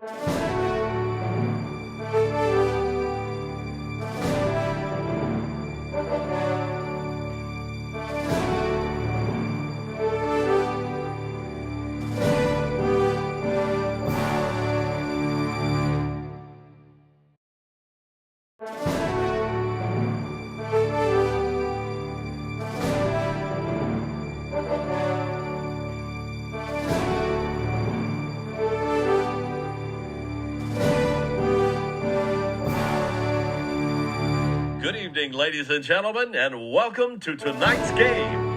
Good evening, ladies and gentlemen, and welcome to tonight's game.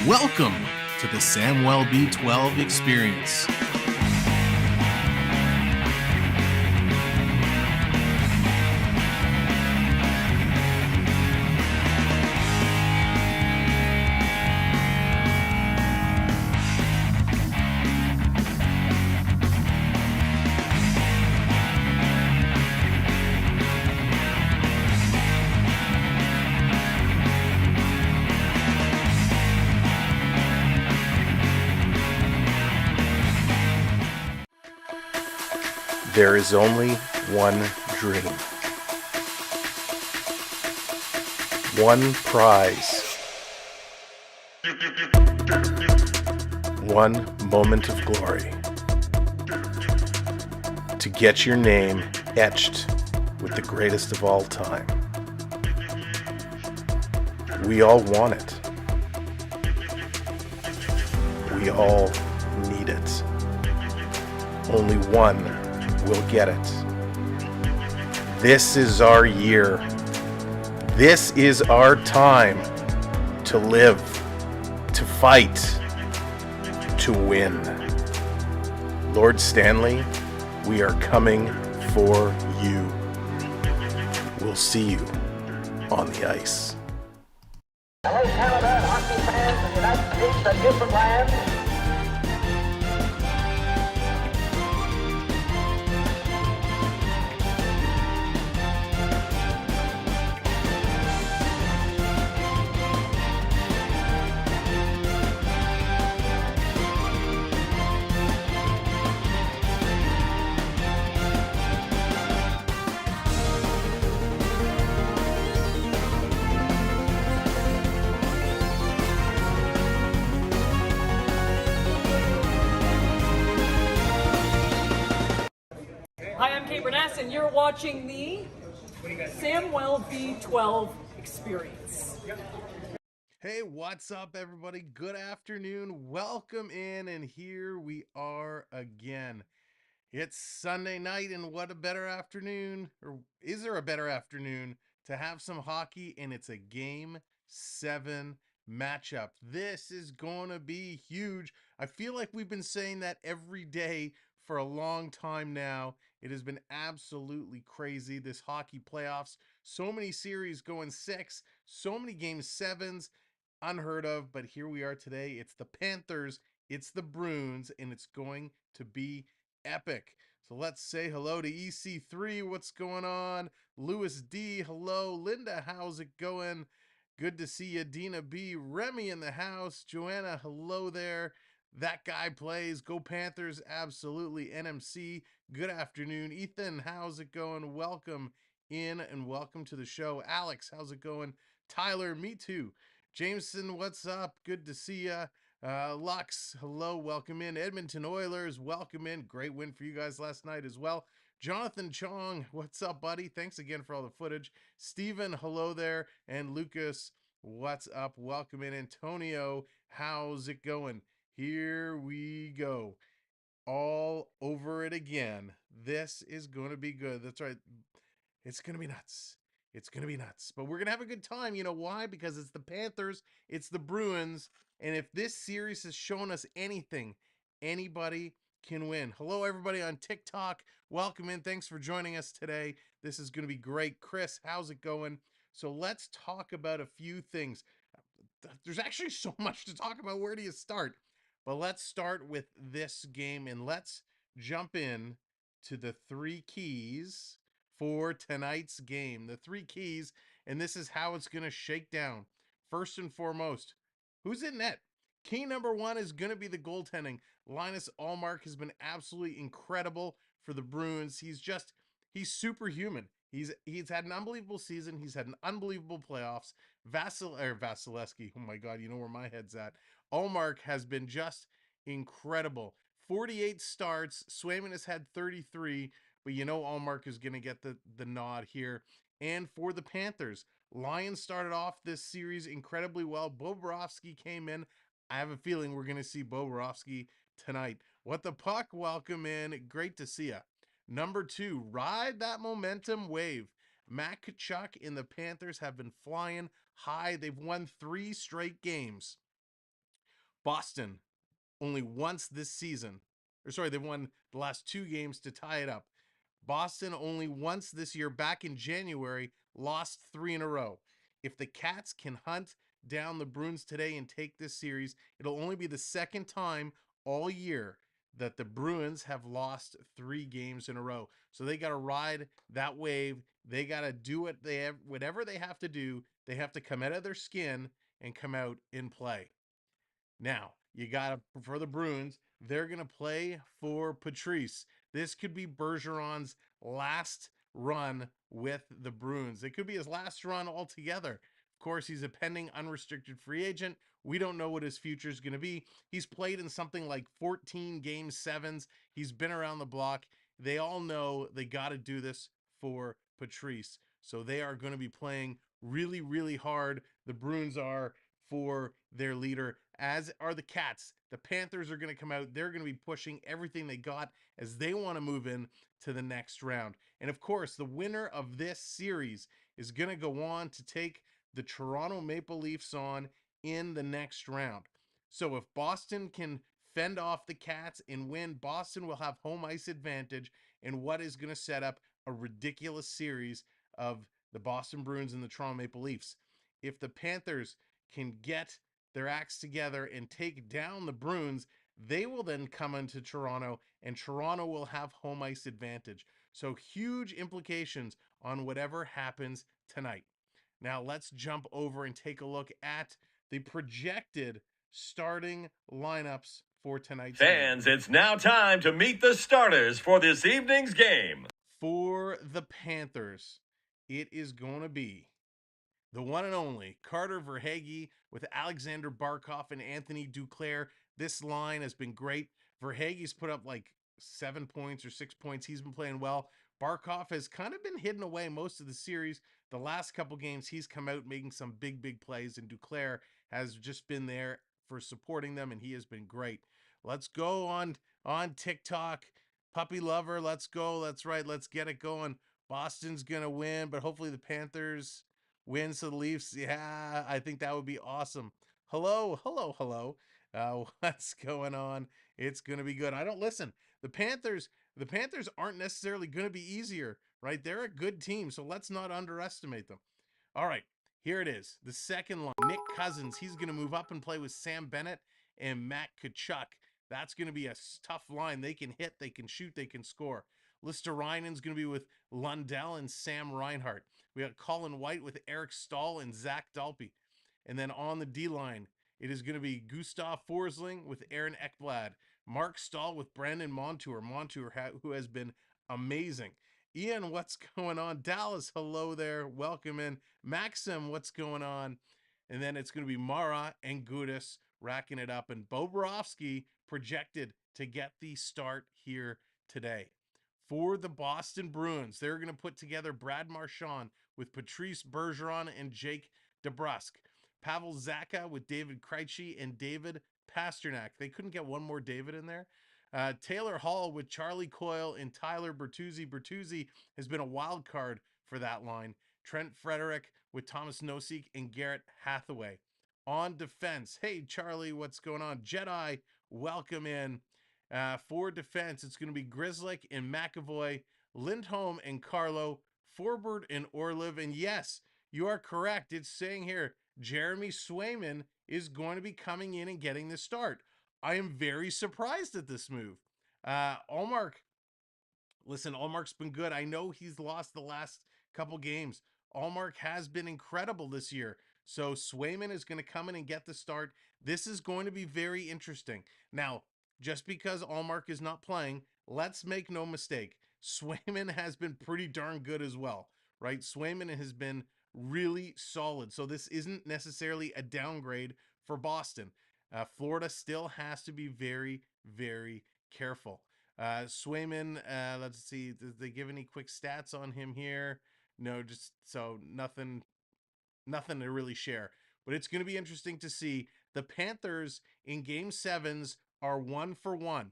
Welcome to the Samwelb12 Experience. There is only one dream, one prize, one moment of glory, to get your name etched with the greatest of all time. We all want it. We all need it. Only one will get it. This is our year. This is our time to live, to fight, to win. Lord Stanley, we are coming for you. We'll see you on the ice. Hello, Canada, hockey fans of the United States and Newfoundland. Hi, I'm Kate Burness, and you're watching the Samwelb12 Experience. Hey, what's up, everybody? Good afternoon. Welcome in, and here we are again. It's Sunday night, and what a better afternoon, or is there a better afternoon to have some hockey, and it's a Game 7 matchup. This is going to be huge. I feel like we've been saying that every day for a long time now. It has been absolutely crazy, this hockey playoffs. So many series going 6, so many Game 7s, unheard of, but here we are today. It's the Panthers, it's the Bruins, and it's going to be epic. So let's say hello to EC3. What's going on? Lewis D, hello. Linda, how's it going? Good to see you. Dina B, Remy in the house. Joanna, hello there. That guy plays. Go Panthers, absolutely. NMC, good afternoon. Ethan, how's it going? Welcome in and welcome to the show. Alex, how's it going? Tyler, me too. Jameson, what's up? Good to see ya. Lux, hello, welcome in. Edmonton Oilers, welcome in. Great win for you guys last night as well. Jonathan Chong, what's up, buddy? Thanks again for all the footage. Steven, hello there. And Lucas, what's up? Welcome in. Antonio, how's it going? Here we go. All over it again. This is going to be good. That's right. It's going to be nuts. It's going to be nuts. But we're going to have a good time. You know why? Because it's the Panthers, it's the Bruins, and if this series has shown us anything, anybody can win. Hello, everybody on TikTok. Welcome in. Thanks for joining us today. This is going to be great. Chris, how's it going? So let's talk about a few things. There's actually so much to talk about. Where do you start? But let's start with this game, and let's jump in to the three keys for tonight's game. The three keys, and this is how it's going to shake down. First and foremost, who's in net? Key number one is going to be the goaltending. Linus Ullmark has been absolutely incredible for the Bruins. He's superhuman. He's had an unbelievable season. He's had an unbelievable playoffs. Vasilevsky, oh my God, you know where my head's at. Ullmark has been just incredible. 48 starts. Swayman has had 33, but you know Ullmark is going to get the nod here. And for the Panthers, Lions started off this series incredibly well. Bobrovsky came in. I have a feeling we're going to see Bobrovsky tonight. What the puck, welcome in. Great to see you. Number two, ride that momentum wave. Matt Tkachuk and the Panthers have been flying high. They've won 3 straight games. Boston, only once this season. They've won the last 2 games to tie it up. Boston only once this year, back in January, lost 3 in a row. If the Cats can hunt down the Bruins today and take this series, it'll only be the second time all year that the Bruins have lost 3 games in a row. So they got to ride that wave. They got to do whatever they have to do. They have to come out of their skin and come out and play. Now, you got to, for the Bruins, they're going to play for Patrice. This could be Bergeron's last run with the Bruins. It could be his last run altogether. Of course, he's a pending unrestricted free agent. We don't know what his future is going to be. He's played in something like 14 game 7s. He's been around the block. They all know they got to do this for Patrice. So they are going to be playing really, really hard. The Bruins are, for their leader, as are the Cats. The Panthers are going to come out. They're going to be pushing everything they got as they want to move in to the next round. And of course, the winner of this series is going to go on to take the Toronto Maple Leafs on in the next round. So if Boston can fend off the Cats and win, Boston will have home ice advantage in what is going to set up a ridiculous series of the Boston Bruins and the Toronto Maple Leafs. If the Panthers can get their acts together and take down the Bruins, they will then come into Toronto, and Toronto will have home ice advantage. So huge implications on whatever happens tonight. Now let's jump over and take a look at the projected starting lineups for tonight's Fans, game. it's now time to meet the starters for this evening's game. For the Panthers, it is going to be the one and only Carter Verhaeghe with Alexander Barkov and Anthony Duclair. This line has been great. Verhaeghe's put up like 7 points or 6 points. He's been playing well. Barkov has kind of been hidden away most of the series. The last couple games, he's come out making some big, big plays, and Duclair has just been there for supporting them, and he has been great. Let's go on TikTok. Puppy Lover, let's go. That's right. Let's get it going. Boston's going to win, but hopefully the Panthers win so the Leafs. Yeah, I think that would be awesome. Hello. What's going on? It's going to be good. I don't listen. The Panthers aren't necessarily going to be easier, right? They're a good team, so let's not underestimate them. All right, here it is. The second line. Nick Cousins, he's going to move up and play with Sam Bennett and Matt Tkachuk. That's going to be a tough line. They can hit, they can shoot, they can score. Listereinen's going to be with Lundell and Sam Reinhart. We got Colin White with Eric Stahl and Zach Dalpe. And then on the D-line, it is going to be Gustav Forsling with Aaron Ekblad. Mark Stahl with Brandon Montour. Who has been amazing. Ian, what's going on? Dallas, hello there. Welcome in. Maxim, what's going on? And then it's going to be Mara and Gudis racking it up. And Bobrovsky projected to get the start here today. For the Boston Bruins, they're going to put together Brad Marchand with Patrice Bergeron and Jake DeBrusk. Pavel Zacha with David Krejci and David Pasternak. They couldn't get one more David in there. Taylor Hall with Charlie Coyle and Tyler Bertuzzi. Bertuzzi has been a wild card for that line. Trent Frederick with Thomas Nosek and Garrett Hathaway. On defense, hey, Charlie, what's going on? Jedi, welcome in. For defense, it's going to be Grzelcyk and McAvoy, Lindholm and Carlo, Forbort and Orlov. And yes, you are correct. It's saying here, Jeremy Swayman is going to be coming in and getting the start. I am very surprised at this move. Ullmark Listen, Allmark's been good. I know he's lost the last couple games. Allmark has been incredible this year. So Swayman is going to come in and get the start. This is going to be very interesting. Now, just because Allmark is not playing, let's make no mistake. Swayman has been pretty darn good as well, right? Swayman has been really solid. So this isn't necessarily a downgrade for Boston. Florida still has to be very, very careful. Swayman, let's see, did they give any quick stats on him here? No, just so nothing to really share. But it's going to be interesting to see. The Panthers in game sevens are 1-for-1.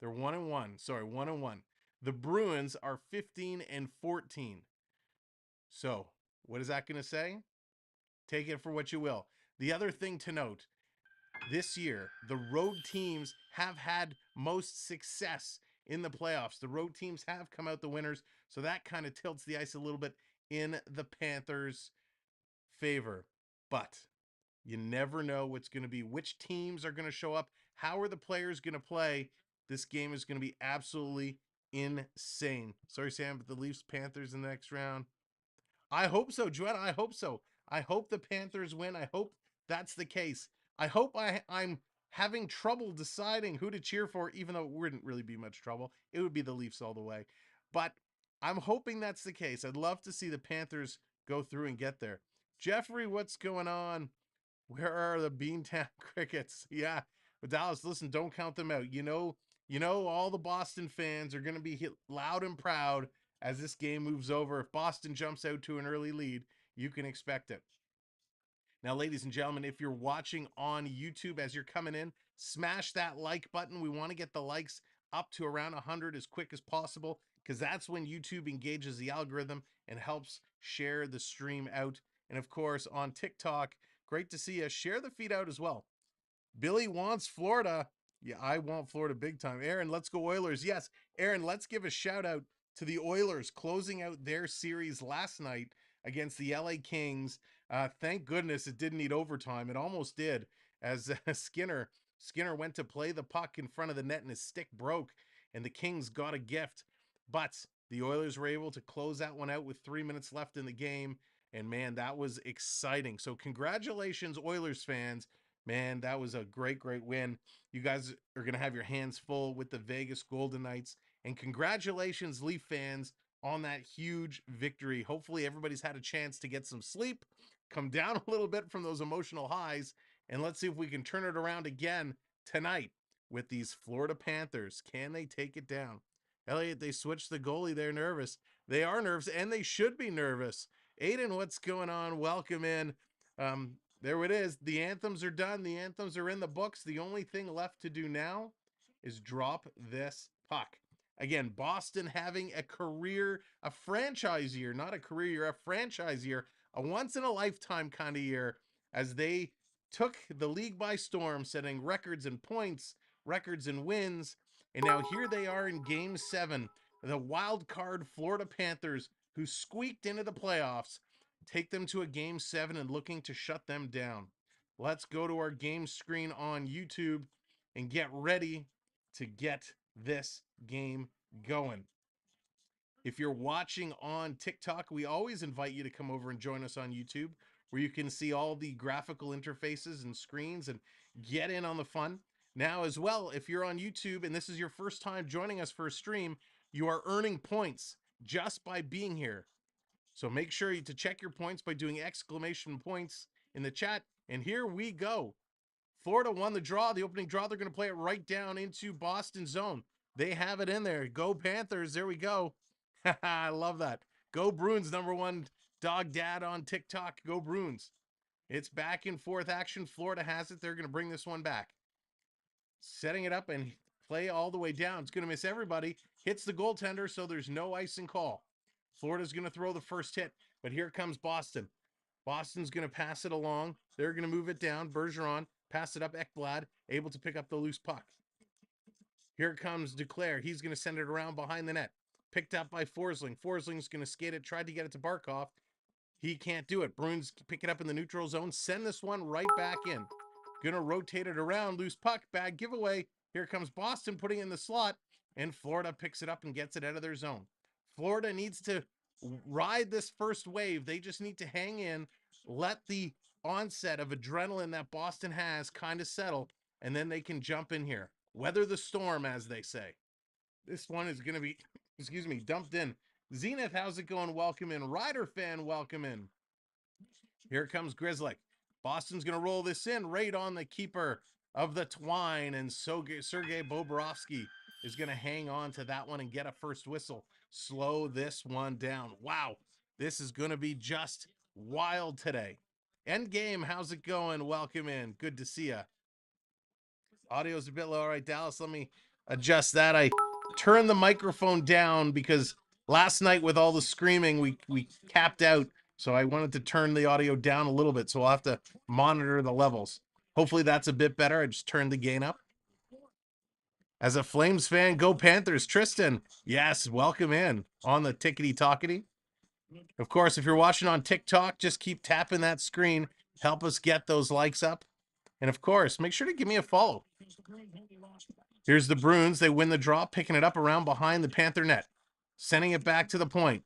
They're 1-1. Sorry, 1-1. The Bruins are 15-14. So, what is that going to say? Take it for what you will. The other thing to note, this year, the road teams have had most success in the playoffs. The road teams have come out the winners, so that kind of tilts the ice a little bit in the Panthers' favor. But you never know what's going to be, which teams are going to show up, how are the players going to play. This game is going to be absolutely insane. Sorry, Sam, but the Leafs Panthers in the next round. I hope so, Joanna. I hope so. I hope the Panthers win. I hope that's the case. I hope I'm having trouble deciding who to cheer for, even though it wouldn't really be much trouble. It would be the Leafs all the way. But I'm hoping that's the case. I'd love to see the Panthers go through and get there. Jeffrey, what's going on? Where are the Beantown Crickets? Yeah, but Dallas, listen, don't count them out. You know, all the Boston fans are going to be loud and proud as this game moves over. If Boston jumps out to an early lead, you can expect it. Now, ladies and gentlemen, if you're watching on YouTube as you're coming in, smash that like button. We want to get the likes up to around 100 as quick as possible, because that's when YouTube engages the algorithm and helps share the stream out. And of course, on TikTok, great to see you. Share the feed out as well. Billy wants Florida. Yeah, I want Florida big time. Aaron, let's go Oilers. Yes, Aaron, let's give a shout out to the Oilers closing out their series last night against the LA Kings. Thank goodness it didn't need overtime. It almost did, as Skinner went to play the puck in front of the net and his stick broke, and the Kings got a gift. But the Oilers were able to close that one out with 3 minutes left in the game, and man, that was exciting. So congratulations, Oilers fans. Man, that was a great, great win. You guys are going to have your hands full with the Vegas Golden Knights. And congratulations, Leaf fans, on that huge victory. Hopefully everybody's had a chance to get some sleep, come down a little bit from those emotional highs, and let's see if we can turn it around again tonight with these Florida Panthers. Can they take it down? Elliot, they switched the goalie. They're nervous. They are nervous, and they should be nervous. Aiden, what's going on? Welcome in. There it is. The anthems are done. The anthems are in the books. The only thing left to do now is drop this puck. Again, Boston having a franchise year, not a career year, a franchise year, a once-in-a-lifetime kind of year, as they took the league by storm, setting records in points, records in wins, and now here they are in Game 7. The wild card Florida Panthers, who squeaked into the playoffs, take them to a Game 7 and looking to shut them down. Let's go to our game screen on YouTube and get ready to get this game going. If you're watching on TikTok, we always invite you to come over and join us on YouTube, where you can see all the graphical interfaces and screens and get in on the fun. Now, as well, if you're on YouTube and this is your first time joining us for a stream, you are earning points just by being here. So make sure to check your points by doing exclamation points in the chat. And here we go. Florida won the draw, the opening draw. They're going to play it right down into Boston zone. They have it in there. Go Panthers. There we go. I love that. Go Bruins, #1 dog dad on TikTok. Go Bruins. It's back and forth action. Florida has it. They're going to bring this one back. Setting it up and play all the way down. It's going to miss everybody. Hits the goaltender, so there's no icing call. Florida's going to throw the first hit, but here comes Boston. Boston's going to pass it along. They're going to move it down. Bergeron, pass it up. Ekblad, able to pick up the loose puck. Here comes Duclair. He's going to send it around behind the net. Picked up by Forsling. Forsling's going to skate it, tried to get it to Barkov. He can't do it. Bruins pick it up in the neutral zone. Send this one right back in. Going to rotate it around. Loose puck. Bad giveaway. Here comes Boston putting in the slot. and Florida picks it up and gets it out of their zone. Florida needs to ride this first wave. They just need to hang in, let the onset of adrenaline that Boston has kind of settle, and then they can jump in here. Weather the storm, as they say. This one is going to be, excuse me, dumped in. Zenith, how's it going? Welcome in. Rider fan, welcome in. Here comes Grizzly. Boston's going to roll this in right on the keeper of the twine, and Sergei Bobrovsky is going to hang on to that one and get a first whistle. Slow this one down. Wow, this is going to be just wild today. End game, how's it going? Welcome in. Good to see you. Audio's a bit low. All right, Dallas, let me adjust that. I turned the microphone down because last night with all the screaming, we capped out. So I wanted to turn the audio down a little bit. So I'll have to monitor the levels. Hopefully that's a bit better. I just turned the gain up. As a Flames fan, go Panthers. Tristan, yes, welcome in on the tickety-tockety. Of course, if you're watching on TikTok, just keep tapping that screen. Help us get those likes up. And of course, make sure to give me a follow. Here's the Bruins. They win the draw, picking it up around behind the Panther net. Sending it back to the point.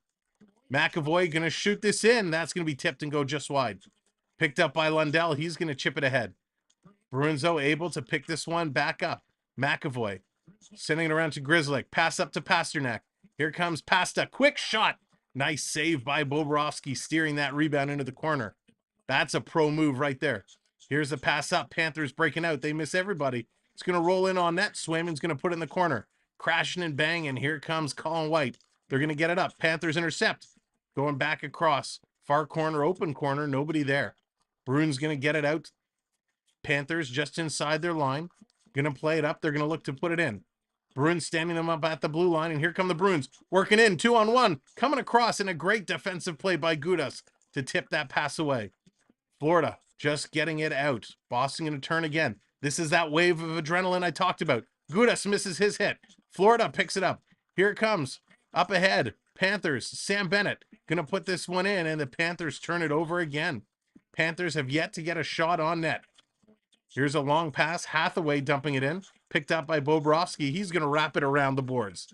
McAvoy going to shoot this in. That's going to be tipped and go just wide. Picked up by Lundell. He's going to chip it ahead. Bruins, though, able to pick this one back up. McAvoy sending it around to Grizzly. Pass up to Pasternak. Here comes Pasta. Quick shot. Nice save by Bobrovsky, steering that rebound into the corner. That's a pro move right there. Here's the pass up. Panthers breaking out. They miss everybody. It's going to roll in on net. Swayman's going to put it in the corner. Crashing and banging. Here comes Colin White. They're going to get it up. Panthers intercept. Going back across. Far corner, open corner. Nobody there. Bruins going to get it out. Panthers just inside their line. Going to play it up. They're going to look to put it in. Bruins standing them up at the blue line. And here come the Bruins. Working in. 2-on-1. Coming across in a great defensive play by Gudas to tip that pass away. Florida just getting it out. Boston going to turn again. This is that wave of adrenaline I talked about. Gudas misses his hit. Florida picks it up. Here it comes. Up ahead. Panthers. Sam Bennett going to put this one in, and the Panthers turn it over again. Panthers have yet to get a shot on net. Here's a long pass. Hathaway dumping it in. Picked up by Bobrovsky. He's going to wrap it around the boards.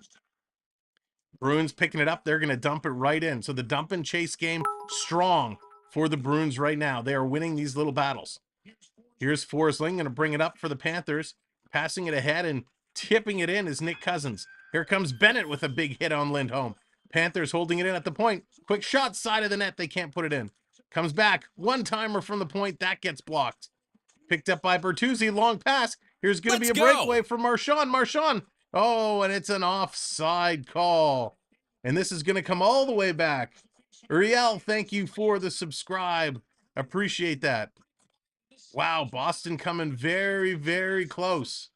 Bruins picking it up. They're going to dump it right in. So the dump and chase game strong for the Bruins right now. They are winning these little battles. Here's Forsling going to bring it up for the Panthers. Passing it ahead and tipping it in is Nick Cousins. Here comes Bennett with a big hit on Lindholm. Panthers holding it in at the point. Quick shot, side of the net. They can't put it in. Comes back. One-timer from the point. That gets blocked. Picked up by Bertuzzi. Long pass. Here's going to be a breakaway from Marchand. Marchand. Oh, and it's an offside call. And this is going to come all the way back. Uriel, thank you for the subscribe. Appreciate that. Wow, Boston coming very, very close.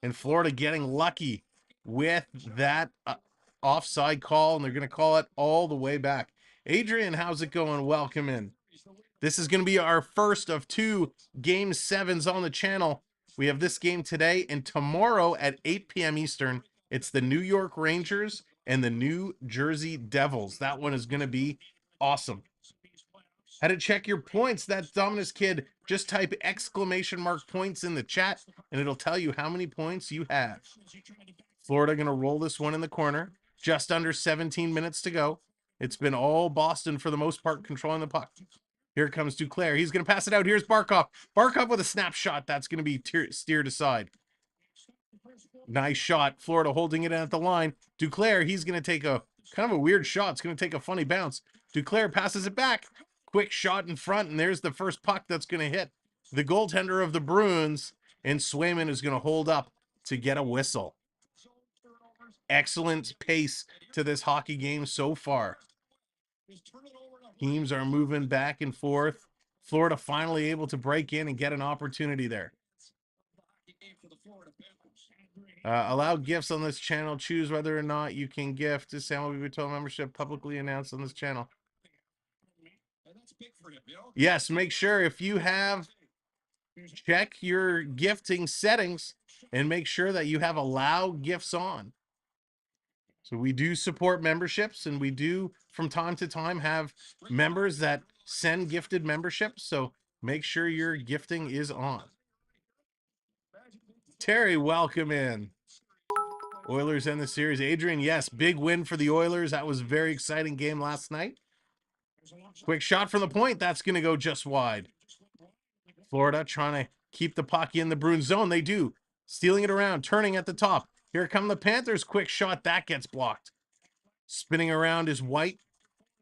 And Florida getting lucky with that offside call. And they're going to call it all the way back. Adrian, how's it going? Welcome in. This is going to be our first of 2 Game 7s on the channel. We have this game today, and tomorrow at 8 p.m. Eastern, it's the New York Rangers and the New Jersey Devils. That one is going to be awesome. How to check your points? That Dominus kid, just type !points in the chat, and it'll tell you how many points you have. Florida going to roll this one in the corner. Just under 17 minutes to go. It's been all Boston for the most part controlling the puck. Here comes Duclair. He's going to pass it out. Here's Barkov. Barkov with a snapshot. That's going to be steered aside. Nice shot. Florida holding it in at the line. Duclair, he's going to take a kind of a weird shot. It's going to take a funny bounce. Duclair passes it back. Quick shot in front, and there's the first puck that's going to hit the goaltender of the Bruins, and Swayman is going to hold up to get a whistle. Excellent pace to this hockey game so far. Teams are moving back and forth. Florida finally able to break in and get an opportunity there. Allow gifts on this channel. Choose whether or not you can gift. This Samwelb12 membership publicly announced on this channel. Yes, make sure if you have, check your gifting settings and make sure that you have allow gifts on. So we do support memberships, and we do from time to time have members that send gifted memberships. So make sure your gifting is on. Terry, welcome in. Oilers end the series. Adrian, yes, big win for the Oilers. That was a very exciting game last night. Quick shot from the point. That's going to go just wide. Florida trying to keep the puck in the Bruins zone. They do. Stealing it around, turning at the top. Here come the Panthers. Quick shot. That gets blocked. Spinning around is White.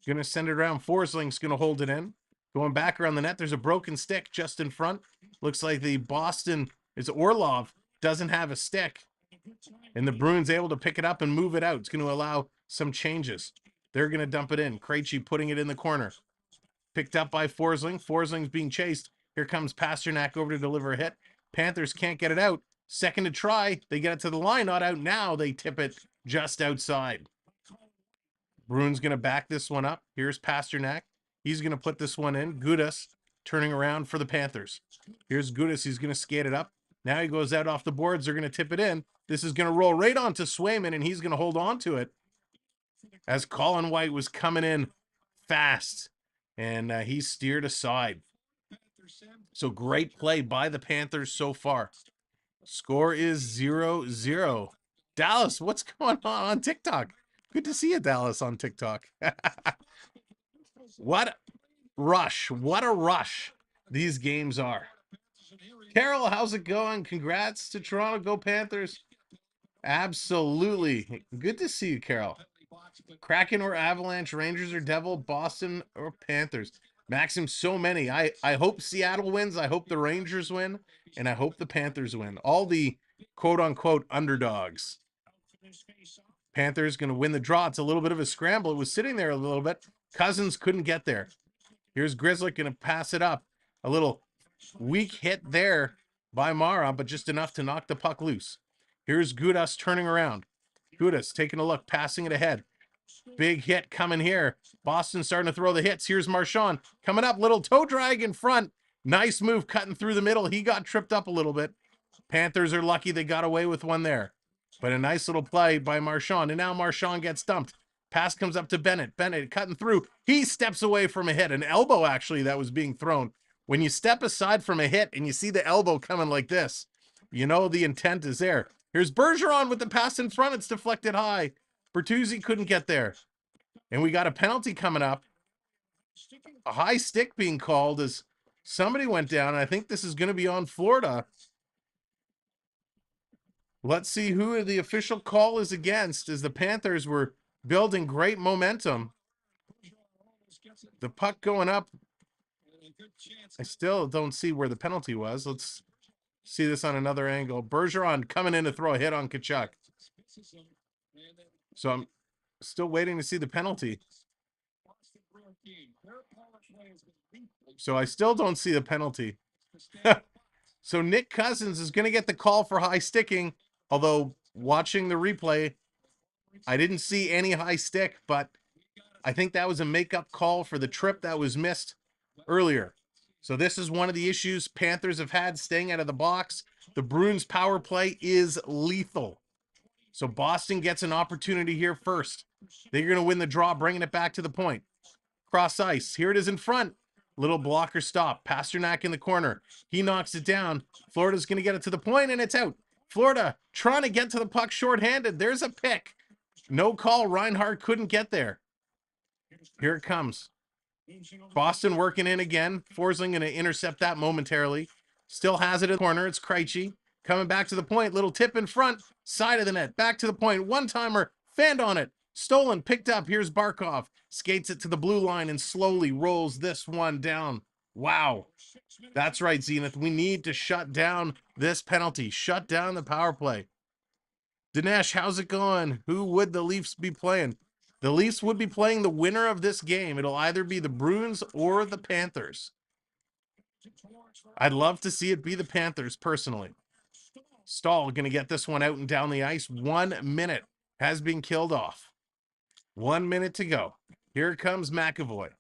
Going to send it around. Forsling's going to hold it in. Going back around the net. There's a broken stick just in front. Looks like the Boston, it's Orlov, doesn't have a stick. And the Bruins able to pick it up and move it out. It's going to allow some changes. They're going to dump it in. Krejci putting it in the corner. Picked up by Forsling. Forsling's being chased. Here comes Pasternak over to deliver a hit. Panthers can't get it out. Second to try. They get it to the line. Not out now. They tip it just outside. Bruins going to back this one up. Here's Pasternak. He's going to put this one in. Gudas turning around for the Panthers. Here's Gudas. He's going to skate it up. Now he goes out off the boards. They're going to tip it in. This is going to roll right onto Swayman, and he's going to hold on to it as Colin White was coming in fast, and he steered aside. So great play by the Panthers so far. Score is 0-0. Dallas, what's going on TikTok? Good to see you, Dallas, on TikTok. What a rush. What a rush these games are. Carol, how's it going? Congrats to Toronto. Go Panthers. Absolutely. Good to see you, Carol. Kraken or Avalanche, Rangers or Devil, Boston or Panthers. Maxim, so many. I hope Seattle wins. I hope the Rangers win. And I hope the Panthers win. All the quote-unquote underdogs. Panthers going to win the draw. It's a little bit of a scramble. It was sitting there a little bit. Cousins couldn't get there. Here's Grizzly going to pass it up. A little weak hit there by Mara, but just enough to knock the puck loose. Here's Gudas turning around. Gudas taking a look, passing it ahead. Big hit coming here. Boston starting to throw the hits. Here's Marchand coming up. Little toe drag in front. Nice move cutting through the middle. He got tripped up a little bit. Panthers are lucky they got away with one there. But a nice little play by Marchand. And now Marchand gets dumped. Pass comes up to Bennett. Bennett cutting through. He steps away from a hit. An elbow, actually, that was being thrown. When you step aside from a hit and you see the elbow coming like this, you know the intent is there. Here's Bergeron with the pass in front. It's deflected high. Bertuzzi couldn't get there. And we got a penalty coming up. A high stick being called as somebody went down. I think this is going to be on Florida. Let's see who the official call is against, as the Panthers were building great momentum. The puck going up. I still don't see where the penalty was. Let's see this on another angle. Bergeron coming in to throw a hit on Tkachuk. So I'm still waiting to see the penalty. So I still don't see the penalty. So Nick Cousins is going to get the call for high sticking. Although watching the replay, I didn't see any high stick, but I think that was a makeup call for the trip that was missed earlier. So this is one of the issues Panthers have had staying out of the box. The Bruins power play is lethal. So Boston gets an opportunity here first. They're going to win the draw, bringing it back to the point. Cross ice. Here it is in front. Little blocker stop. Pasternak in the corner. He knocks it down. Florida's going to get it to the point, and it's out. Florida trying to get to the puck shorthanded. There's a pick. No call. Reinhart couldn't get there. Here it comes. Boston working in again. Forsling going to intercept that momentarily. Still has it in the corner. It's Krejci. Coming back to the point. Little tip in front. Side of the net. Back to the point. One-timer. Fanned on it. Stolen. Picked up. Here's Barkov. Skates it to the blue line and slowly rolls this one down. Wow. That's right, Zenith. We need to shut down this penalty. Shut down the power play. Dinesh, how's it going? Who would the Leafs be playing? The Leafs would be playing the winner of this game. It'll either be the Bruins or the Panthers. I'd love to see it be the Panthers, personally. Stahl going to get this one out and down the ice. 1 minute has been killed off. 1 minute to go. Here comes McAvoy.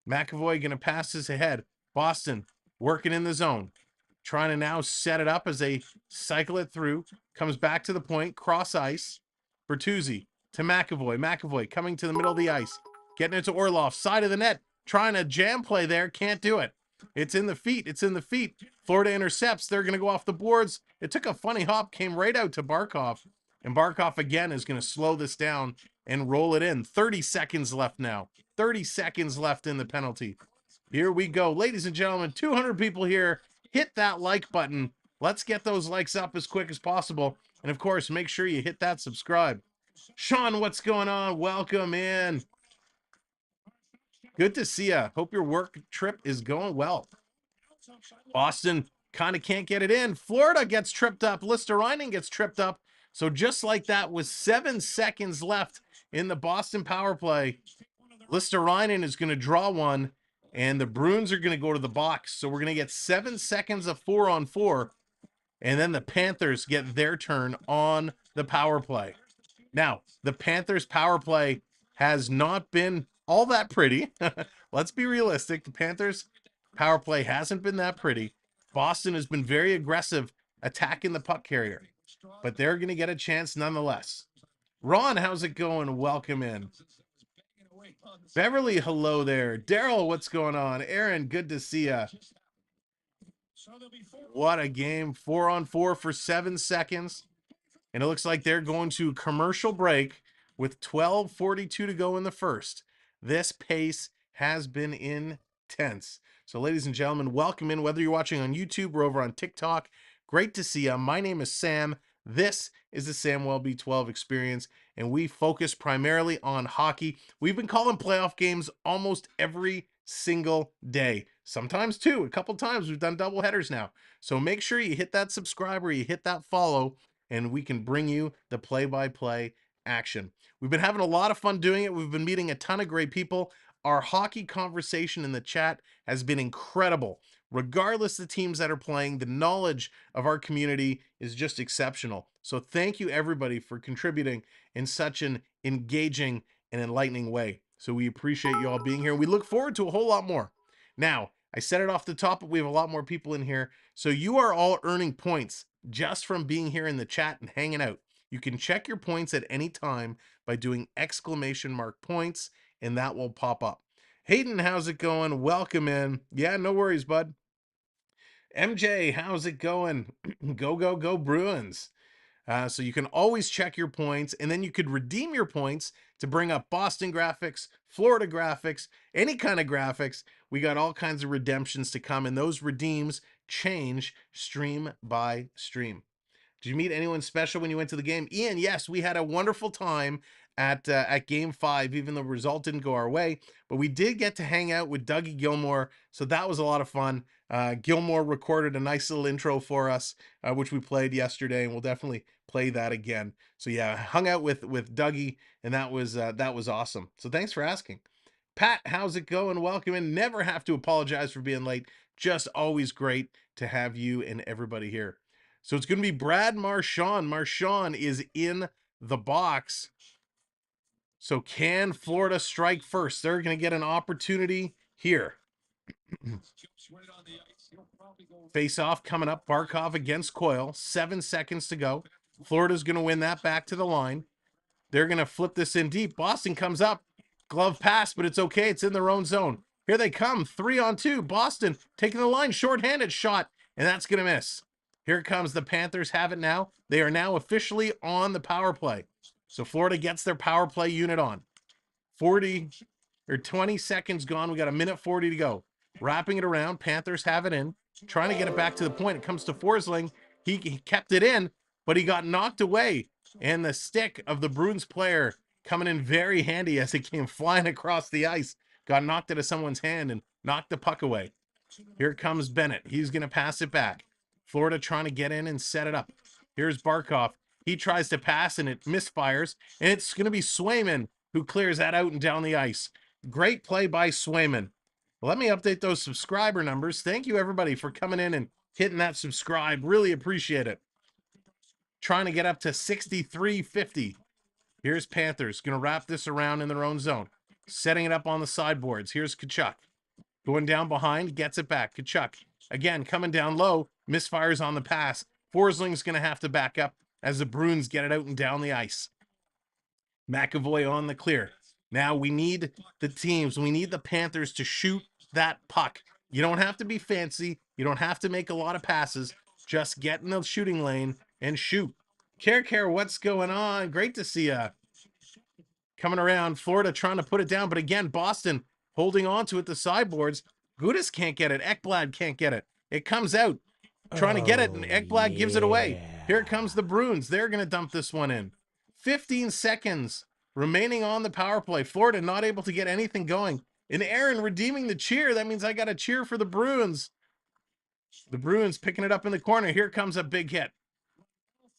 McAvoy going to pass this ahead. Boston working in the zone. Trying to now set it up as they cycle it through. Comes back to the point. Cross ice. Bertuzzi to McAvoy. McAvoy coming to the middle of the ice. Getting it to Orlov. Side of the net. Trying to jam play there. Can't do it. It's in the feet. It's in the feet. Florida intercepts. They're going to go off the boards. It took a funny hop. Came right out to Barkov. And Barkov again is going to slow this down and roll it in. 30 seconds left now. 30 seconds left in the penalty. Here we go. Ladies and gentlemen, 200 people here. Hit that like button. Let's get those likes up as quick as possible. And of course, make sure you hit that subscribe. Sean, what's going on? Welcome in. Good to see ya. Hope your work trip is going well. Boston kind of can't get it in. Florida gets tripped up. Listerinen gets tripped up. So just like that, with 7 seconds left in the Boston power play, Listerinen is going to draw one, and the Bruins are going to go to the box. So we're going to get 7 seconds of 4-on-4, and then the Panthers get their turn on the power play. Now, the Panthers power play has not been all that pretty. Let's be realistic. The Panthers power play hasn't been that pretty. Boston has been very aggressive attacking the puck carrier, but they're going to get a chance nonetheless. Ron, how's it going? Welcome in. Beverly, hello there. Daryl, what's going on? Aaron, good to see ya. What a game. 4-on-4 for 7 seconds. And it looks like they're going to commercial break with 12:42 to go in the first. This pace has been intense. So ladies and gentlemen, welcome in, whether you're watching on YouTube or over on TikTok. Great to see you. My name is Sam. This is the Samwelb12 Experience, and we focus primarily on hockey. We've been calling playoff games almost every single day. Sometimes two. A couple times we've done double headers now. So make sure you hit that subscribe or you hit that follow, and we can bring you the play-by-play action. We've been having a lot of fun doing it. We've been meeting a ton of great people. Our hockey conversation in the chat has been incredible. Regardless of the teams that are playing, the knowledge of our community is just exceptional. So thank you everybody for contributing in such an engaging and enlightening way. So we appreciate you all being here. We look forward to a whole lot more. Now, I said it off the top, but we have a lot more people in here. So you are all earning points just from being here in the chat and hanging out. You can check your points at any time by doing !points, and that will pop up. Hayden, how's it going? Welcome in. Yeah, no worries, bud. MJ, how's it going? Go, go, go Bruins. So you can always check your points, and then you could redeem your points to bring up Boston graphics, Florida graphics, any kind of graphics. We got all kinds of redemptions to come, and those redeems change stream by stream. Did you meet anyone special when you went to the game? Ian, yes, we had a wonderful time at Game 5, even though the result didn't go our way. But we did get to hang out with Dougie Gilmore, so that was a lot of fun. Gilmore recorded a nice little intro for us, which we played yesterday, and we'll definitely play that again. So yeah, hung out with Dougie, and that was awesome. So thanks for asking. Pat, how's it going? Welcome in. Never have to apologize for being late. Just always great to have you and everybody here. So it's going to be Brad Marchand. Marchand is in the box. So can Florida strike first? They're going to get an opportunity here. Face off coming up. Barkov against Coyle. 7 seconds to go. Florida's going to win that back to the line. They're going to flip this in deep. Boston comes up. Glove pass, but it's okay. It's in their own zone. Here they come. 3-on-2. Boston taking the line. Short-handed shot, and that's going to miss. Here comes the Panthers have it now. They are now officially on the power play. So Florida gets their power play unit on. 20 seconds gone. We got 1:40 to go. Wrapping it around. Panthers have it in. Trying to get it back to the point. It comes to Forsling. He kept it in, but he got knocked away. And the stick of the Bruins player coming in very handy as it came flying across the ice. Got knocked out of someone's hand and knocked the puck away. Here comes Bennett. He's going to pass it back. Florida trying to get in and set it up. Here's Barkov. He tries to pass and it misfires. And it's going to be Swayman who clears that out and down the ice. Great play by Swayman. Let me update those subscriber numbers. Thank you, everybody, for coming in and hitting that subscribe. Really appreciate it. Trying to get up to 6350. Here's Panthers. Going to wrap this around in their own zone. Setting it up on the sideboards. Here's Tkachuk. Going down behind. Gets it back. Tkachuk. Again, coming down low. Misfires on the pass. Forsling's going to have to back up as the Bruins get it out and down the ice. McAvoy on the clear. Now we need the teams. We need the Panthers to shoot that puck. You don't have to be fancy. You don't have to make a lot of passes. Just get in the shooting lane and shoot. Care, what's going on? Great to see ya. Coming around, Florida trying to put it down, but again, Boston holding on to it, the sideboards. Gudis can't get it. Ekblad can't get it. It comes out, trying to get it, and Ekblad gives it away. Here comes the Bruins. They're going to dump this one in. 15 seconds remaining on the power play. Florida not able to get anything going. And Aaron redeeming the cheer. That means I got a cheer for the Bruins. The Bruins picking it up in the corner. Here comes a big hit.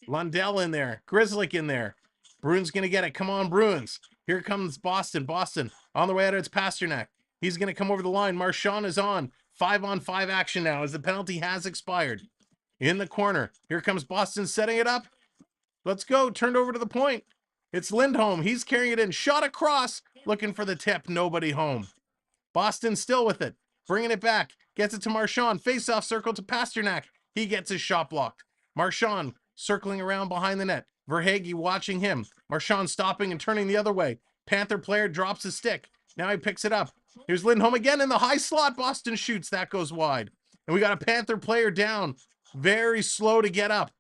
Lundell in there. Grizzlick in there. Bruins going to get it. Come on, Bruins. Here comes Boston. Boston on the way out. It's Pasternak. He's going to come over the line. Marchand is on. 5-on-5 action now as the penalty has expired. In the corner. Here comes Boston setting it up. Let's go. Turned over to the point. It's Lindholm. He's carrying it in. Shot across. Looking for the tip. Nobody home. Boston still with it. Bringing it back. Gets it to Marchand. Face-off circle to Pasternak. He gets his shot blocked. Marchand circling around behind the net. Verhaeghe watching him. Marchand stopping and turning the other way. Panther player drops his stick. Now he picks it up. Here's Lindholm again in the high slot. Boston shoots. That goes wide. And we got a Panther player down. Very slow to get up.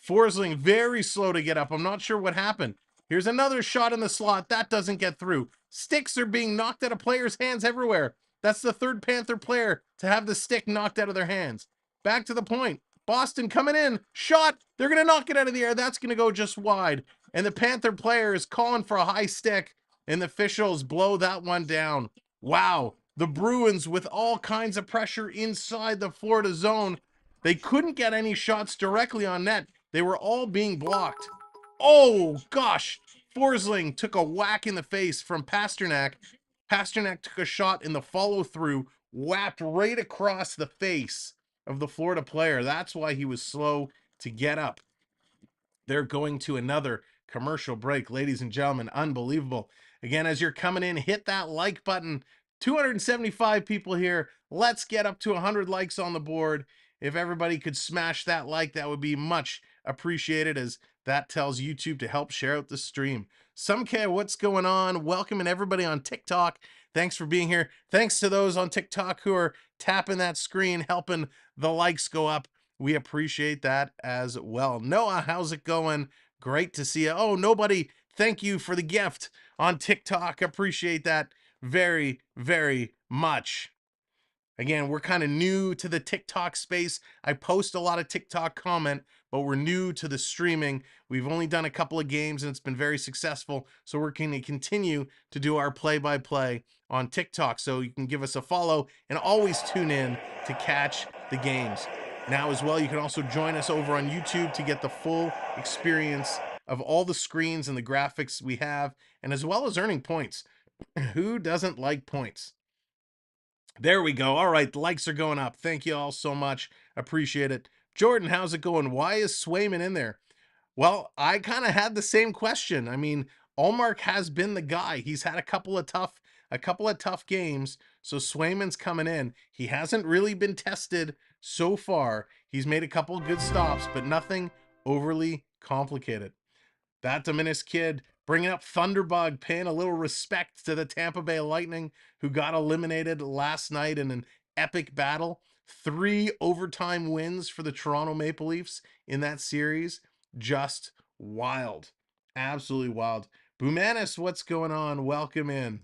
Forsling very slow to get up. I'm not sure what happened. Here's another shot in the slot. That doesn't get through. Sticks are being knocked out of players' hands everywhere. That's the third Panther player to have the stick knocked out of their hands. Back to the point. Boston coming in. Shot. They're going to knock it out of the air. That's going to go just wide. And the Panther player is calling for a high stick. And the officials blow that one down. Wow. The Bruins with all kinds of pressure inside the Florida zone. They couldn't get any shots directly on net. They were all being blocked. Oh, gosh. Forsling took a whack in the face from Pasternak. Pasternak took a shot in the follow-through, whacked right across the face of the Florida player. That's why he was slow to get up. They're going to another commercial break. Ladies and gentlemen, unbelievable. Again, as you're coming in, hit that like button. 275 people here. Let's get up to 100 likes on the board. If everybody could smash that like, that would be much appreciated, as that tells YouTube to help share out the stream. Samke, what's going on? Welcoming everybody on TikTok. Thanks for being here. Thanks to those on TikTok who are tapping that screen, helping the likes go up. We appreciate that as well. Noah, how's it going? Great to see you. Oh, nobody, thank you for the gift on TikTok. Appreciate that very, very much. Again, we're kind of new to the TikTok space. I post a lot of TikTok comment, but we're new to the streaming. We've only done a couple of games and it's been very successful. So we're going to continue to do our play-by-play on TikTok. So you can give us a follow and always tune in to catch the games. Now as well, you can also join us over on YouTube to get the full experience of all the screens and the graphics we have, and as well as earning points. Who doesn't like points? There we go. All right, the likes are going up. Thank you all so much. Appreciate it. Jordan, how's it going? Why is Swayman in there? Well, I kind of had the same question. I mean, Ullmark has been the guy. He's had a couple of tough games, so Swayman's coming in. He hasn't really been tested so far. He's made a couple of good stops, but nothing overly complicated. That Dominus kid bringing up Thunderbug, paying a little respect to the Tampa Bay Lightning, who got eliminated last night in an epic battle. 3 overtime wins for the Toronto Maple Leafs in that series. Just wild. Absolutely wild. Bumanis, what's going on? Welcome in.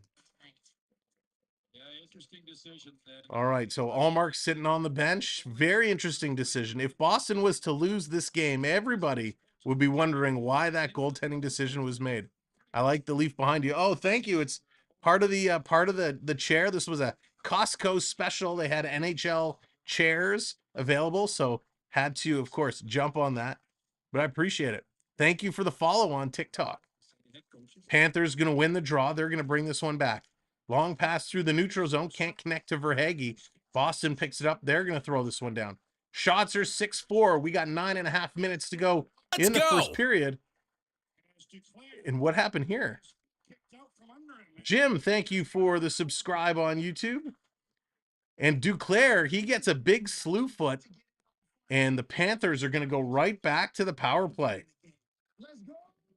Yeah, interesting decision. All right, so Ullmark's sitting on the bench. Very interesting decision. If Boston was to lose this game, everybody would be wondering why that goaltending decision was made. I like the leaf behind you. Oh, thank you. It's part of the chair. This was a Costco special. They had NHL chairs available, so had to, of course, jump on that. But I appreciate it. Thank you for the follow on TikTok. Panthers going to win the draw. They're going to bring this one back. Long pass through the neutral zone. Can't connect to Verhaeghe. Boston picks it up. They're going to throw this one down. Shots are 6-4. We got 9.5 minutes to go in the first period. And what happened here? Jim, thank you for the subscribe on YouTube. And Duclair, he gets a big slew foot. And the Panthers are going to go right back to the power play.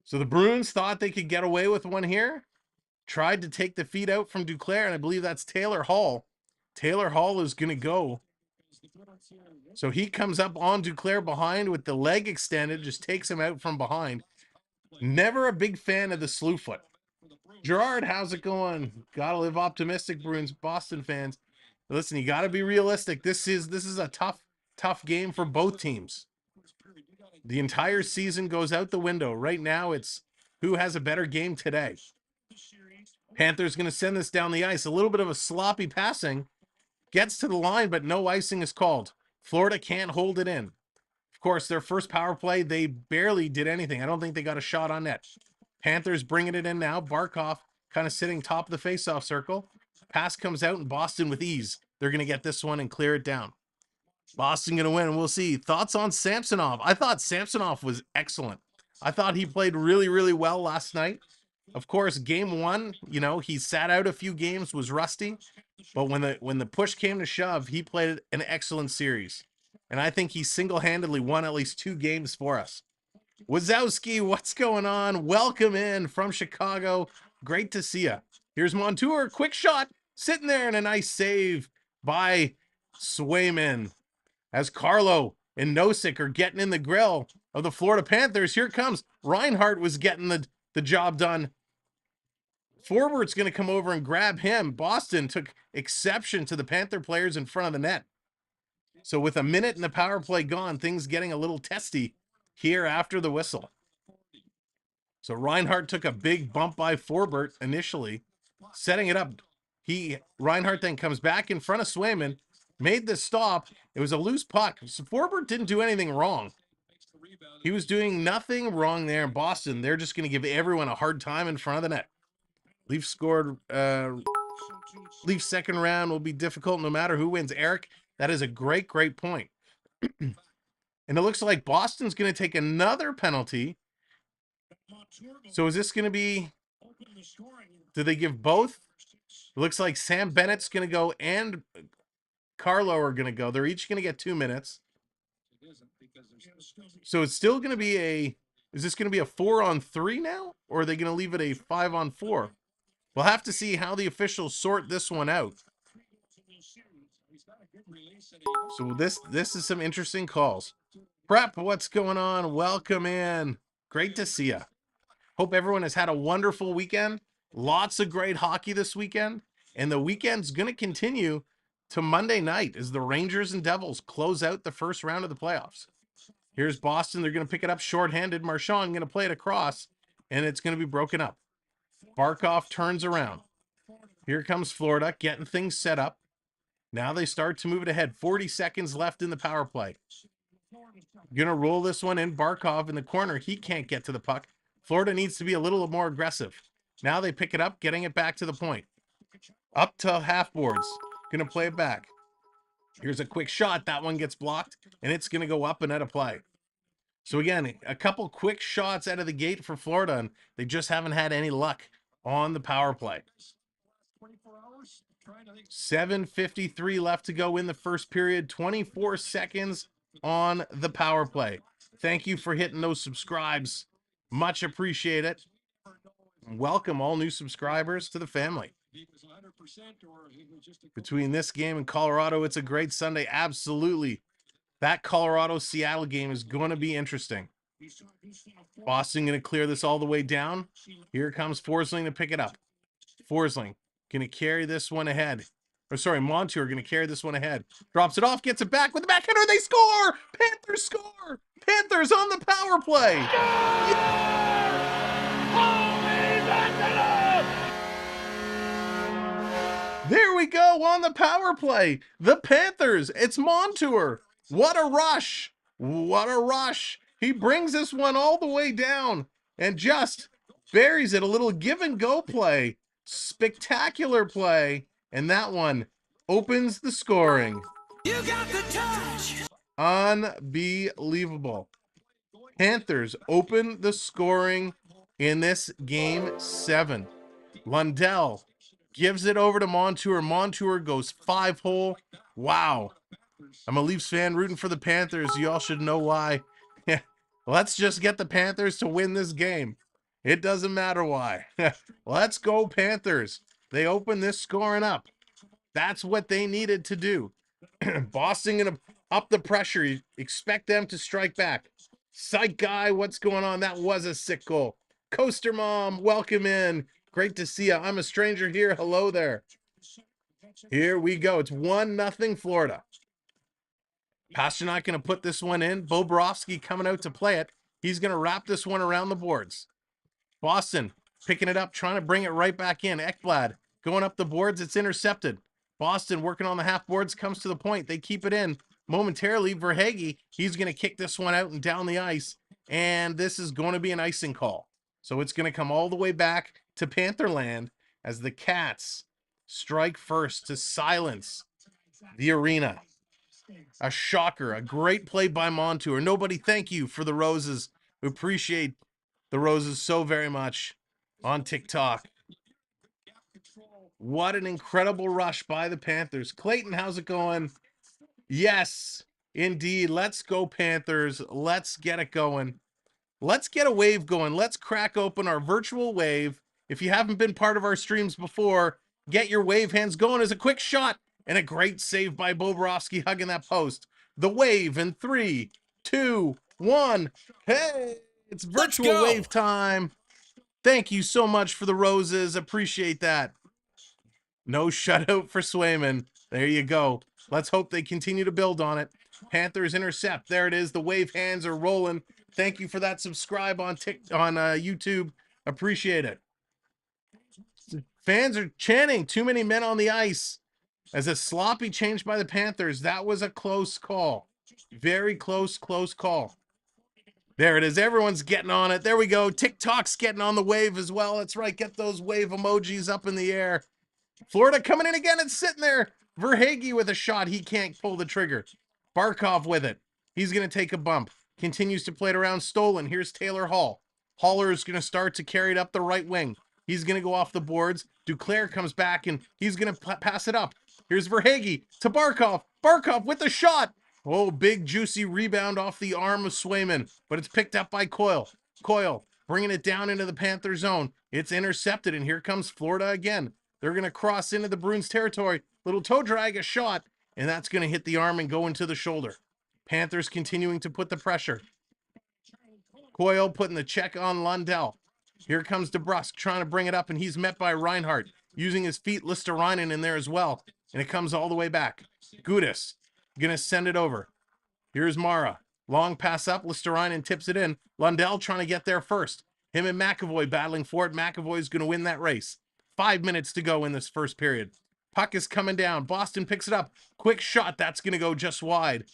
So the Bruins thought they could get away with one here. Tried to take the feed out from Duclair, and I believe that's Taylor Hall. Taylor Hall is going to go So he comes up on Duclair behind with the leg extended, just takes him out from behind. Never a big fan of the slew foot. Gerard, how's it going? Gotta live optimistic, Bruins, Boston fans. Listen, you gotta be realistic. This is a tough game for both teams. The entire season goes out the window. Right now, it's who has a better game today. Panthers going to send this down the ice. A little bit of a sloppy passing. Gets to the line, but no icing is called. Florida can't hold it in. Of course, their first power play, they barely did anything. I don't think they got a shot on net. Panthers bringing it in now. Barkov kind of sitting top of the faceoff circle. Pass comes out, and Boston with ease. They're going to get this one and clear it down. Boston going to win. We'll see. Thoughts on Samsonov? I thought Samsonov was excellent. I thought he played really, really well last night. Of course, game one, you know, he sat out a few games, was rusty. But when the push came to shove, he played an excellent series. And I think he single-handedly won at least 2 games for us. Wazowski, what's going on? Welcome in from Chicago. Great to see you. Here's Montour. Quick shot. Sitting there, and a nice save by Swayman. As Carlo and Nosek are getting in the grill of the Florida Panthers. Here it comes. Reinhart was getting the job done. Forward's going to come over and grab him. Boston took exception to the Panther players in front of the net. So with a minute in the power play gone, things getting a little testy here after the whistle. So Reinhart took a big bump by Forbert initially, setting it up. Reinhart then comes back in front of Swayman, made the stop. It was a loose puck. So Forbert didn't do anything wrong. He was doing nothing wrong there in Boston. They're just going to give everyone a hard time in front of the net. Leafs scored. Leafs second round will be difficult no matter who wins. Eric, that is a great point. And it looks like Boston's going to take another penalty. So is this going to be... Do they give both? It looks like Sam Bennett's going to go and Carlo are going to go. They're each going to get 2 minutes. So it's still going to be a... Is this going to be a 4-on-3 now? Or are they going to leave it a 5-on-4? We'll have to see how the officials sort this one out. So this is some interesting calls. Prep, what's going on? Welcome in. Great to see you. Hope everyone has had a wonderful weekend. Lots of great hockey this weekend. And the weekend's going to continue to Monday night as the Rangers and Devils close out the first round of the playoffs. Here's Boston. They're going to pick it up shorthanded. Marchand going to play it across, and it's going to be broken up. Barkov turns around. Here comes Florida, getting things set up. Now they start to move it ahead. 40 seconds left in the power play. Going to roll this one in. Barkov in the corner. He can't get to the puck. Florida needs to be a little more aggressive. Now they pick it up, getting it back to the point. Up to half boards. Going to play it back. Here's a quick shot. That one gets blocked, and it's going to go up and out of play. So again, a couple quick shots out of the gate for Florida, and they just haven't had any luck on the power play. 7:53 left to go in the first period. 24 seconds on the power play. Thank you for hitting those subscribes. Much appreciate it. Welcome all new subscribers to the family. Between this game and Colorado, it's a great Sunday. Absolutely. That Colorado-Seattle game is going to be interesting. Boston going to clear this all the way down. Here comes Forsling to pick it up. Forsling going to carry this one ahead. Or sorry, Montour going to carry this one ahead. Drops it off, gets it back with the backhander. They score! Panthers score! Panthers on the power play! There we go on the power play. The Panthers. It's Montour. What a rush. What a rush. He brings this one all the way down and just buries it. A little give and go play. Spectacular play. And that one opens the scoring. You got the touch. Unbelievable. Panthers open the scoring in this game 7. Lundell gives it over to Montour. Montour goes 5-hole. Wow. I'm a Leafs fan rooting for the Panthers. You all should know why. Let's just get the Panthers to win this game. It doesn't matter why. Let's go Panthers. They open this scoring up. That's what they needed to do. Boston going to up the pressure. You expect them to strike back. Psych guy, what's going on? That was a sick goal. Coaster Mom, welcome in. Great to see you. I'm a stranger here. Hello there. Here we go. It's 1-0 Florida. Pasternak going to put this one in. Bobrovsky coming out to play it. He's going to wrap this one around the boards. Boston picking it up, trying to bring it right back in. Ekblad going up the boards. It's intercepted. Boston working on the half boards, comes to the point. They keep it in momentarily. Verhaeghe, he's going to kick this one out and down the ice. And this is going to be an icing call. So it's going to come all the way back to Pantherland as the Cats strike first to silence the arena. A shocker, a great play by Montour. Nobody, thank you for the roses. We appreciate the roses so very much on TikTok. What an incredible rush by the Panthers. Clayton, how's it going? Yes, indeed. Let's go, Panthers. Let's get it going. Let's get a wave going. Let's crack open our virtual wave. If you haven't been part of our streams before, get your wave hands going. As a quick shot and a great save by Bobrovsky hugging that post. The wave in 3, 2, 1. Hey, it's virtual wave time. Thank you so much for the roses. Appreciate that. No shutout for Swayman. There you go. Let's hope they continue to build on it. Panthers intercept. There it is. The wave hands are rolling. Thank you for that subscribe on YouTube. Appreciate it. Fans are chanting. Too many men on the ice. As a sloppy change by the Panthers. That was a close call. Very close call. There it is. Everyone's getting on it. There we go. TikTok's getting on the wave as well. That's right. Get those wave emojis up in the air. Florida coming in again and sitting there. Verhaeghe with a shot. He can't pull the trigger. Barkov with it. He's going to take a bump. Continues to play it around. Stolen. Here's Taylor Hall. Haller is going to start to carry it up the right wing. He's going to go off the boards. Duclair comes back and he's going to pass it up. Here's Verhaeghe to Barkov. Barkov with the shot. Oh, big juicy rebound off the arm of Swayman, but it's picked up by Coyle. Coyle bringing it down into the Panther zone. It's intercepted, and here comes Florida again. They're going to cross into the Bruins territory. Little toe drag, a shot, and that's going to hit the arm and go into the shoulder. Panthers continuing to put the pressure. Coyle putting the check on Lundell. Here comes DeBrusk trying to bring it up, and he's met by Reinhart. Using his feet, Listerainen in there as well, and it comes all the way back. Gudis going to send it over. Here's Mara. Long pass up. Listerainen tips it in. Lundell trying to get there first. Him and McAvoy battling for it. McAvoy's going to win that race. 5 minutes to go in this first period. Puck is coming down. Boston picks it up. Quick shot. That's going to go just wide.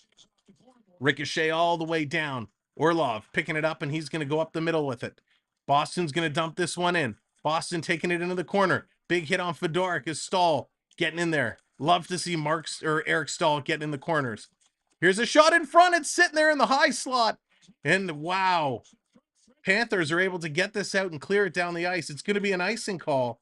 Ricochet all the way down. Orlov picking it up, and he's going to go up the middle with it. Boston's going to dump this one in. Boston taking it into the corner. Big hit on Fedoruk is Stahl getting in there. Love to see Eric Stahl getting in the corners. Here's a shot in front. It's sitting there in the high slot. And wow. Panthers are able to get this out and clear it down the ice. It's going to be an icing call.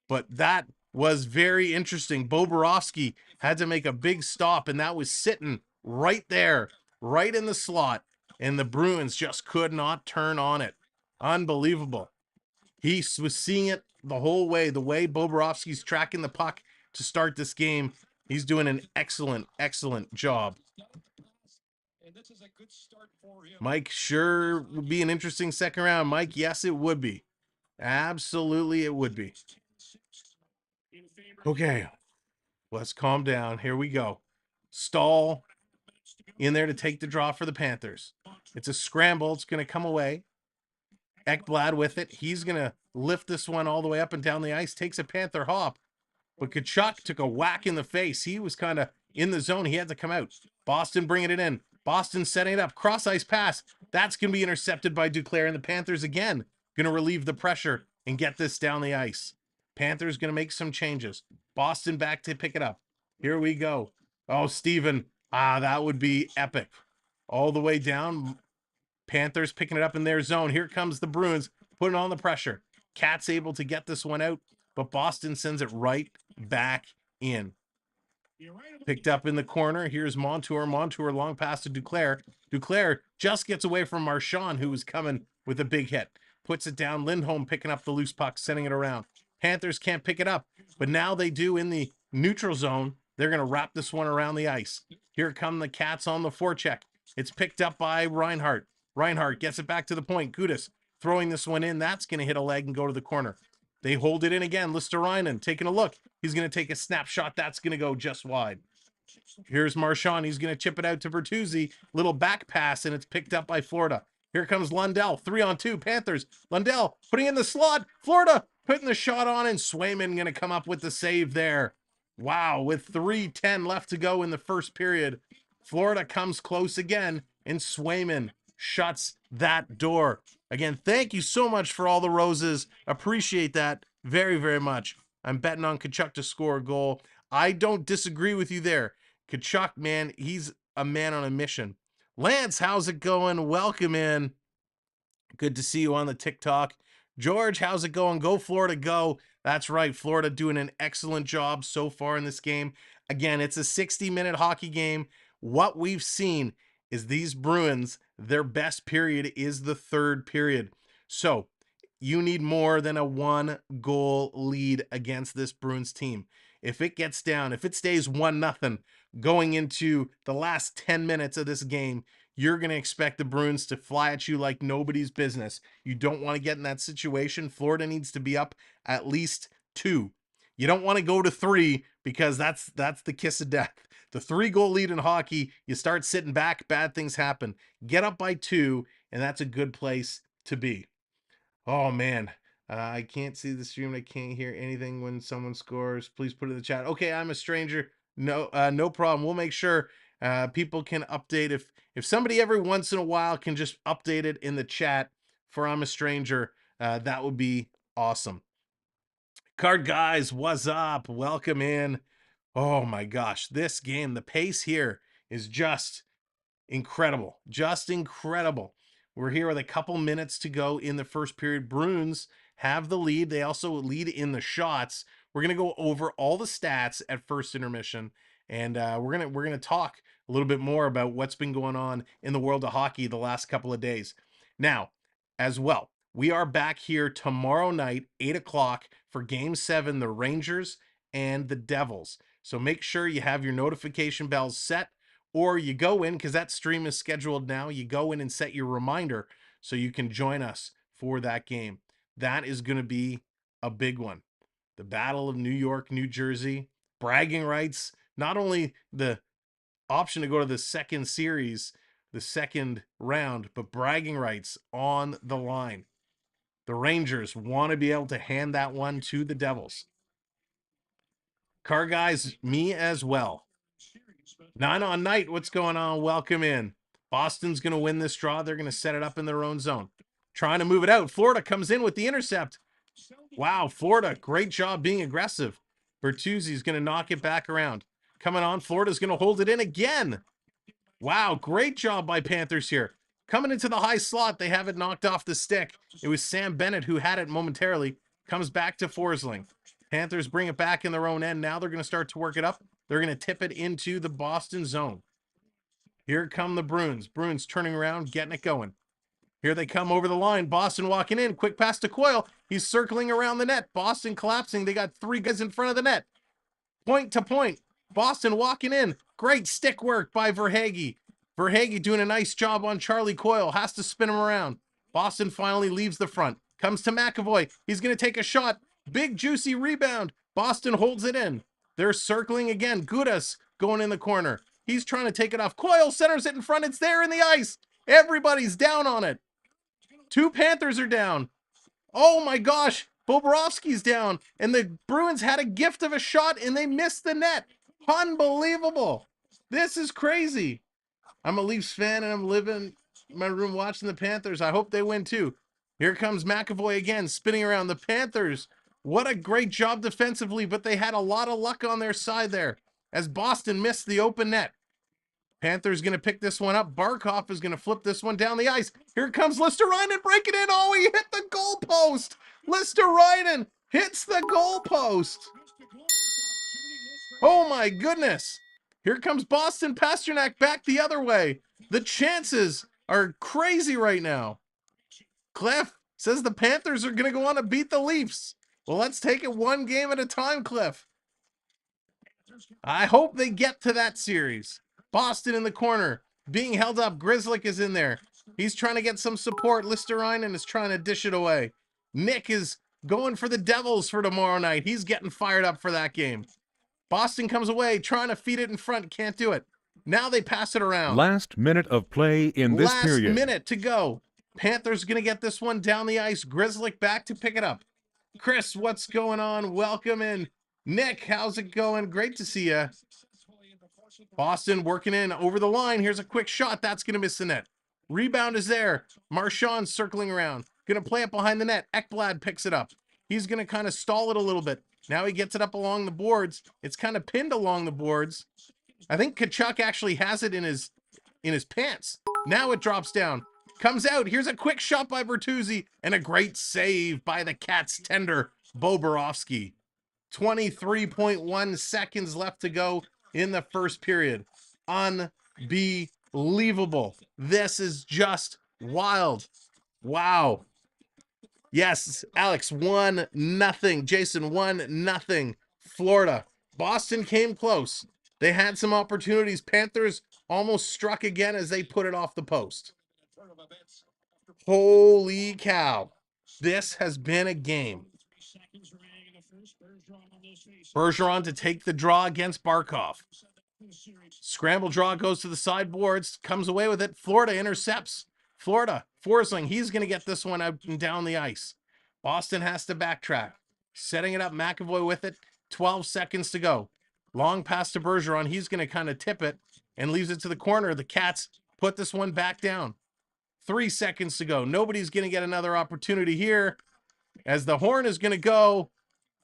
But that was very interesting. Bobrovsky had to make a big stop, and that was sitting right there, right in the slot. And the Bruins just could not turn on it. Unbelievable. He was seeing it the whole way. The way Bobrovsky's tracking the puck to start this game, he's doing an excellent job. Mike, sure would be an interesting second round. Mike, yes, it would be. Absolutely, it would be. Okay, let's calm down. Here we go. Stahl in there to take the draw for the Panthers. It's a scramble. It's going to come away. Ekblad with it. He's going to lift this one all the way up and down the ice. Takes a Panther hop. But Tkachuk took a whack in the face. He was kind of in the zone. He had to come out. Boston bringing it in. Boston setting it up. Cross-ice pass. That's going to be intercepted by Duclair. And the Panthers, again, going to relieve the pressure and get this down the ice. Panthers going to make some changes. Boston back to pick it up. Here we go. Oh, Steven. That would be epic. All the way down. Panthers picking it up in their zone. Here comes the Bruins putting on the pressure. Cats able to get this one out, but Boston sends it right back in. Picked up in the corner. Here's Montour. Montour long pass to Duclair. Duclair just gets away from Marchand, who was coming with a big hit. Puts it down. Lindholm picking up the loose puck, sending it around. Panthers can't pick it up, but now they do in the neutral zone. They're going to wrap this one around the ice. Here come the Cats on the forecheck. It's picked up by Reinhart. Reinhart gets it back to the point. Gudas throwing this one in. That's going to hit a leg and go to the corner. They hold it in again. Listerainen taking a look. He's going to take a snapshot. That's going to go just wide. Here's Marchand. He's going to chip it out to Bertuzzi. Little back pass, and it's picked up by Florida. Here comes Lundell. 3-on-2. Panthers. Lundell putting in the slot. Florida putting the shot on, and Swayman going to come up with the save there. Wow, with 3:10 left to go in the first period, Florida comes close again, and Swayman shuts that door. Again, thank you so much for all the roses. Appreciate that very, very much. I'm betting on Tkachuk to score a goal. I don't disagree with you there. Tkachuk, man, he's a man on a mission. Lance, how's it going? Welcome in. Good to see you on the TikTok. George, how's it going? Go Florida, go. That's right, Florida doing an excellent job so far in this game. Again, it's a 60-minute hockey game. What we've seen is these Bruins, their best period is the third period. So you need more than a 1-goal lead against this Bruins team. If it gets down, if it stays 1-0 going into the last 10 minutes of this game, you're going to expect the Bruins to fly at you like nobody's business. You don't want to get in that situation. Florida needs to be up at least 2. You don't want to go to 3 because that's the kiss of death. The 3-goal lead in hockey, you start sitting back, bad things happen. Get up by 2, and that's a good place to be. Oh, man. I can't see the stream. I can't hear anything when someone scores. Please put it in the chat. Okay, I'm a stranger. No, no problem. We'll make sure people can update. If somebody every once in a while can just update it in the chat for I'm a stranger, that would be awesome. Card guys, what's up? Welcome in. Oh my gosh, this game, the pace here is just incredible. Just incredible. We're here with a couple minutes to go in the first period. Bruins have the lead. They also lead in the shots. We're going to go over all the stats at first intermission, and we're going to talk a little bit more about what's been going on in the world of hockey the last couple of days. Now, as well, we are back here tomorrow night, 8 o'clock, for Game 7, the Rangers and the Devils. So make sure you have your notification bells set, or you go in, because that stream is scheduled now, you go in and set your reminder so you can join us for that game. That is going to be a big one. The Battle of New York, New Jersey, bragging rights, not only the option to go to the second series, the second round, but bragging rights on the line. The Rangers want to be able to hand that one to the Devils. Car guys, me as well. 9 on night, what's going on? Welcome in. Boston's going to win this draw. They're going to set it up in their own zone. Trying to move it out. Florida comes in with the intercept. Wow, Florida, great job being aggressive. Bertuzzi's going to knock it back around. Coming on, Florida's going to hold it in again. Wow, great job by Panthers here. Coming into the high slot, they have it knocked off the stick. It was Sam Bennett who had it momentarily. Comes back to Forsling. Panthers bring it back in their own end. Now they're going to start to work it up. They're going to tip it into the Boston zone. Here come the Bruins. Bruins turning around, getting it going. Here they come over the line. Boston walking in. Quick pass to Coyle. He's circling around the net. Boston collapsing. They got 3 guys in front of the net. Point to point. Boston walking in. Great stick work by Verhaeghe. Verhaeghe doing a nice job on Charlie Coyle. Has to spin him around. Boston finally leaves the front. Comes to McAvoy. He's going to take a shot. Big juicy rebound. Boston holds it in. They're circling again. Gudas going in the corner. He's trying to take it off. Coyle centers it in front. It's there in the ice. Everybody's down on it. 2 Panthers are down. Oh my gosh. Bobrovsky's down. And the Bruins had a gift of a shot and they missed the net. Unbelievable. This is crazy. I'm a Leafs fan and I'm living in my room watching the Panthers. I hope they win too. Here comes McAvoy again, spinning around. The Panthers, what a great job defensively, but they had a lot of luck on their side there as Boston missed the open net. Panthers going to pick this one up. Barkov is going to flip this one down the ice. Here comes Listerainen breaking in. Oh, he hit the goal post. Listerainen hits the goal post. Oh my goodness. Here comes Boston. Pasternak back the other way. The chances are crazy right now. Cliff says the Panthers are going to go on to beat the Leafs. Well, let's take it one game at a time, Cliff. I hope they get to that series. Boston in the corner, being held up. Grzelcyk is in there. He's trying to get some support. Listerinen is trying to dish it away. Nick is going for the Devils for tomorrow night. He's getting fired up for that game. Boston comes away, trying to feed it in front. Can't do it. Now they pass it around. Last minute of play in this Last period. minute to go. Panthers going to get this one down the ice. Grzelcyk back to pick it up. Chris, what's going on? Welcome in. Nick, how's it going? Great to see you. Boston working in over the line. Here's a quick shot. That's going to miss the net. Rebound is there. Marchand circling around. Going to play it behind the net. Ekblad picks it up. He's going to kind of stall it a little bit. Now he gets it up along the boards. It's kind of pinned along the boards. I think Tkachuk actually has it in his pants. Now it drops down. Comes out. Here's a quick shot by Bertuzzi and a great save by the Cats tender, Bobrovsky. 23.1 seconds left to go in the first period. Unbelievable. This is just wild. Wow. Yes, Alex, 1-0. Jason, 1-0. Florida. Boston came close. They had some opportunities. Panthers almost struck again as they put it off the post. Holy cow. This has been a game. Bergeron to take the draw against Barkov. Scramble draw goes to the sideboards. Comes away with it. Florida intercepts. Florida, Forsling, he's going to get this one out and down the ice. Boston has to backtrack. Setting it up, McAvoy with it. 12 seconds to go. Long pass to Bergeron. He's going to kind of tip it and leaves it to the corner. The Cats put this one back down. 3 seconds to go. Nobody's going to get another opportunity here as the horn is going to go.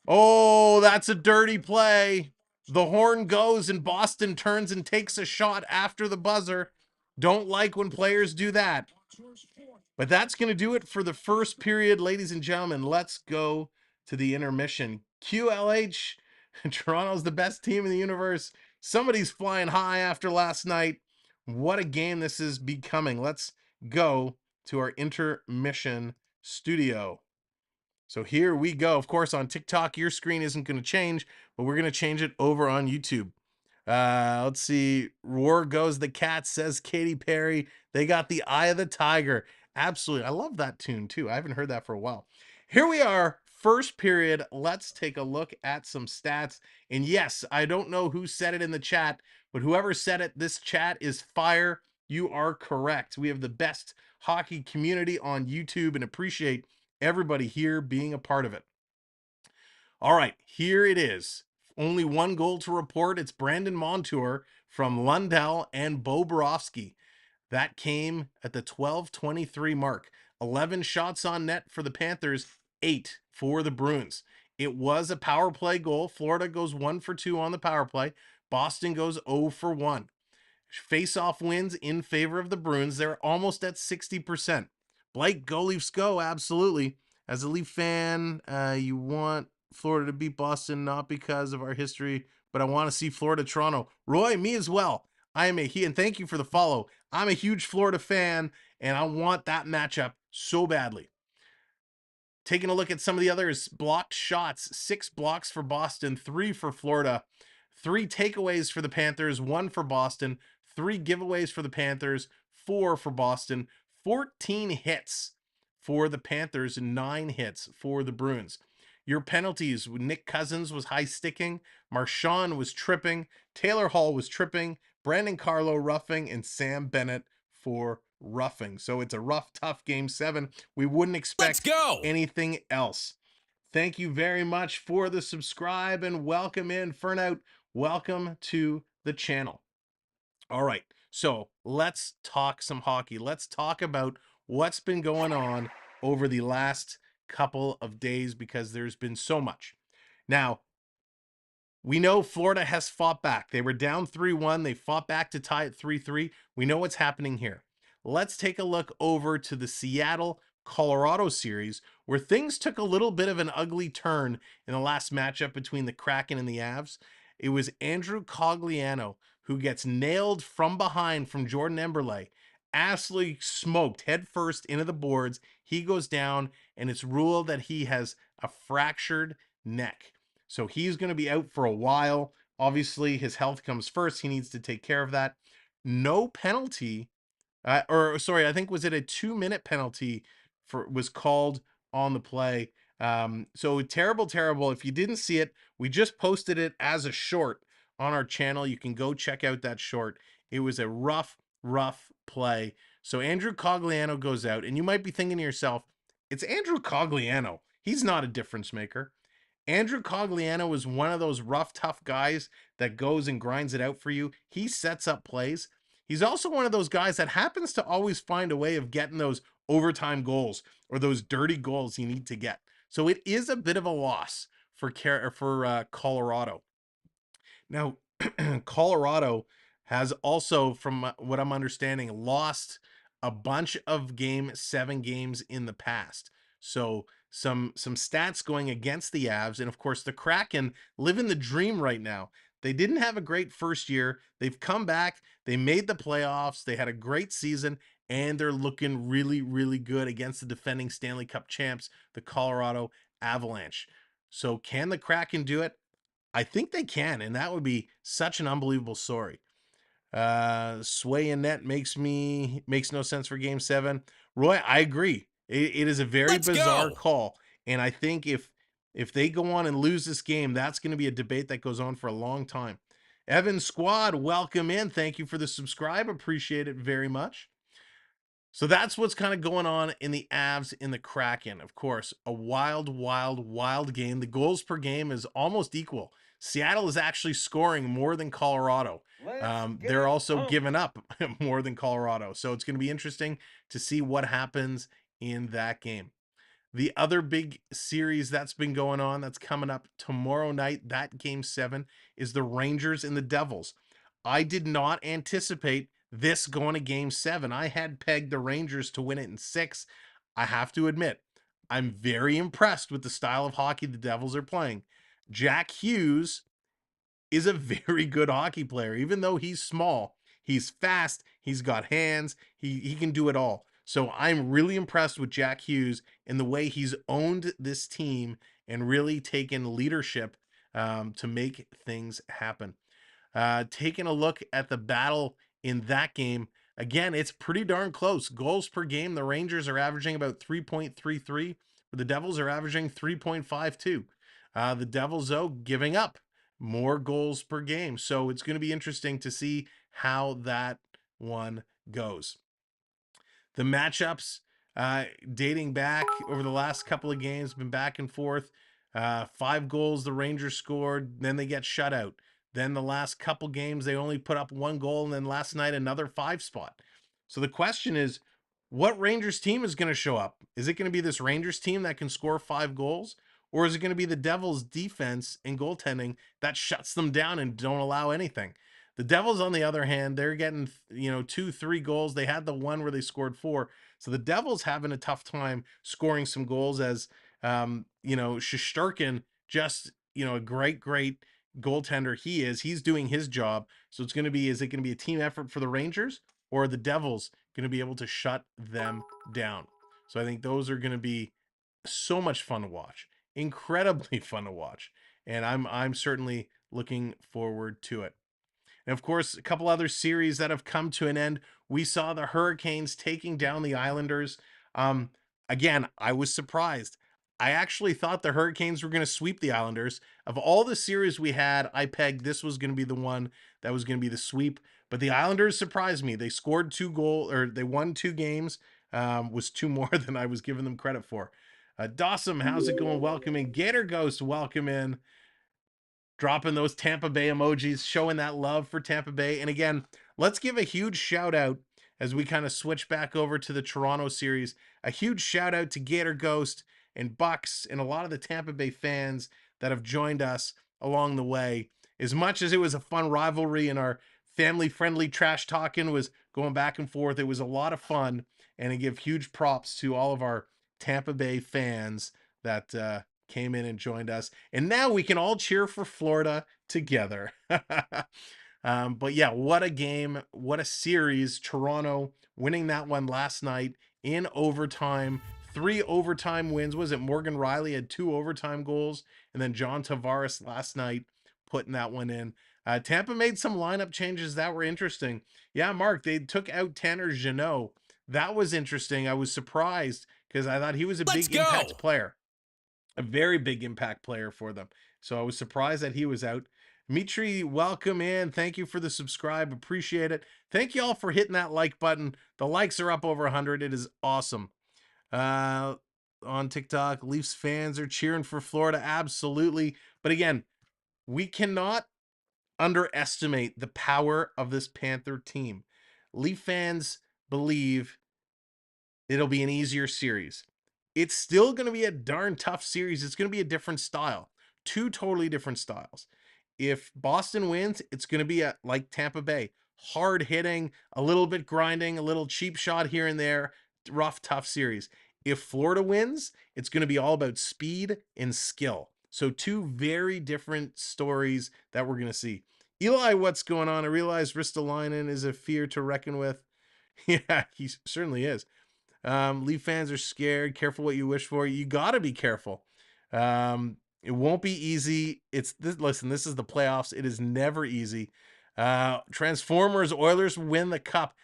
Oh, that's a dirty play. The horn goes and Boston turns and takes a shot after the buzzer. Don't like when players do that. But that's going to do it for the first period, ladies and gentlemen. Let's go to the intermission. QLH, Toronto's the best team in the universe. Somebody's flying high after last night. What a game this is becoming. Let's go to our intermission studio. So here we go. Of course, on TikTok, your screen isn't going to change, but we're going to change it over on YouTube. Let's see. Roar goes the Cats, says Katy Perry. They got the Eye of the Tiger. Absolutely. I love that tune too. I haven't heard that for a while. Here we are. First period. Let's take a look at some stats. And yes, I don't know who said it in the chat, but whoever said it, this chat is fire. You are correct. We have the best hockey community on YouTube and appreciate everybody here being a part of it. All right, here it is. Only one goal to report. It's Brandon Montour from Lundell and Bobrovsky. That came at the 12:23 mark. 11 shots on net for the Panthers, 8 for the Bruins. It was a power play goal. Florida goes 1 for 2 on the power play. Boston goes 0 for 1. Face-off wins in favor of the Bruins. They're almost at 60%. Blake, go Leafs go, absolutely. As a Leaf fan, you want Florida to beat Boston, not because of our history, but I want to see Florida-Toronto. Roy, me as well. And thank you for the follow. I'm a huge Florida fan, and I want that matchup so badly. Taking a look at some of the others, blocked shots, 6 blocks for Boston, 3 for Florida, 3 takeaways for the Panthers, 1 for Boston, 3 giveaways for the Panthers, 4 for Boston, 14 hits for the Panthers and 9 hits for the Bruins. Your penalties, Nick Cousins was high sticking, Marchand was tripping, Taylor Hall was tripping, Brandon Carlo roughing, and Sam Bennett for roughing. So it's a rough, tough game 7. We wouldn't expect anything else. Thank you very much for the subscribe and welcome in. Fernout, welcome to the channel. All right, so let's talk some hockey. Let's talk about what's been going on over the last couple of days because there's been so much. Now, we know Florida has fought back. They were down 3-1. They fought back to tie at 3-3. We know what's happening here. Let's take a look over to the Seattle-Colorado series where things took a little bit of an ugly turn in the last matchup between the Kraken and the Avs. It was Andrew Cogliano who gets nailed from behind from Jordan Emberley. Absolutely smoked head first into the boards. He goes down, and it's ruled that he has a fractured neck. So he's going to be out for a while. Obviously, his health comes first. He needs to take care of that. No penalty, or sorry, I think was it a 2-minute penalty was called on the play. So terrible, terrible. If you didn't see it, we just posted it as a short on our channel. You can go check out that short. It was a rough play. So Andrew Cogliano goes out, and you might be thinking to yourself, it's Andrew Cogliano. He's not a difference maker. Andrew Cogliano is one of those rough, tough guys that goes and grinds it out for you. He sets up plays. He's also one of those guys that happens to always find a way of getting those overtime goals or those dirty goals you need to get. So it is a bit of a loss for Colorado. Now, Colorado has also, from what I'm understanding, lost a bunch of Game 7 games in the past. So some stats going against the Avs, and of course the Kraken living the dream right now. They didn't have a great first year. They've come back. They made the playoffs. They had a great season, and they're looking really, really good against the defending Stanley Cup champs, the Colorado Avalanche. So can the Kraken do it? I think they can, and that would be such an unbelievable story. Sway in net makes no sense for Game 7. Roy, I agree. It is a very bizarre call, and I think if they go on and lose this game, that's going to be a debate that goes on for a long time. Evan Squad, welcome in. Thank you for the subscribe. Appreciate it very much. So that's what's kind of going on in the Avs in the Kraken. Of course, a wild game. The goals per game is almost equal. Seattle is actually scoring more than Colorado. They're also giving up more than Colorado. So it's going to be interesting to see what happens in that game. The other big series that's been going on, that's coming up tomorrow night, that Game 7, is the Rangers and the Devils. I did not anticipate this going to Game 7. I had pegged the Rangers to win it in 6. I have to admit, I'm very impressed with the style of hockey the Devils are playing. Jack Hughes is a very good hockey player. Even though he's small, he's fast, he's got hands, he can do it all. So I'm really impressed with Jack Hughes and the way he's owned this team and really taken leadership to make things happen. Taking a look at the battle in that game, again, it's pretty darn close. Goals per game, the Rangers are averaging about 3.33, but the Devils are averaging 3.52. The Devils, though, giving up more goals per game. So it's going to be interesting to see how that one goes. The matchups dating back over the last couple of games, been back and forth. 5 goals the Rangers scored, then they get shut out. Then the last couple games, they only put up 1 goal, and then last night, another 5 spot. So the question is, what Rangers team is going to show up? Is it going to be this Rangers team that can score 5 goals? Or is it going to be the Devils' defense and goaltending that shuts them down and don't allow anything? The Devils, on the other hand, they're getting 2-3 goals. They had the one where they scored 4. So the Devils having a tough time scoring some goals as, Shesterkin, just, a great goaltender he is. He's doing his job. So it's going to be, is it going to be a team effort for the Rangers, or are the Devils going to be able to shut them down? So I think those are going to be so much fun to watch. Incredibly fun to watch. And I'm certainly looking forward to it. And of course, a couple other series that have come to an end. We saw the Hurricanes taking down the Islanders. Again, I was surprised. I actually thought the Hurricanes were going to sweep the Islanders. Of all the series we had, I pegged this was going to be the one that was going to be the sweep. But the Islanders surprised me. They scored 2 goals, or they won 2 games. Was 2 more than I was giving them credit for. Dawson, how's it going? Welcome in. Gator Ghost, welcome in. Dropping those Tampa Bay emojis, showing that love for Tampa Bay. And again, let's give a huge shout out as we kind of switch back over to the Toronto series. A huge shout out to Gator Ghost and Bucks and a lot of the Tampa Bay fans that have joined us along the way. As much as it was a fun rivalry and our family-friendly trash talking was going back and forth, it was a lot of fun. And I give huge props to all of our Tampa Bay fans that came in and joined us, and now we can all cheer for Florida together. But yeah, what a game, what a series. Toronto winning that one last night in overtime. 3 overtime wins. Was it Morgan Riley had 2 overtime goals, and then John Tavares last night putting that one in. Tampa made some lineup changes that were interesting. Yeah, Mark, they took out Tanner Jeannot. That was interesting. I was surprised because I thought he was a big impact player, a very big impact player for them. So I was surprised that he was out. Mitri, welcome in. Thank you for the subscribe. Appreciate it. Thank you all for hitting that like button. The likes are up over 100. It is awesome. On TikTok, Leafs fans are cheering for Florida. Absolutely. But again, we cannot underestimate the power of this Panther team. Leaf fans believe it'll be an easier series. It's still going to be a darn tough series. It's going to be a different style. Two totally different styles. If Boston wins, it's going to be like Tampa Bay. Hard hitting, a little bit grinding, a little cheap shot here and there. Rough, tough series. If Florida wins, it's going to be all about speed and skill. So two very different stories that we're going to see. Eli, what's going on? I realize Ristolainen is a fear to reckon with. Yeah, he certainly is. Leaf fans are scared. Careful what you wish for. You got to be careful. It won't be easy. Listen, this is the playoffs. It is never easy. Transformers, Oilers win the cup.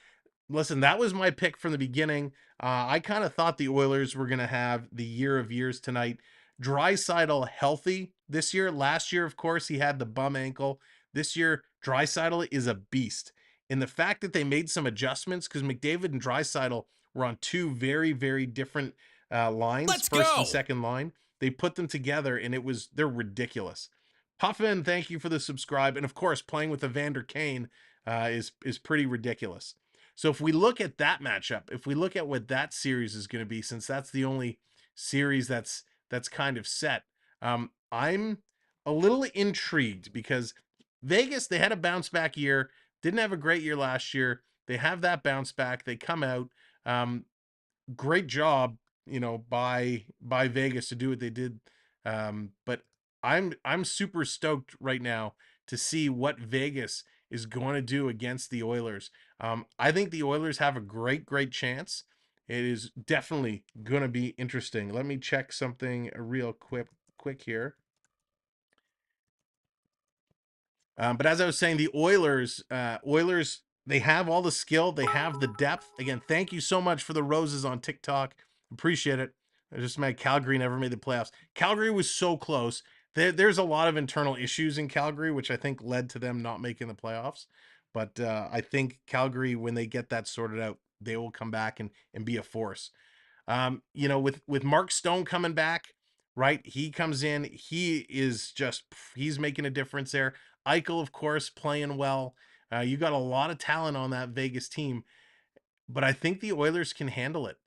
Listen, that was my pick from the beginning. I kind of thought the Oilers were going to have the year of years tonight. Draisaitl healthy this year. Last year, of course, he had the bum ankle. This year, Draisaitl is a beast. And the fact that they made some adjustments, because McDavid and Draisaitl were on two very, very different lines, first and second line. They put them together, and they're ridiculous. Puffin, thank you for the subscribe. And of course, playing with Evander Kane is pretty ridiculous. So if we look at that matchup, if we look at what that series is going to be, since that's the only series that's kind of set, I'm a little intrigued because Vegas, they had a bounce back year, didn't have a great year last year. They have that bounce back. They come out. Great job, by Vegas to do what they did. But I'm super stoked right now to see what Vegas is going to do against the Oilers. I think the Oilers have a great chance. It is definitely going to be interesting. Let me check something real quick here. But as I was saying, the Oilers, they have all the skill. They have the depth. Again, thank you so much for the roses on TikTok. Appreciate it. I just mad Calgary never made the playoffs. Calgary was so close. There's a lot of internal issues in Calgary, which I think led to them not making the playoffs. But I think Calgary, when they get that sorted out, they will come back and be a force. With Mark Stone coming back, right? He comes in. He's making a difference there. Eichel, of course, playing well. You got a lot of talent on that Vegas team, but I think the Oilers can handle it.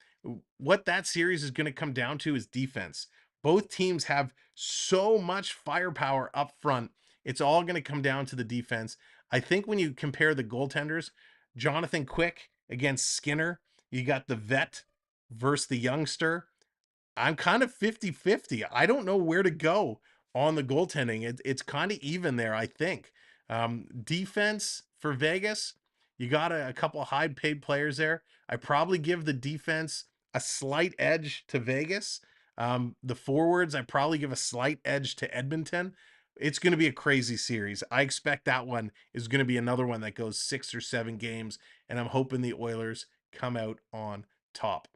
What that series is going to come down to is defense. Both teams have so much firepower up front. It's all going to come down to the defense. I think when you compare the goaltenders, Jonathan Quick against Skinner, you got the vet versus the youngster. I'm kind of 50-50. I don't know where to go on the goaltending. It's kind of even there, I think. Defense for Vegas, you got a couple high paid players there. I probably give the defense a slight edge to Vegas. The forwards, I probably give a slight edge to Edmonton. It's going to be a crazy series. I expect that one is going to be another one that goes 6 or 7 games, and I'm hoping the Oilers come out on top.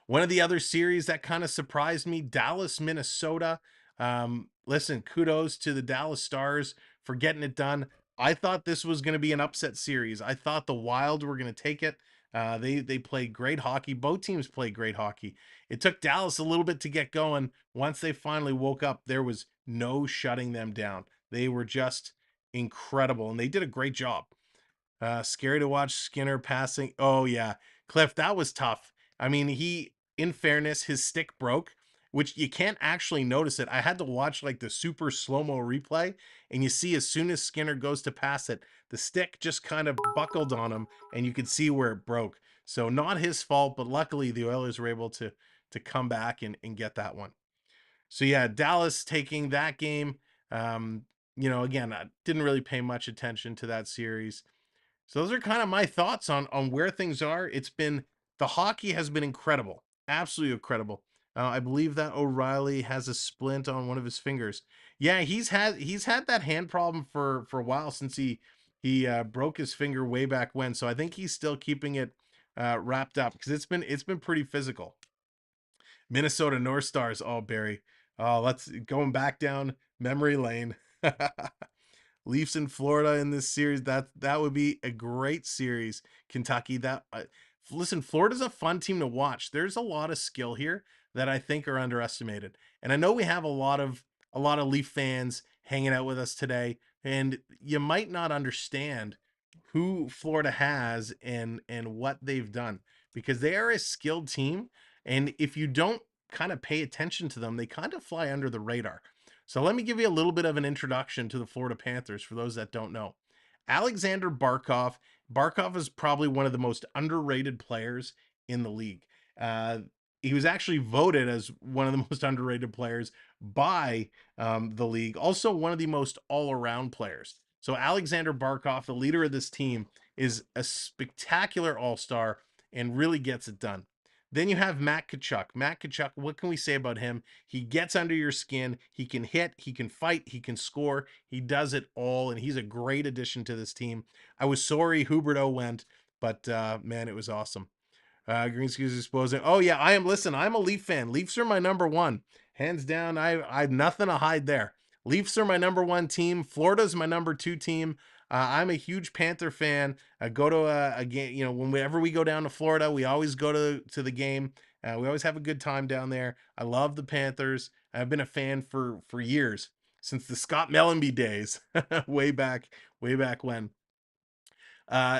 One of the other series that kind of surprised me, Dallas, Minnesota. Listen, kudos to the Dallas Stars for getting it done. I thought this was going to be an upset series. I thought the Wild were going to take it. They played great hockey. Both teams played great hockey. It took Dallas a little bit to get going. Once they finally woke up, there was no shutting them down. They were just incredible, and they did a great job. Scary to watch Skinner passing. Oh, yeah. Cliff, that was tough. I mean, in fairness, his stick broke, which you can't actually notice it. I had to watch like the super slow-mo replay, and you see as soon as Skinner goes to pass it, the stick just kind of buckled on him, and you could see where it broke. So not his fault, but luckily the Oilers were able to come back and get that one. So yeah, Dallas taking that game. Again, I didn't really pay much attention to that series. So those are kind of my thoughts on where things are. The hockey has been incredible. Absolutely incredible. I believe that O'Reilly has a splint on one of his fingers. Yeah, he's had that hand problem for a while since he broke his finger way back when. So I think he's still keeping it wrapped up because it's been pretty physical. Minnesota North Stars. Oh, Barry. Oh, let's going back down memory lane. Leafs in Florida in this series. That would be a great series. Kentucky. Listen, Florida's a fun team to watch. There's a lot of skill here that I think are underestimated. And I know we have a lot of Leaf fans hanging out with us today, and you might not understand who Florida has and what they've done because they are a skilled team, and if you don't kind of pay attention to them, they kind of fly under the radar. So let me give you a little bit of an introduction to the Florida Panthers for those that don't know. Alexander Barkov. Barkov is probably one of the most underrated players in the league. Uh, he was actually voted as one of the most underrated players by the league. Also, one of the most all-around players. So Alexander Barkov, the leader of this team, is a spectacular all-star and really gets it done. Then you have Matt Tkachuk. Matt Tkachuk, what can we say about him? He gets under your skin. He can hit, he can fight, he can score. He does it all, and he's a great addition to this team. I was sorry Huberdeau went, but man, it was awesome. Greenskews exposing. Oh yeah, listen, I'm a Leaf fan. Leafs are my number one. Hands down, I've nothing to hide there. Leafs are my number one team. Florida's my number two team. I'm a huge Panther fan. I go to a game, whenever we go down to Florida, we always go to the game. We always have a good time down there. I love the Panthers. I've been a fan for years, since the Scott Mellenby days, way back when.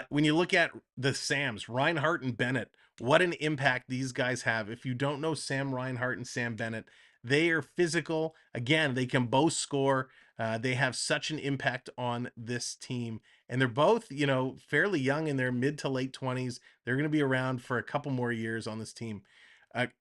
When you look at the Sams, Reinhart and Bennett, what an impact these guys have. If you don't know Sam Reinhart and Sam Bennett, they are physical. Again, they can both score. They have such an impact on this team. And they're both, fairly young in their mid to late 20s. They're going to be around for a couple more years on this team.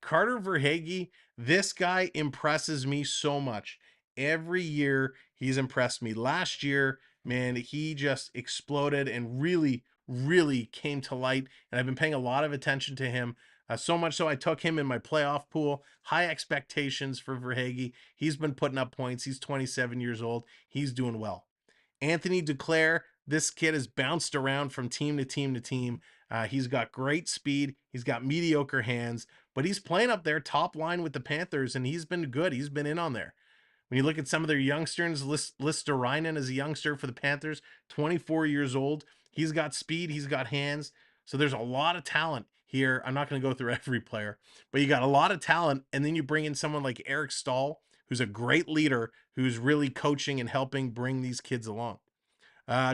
Carter Verhaeghe, this guy impresses me so much. Every year, he's impressed me. Last year, man, he just exploded and really, really came to light. And I've been paying a lot of attention to him. So much so I took him in my playoff pool. High expectations for Verhaeghe. He's been putting up points. He's 27 years old. He's doing well. Anthony Duclair, this kid has bounced around from team to team to team. He's got great speed. He's got mediocre hands, but he's playing up there top line with the Panthers, and he's been good. He's been in on there. When you look at some of their youngsters, Listerainen is a youngster for the Panthers, 24 years old. He's got speed. He's got hands. So there's a lot of talent here. I'm not going to go through every player, but you got a lot of talent. And then you bring in someone like Eric Stahl, who's a great leader, who's really coaching and helping bring these kids along.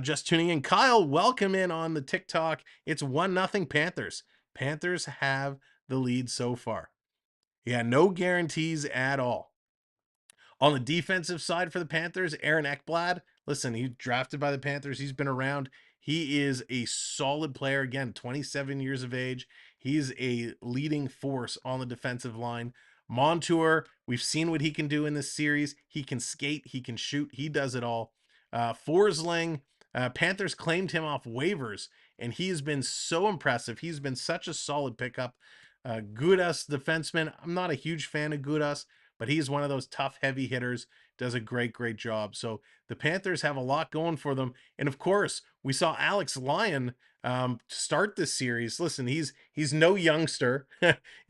Just tuning in. Kyle, welcome in on the TikTok. It's 1-0 Panthers. Panthers have the lead so far. Yeah, no guarantees at all. On the defensive side for the Panthers, Aaron Ekblad, listen, he's drafted by the Panthers. He's been around. He is a solid player. Again, 27 years of age. He's a leading force on the defensive line. Montour, we've seen what he can do in this series. He can skate. He can shoot. He does it all. Forsling, Panthers claimed him off waivers, and he has been so impressive. He's been such a solid pickup. Gudas, defenseman. I'm not a huge fan of Gudas, but he's one of those tough, heavy hitters, does a great, great job. So the Panthers have a lot going for them. And of course, we saw Alex Lyon start this series. Listen, he's no youngster,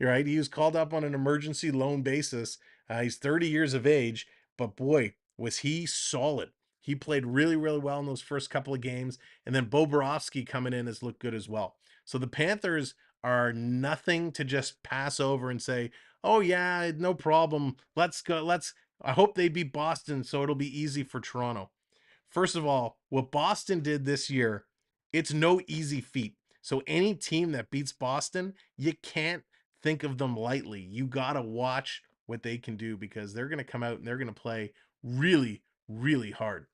right? He was called up on an emergency loan basis. He's 30 years of age, but boy, was he solid. He played really, really well in those first couple of games. And then Bobrovsky coming in has looked good as well. So the Panthers are nothing to just pass over and say, oh yeah, no problem. Let's go. I hope they beat Boston so it'll be easy for Toronto. First of all, what Boston did this year, it's no easy feat. So any team that beats Boston, you can't think of them lightly. You got to watch what they can do because they're going to come out and they're going to play really, really hard.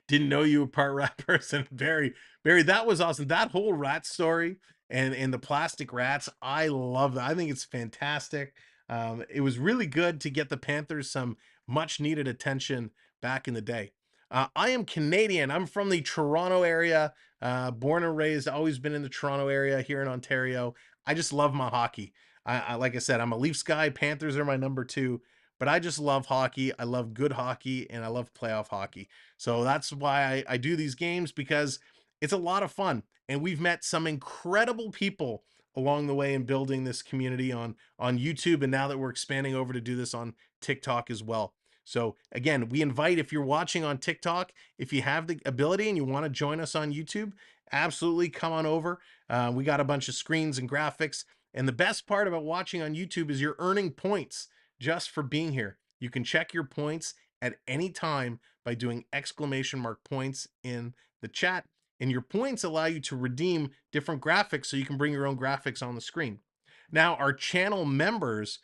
Didn't know you were part rat person. Barry, that was awesome. That whole rat story and the plastic rats, I love that. I think it's fantastic. It was really good to get the Panthers some much needed attention back in the day. I am Canadian. I'm from the Toronto area, born and raised, always been in the Toronto area here in Ontario. I just love my hockey. Like I said, I'm a Leafs guy. Panthers are my number 2, but I just love hockey. I love good hockey, and I love playoff hockey. So that's why I do these games, because it's a lot of fun. And we've met some incredible people along the way in building this community on YouTube. And now that we're expanding over to do this on TikTok as well. So again, we invite, if you're watching on TikTok, if you have the ability and you want to join us on YouTube, absolutely come on over. We got a bunch of screens and graphics. And the best part about watching on YouTube is you're earning points just for being here. You can check your points at any time by doing !points in the chat. And your points allow you to redeem different graphics, so you can bring your own graphics on the screen. Now, our channel members,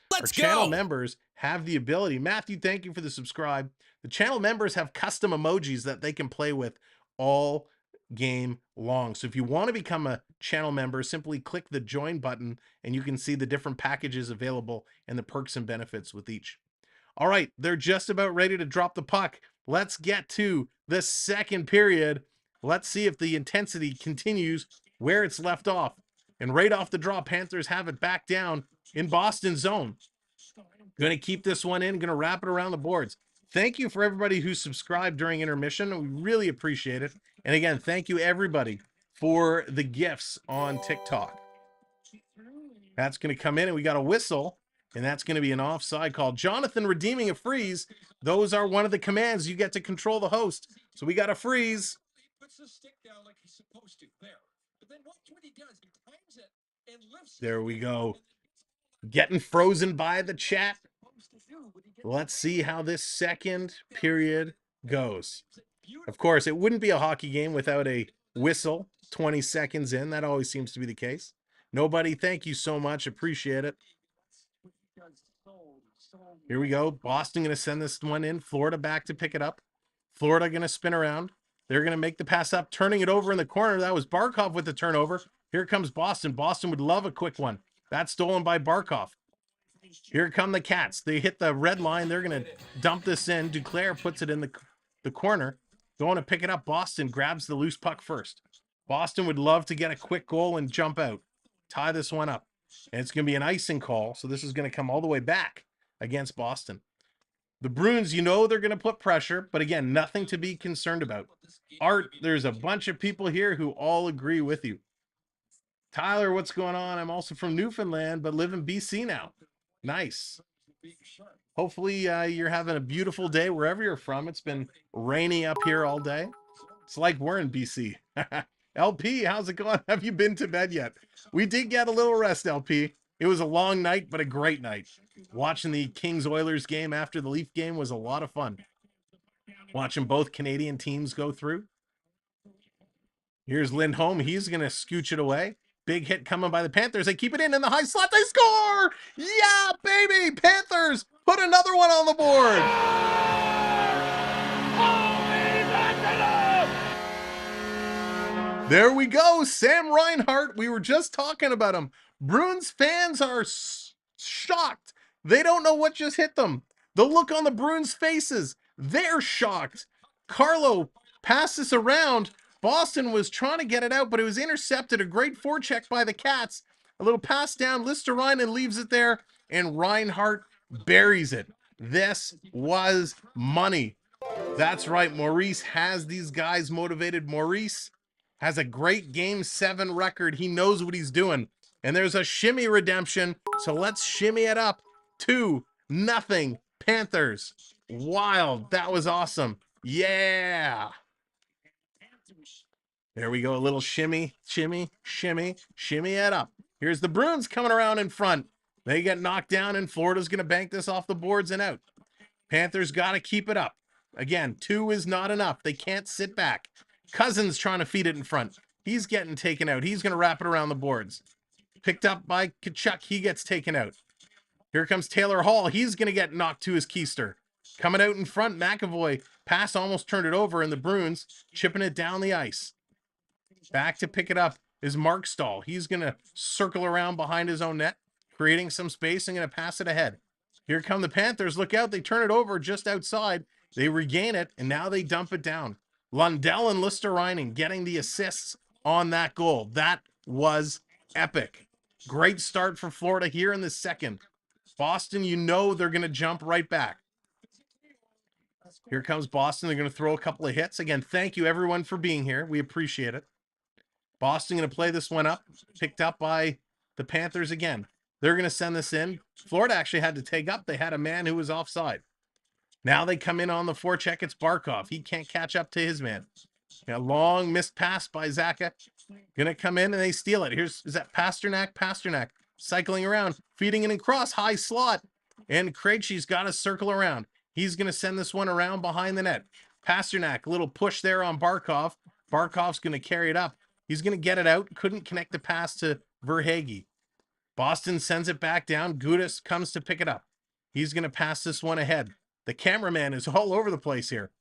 have the ability. Matthew, thank you for the subscribe. The channel members have custom emojis that they can play with all game long. So if you want to become a channel member, simply click the join button and you can see the different packages available and the perks and benefits with each. All right, they're just about ready to drop the puck. Let's get to the second period. Let's see if the intensity continues where it's left off. And right off the draw, Panthers have it back down in Boston zone. Going to keep this one in, going to wrap it around the boards. Thank you for everybody who subscribed during intermission. We really appreciate it. And again, thank you everybody for the gifts on TikTok. That's going to come in, and we got a whistle, and that's going to be an offside call. Jonathan redeeming a freeze. Those are one of the commands. You get to control the host. So we got a freeze. Puts the stick down like he's supposed to. There. But then watch what he does. He times it and lifts. There we go. Getting frozen by the chat. Let's see how this second period goes. Of course, it wouldn't be a hockey game without a whistle 20 seconds in. That always seems to be the case. Nobody, thank you so much. Appreciate it. Here we go. Boston going to send this one in. Florida back to pick it up. Florida going to spin around. They're going to make the pass up, turning it over in the corner. That was Barkov with the turnover. Here comes Boston. Boston would love a quick one. That's stolen by Barkov. Here come the Cats. They hit the red line. They're going to dump this in. Duclair puts it in the corner. Going to pick it up. Boston grabs the loose puck first. Boston would love to get a quick goal and jump out. Tie this one up. And it's going to be an icing call. So this is going to come all the way back against Boston. The Bruins, you know they're going to put pressure. But again, nothing to be concerned about. Art, there's a bunch of people here who all agree with you. Tyler, what's going on? I'm also from Newfoundland, but live in BC now. Nice. Hopefully you're having a beautiful day wherever you're from. It's been rainy up here all day. It's like we're in BC. LP, how's it going? Have you been to bed yet? We did get a little rest, LP. It was a long night, but a great night. Watching the Kings-Oilers game after the Leaf game was a lot of fun. Watching both Canadian teams go through. Here's Lindholm. He's going to scooch it away. Big hit coming by the Panthers. They keep it in the high slot. They score! Yeah, baby! Panthers put another one on the board. There we go. Sam Reinhart. We were just talking about him. Bruins fans are shocked. They don't know what just hit them. The look on the Bruins faces. They're shocked. Carlo passes around. Boston was trying to get it out, but it was intercepted. A great forecheck by the Cats. A little pass down. Listerinen leaves it there, and Reinhart buries it. This was money. That's right. Maurice has these guys motivated. Maurice has a great Game 7 record. He knows what he's doing. And there's a shimmy redemption, so let's shimmy it up. 2-0 Panthers. Wild. That was awesome. Yeah. There we go. A little shimmy, shimmy, shimmy, shimmy it up. Here's the Bruins coming around in front. They get knocked down, and Florida's going to bank this off the boards and out. Panthers got to keep it up. Again, 2 is not enough. They can't sit back. Cousins trying to feed it in front. He's getting taken out. He's going to wrap it around the boards. Picked up by Kachuk. He gets taken out. Here comes Taylor Hall. He's going to get knocked to his keister. Coming out in front, McAvoy. Pass almost turned it over, and the Bruins chipping it down the ice. Back to pick it up is Mark Stahl. He's going to circle around behind his own net, creating some space and going to pass it ahead. Here come the Panthers. Look out. They turn it over just outside. They regain it, and now they dump it down. Lundell and Listerinen getting the assists on that goal. That was epic. Great start for Florida here in the second. Boston, you know they're going to jump right back. Here comes Boston. They're going to throw a couple of hits. Again, thank you everyone for being here. We appreciate it. Boston going to play this one up. Picked up by the Panthers again. They're going to send this in. Florida actually had to take up. They had a man who was offside. Now they come in on the forecheck. It's Barkov. He can't catch up to his man. A long missed pass by Zaka. Going to come in and they steal it. Is that Pasternak? Pasternak cycling around, feeding it in cross, high slot. And Krejci's got to circle around. He's going to send this one around behind the net. Pasternak, a little push there on Barkov. Barkov's going to carry it up. He's going to get it out. Couldn't connect the pass to Verhaeghe. Boston sends it back down. Gudas comes to pick it up. He's going to pass this one ahead. The cameraman is all over the place here.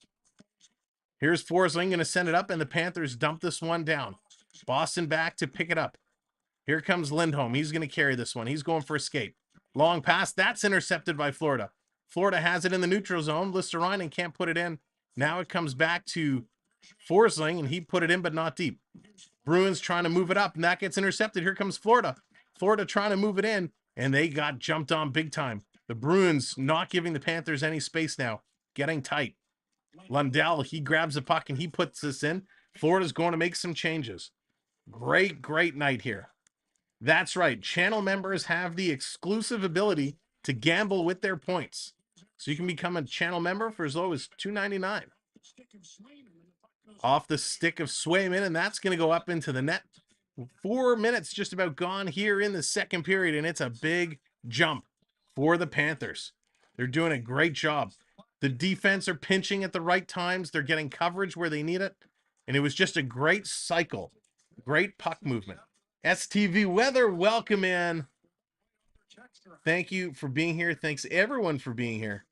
Here's Forsling going to send it up, and the Panthers dump this one down. Boston back to pick it up. Here comes Lindholm. He's going to carry this one. He's going for a skate. Long pass. That's intercepted by Florida. Florida has it in the neutral zone. Listerinen can't put it in. Now it comes back to Forsling, and he put it in, but not deep. Bruins trying to move it up, and that gets intercepted. Here comes Florida. Florida trying to move it in, and they got jumped on big time. The Bruins not giving the Panthers any space now. Getting tight. Lundell, he grabs the puck, and he puts this in. Florida's going to make some changes. Great, great night here. That's right. Channel members have the exclusive ability to gamble with their points. So you can become a channel member for as low as $2.99. Off the stick of Swayman, and that's going to go up into the net. 4 minutes just about gone here in the second period, and it's a big jump for the Panthers. They're doing a great job. The defense are pinching at the right times. They're getting coverage where they need it. And it was just a great cycle. Great puck movement. STV Weather, welcome in. Thank you for being here. Thanks everyone for being here.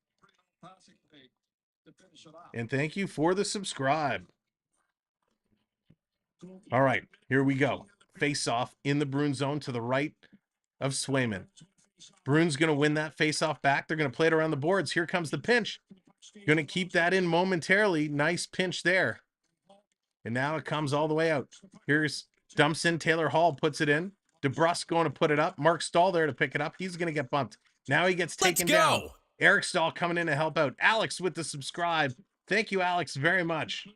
And thank you for the subscribe. All right, here we go. Face off in the Bruins zone to the right of Swayman. Bruins going to win that face off back. They're going to play it around the boards. Here comes the pinch. Going to keep that in momentarily. Nice pinch there. And now it comes all the way out. Here's dumps in. Taylor Hall puts it in. DeBrusque going to put it up. Mark Stahl there to pick it up. He's going to get bumped. Now he gets taken down. Eric Stahl coming in to help out. Alex with the subscribe. Thank you, Alex, very much.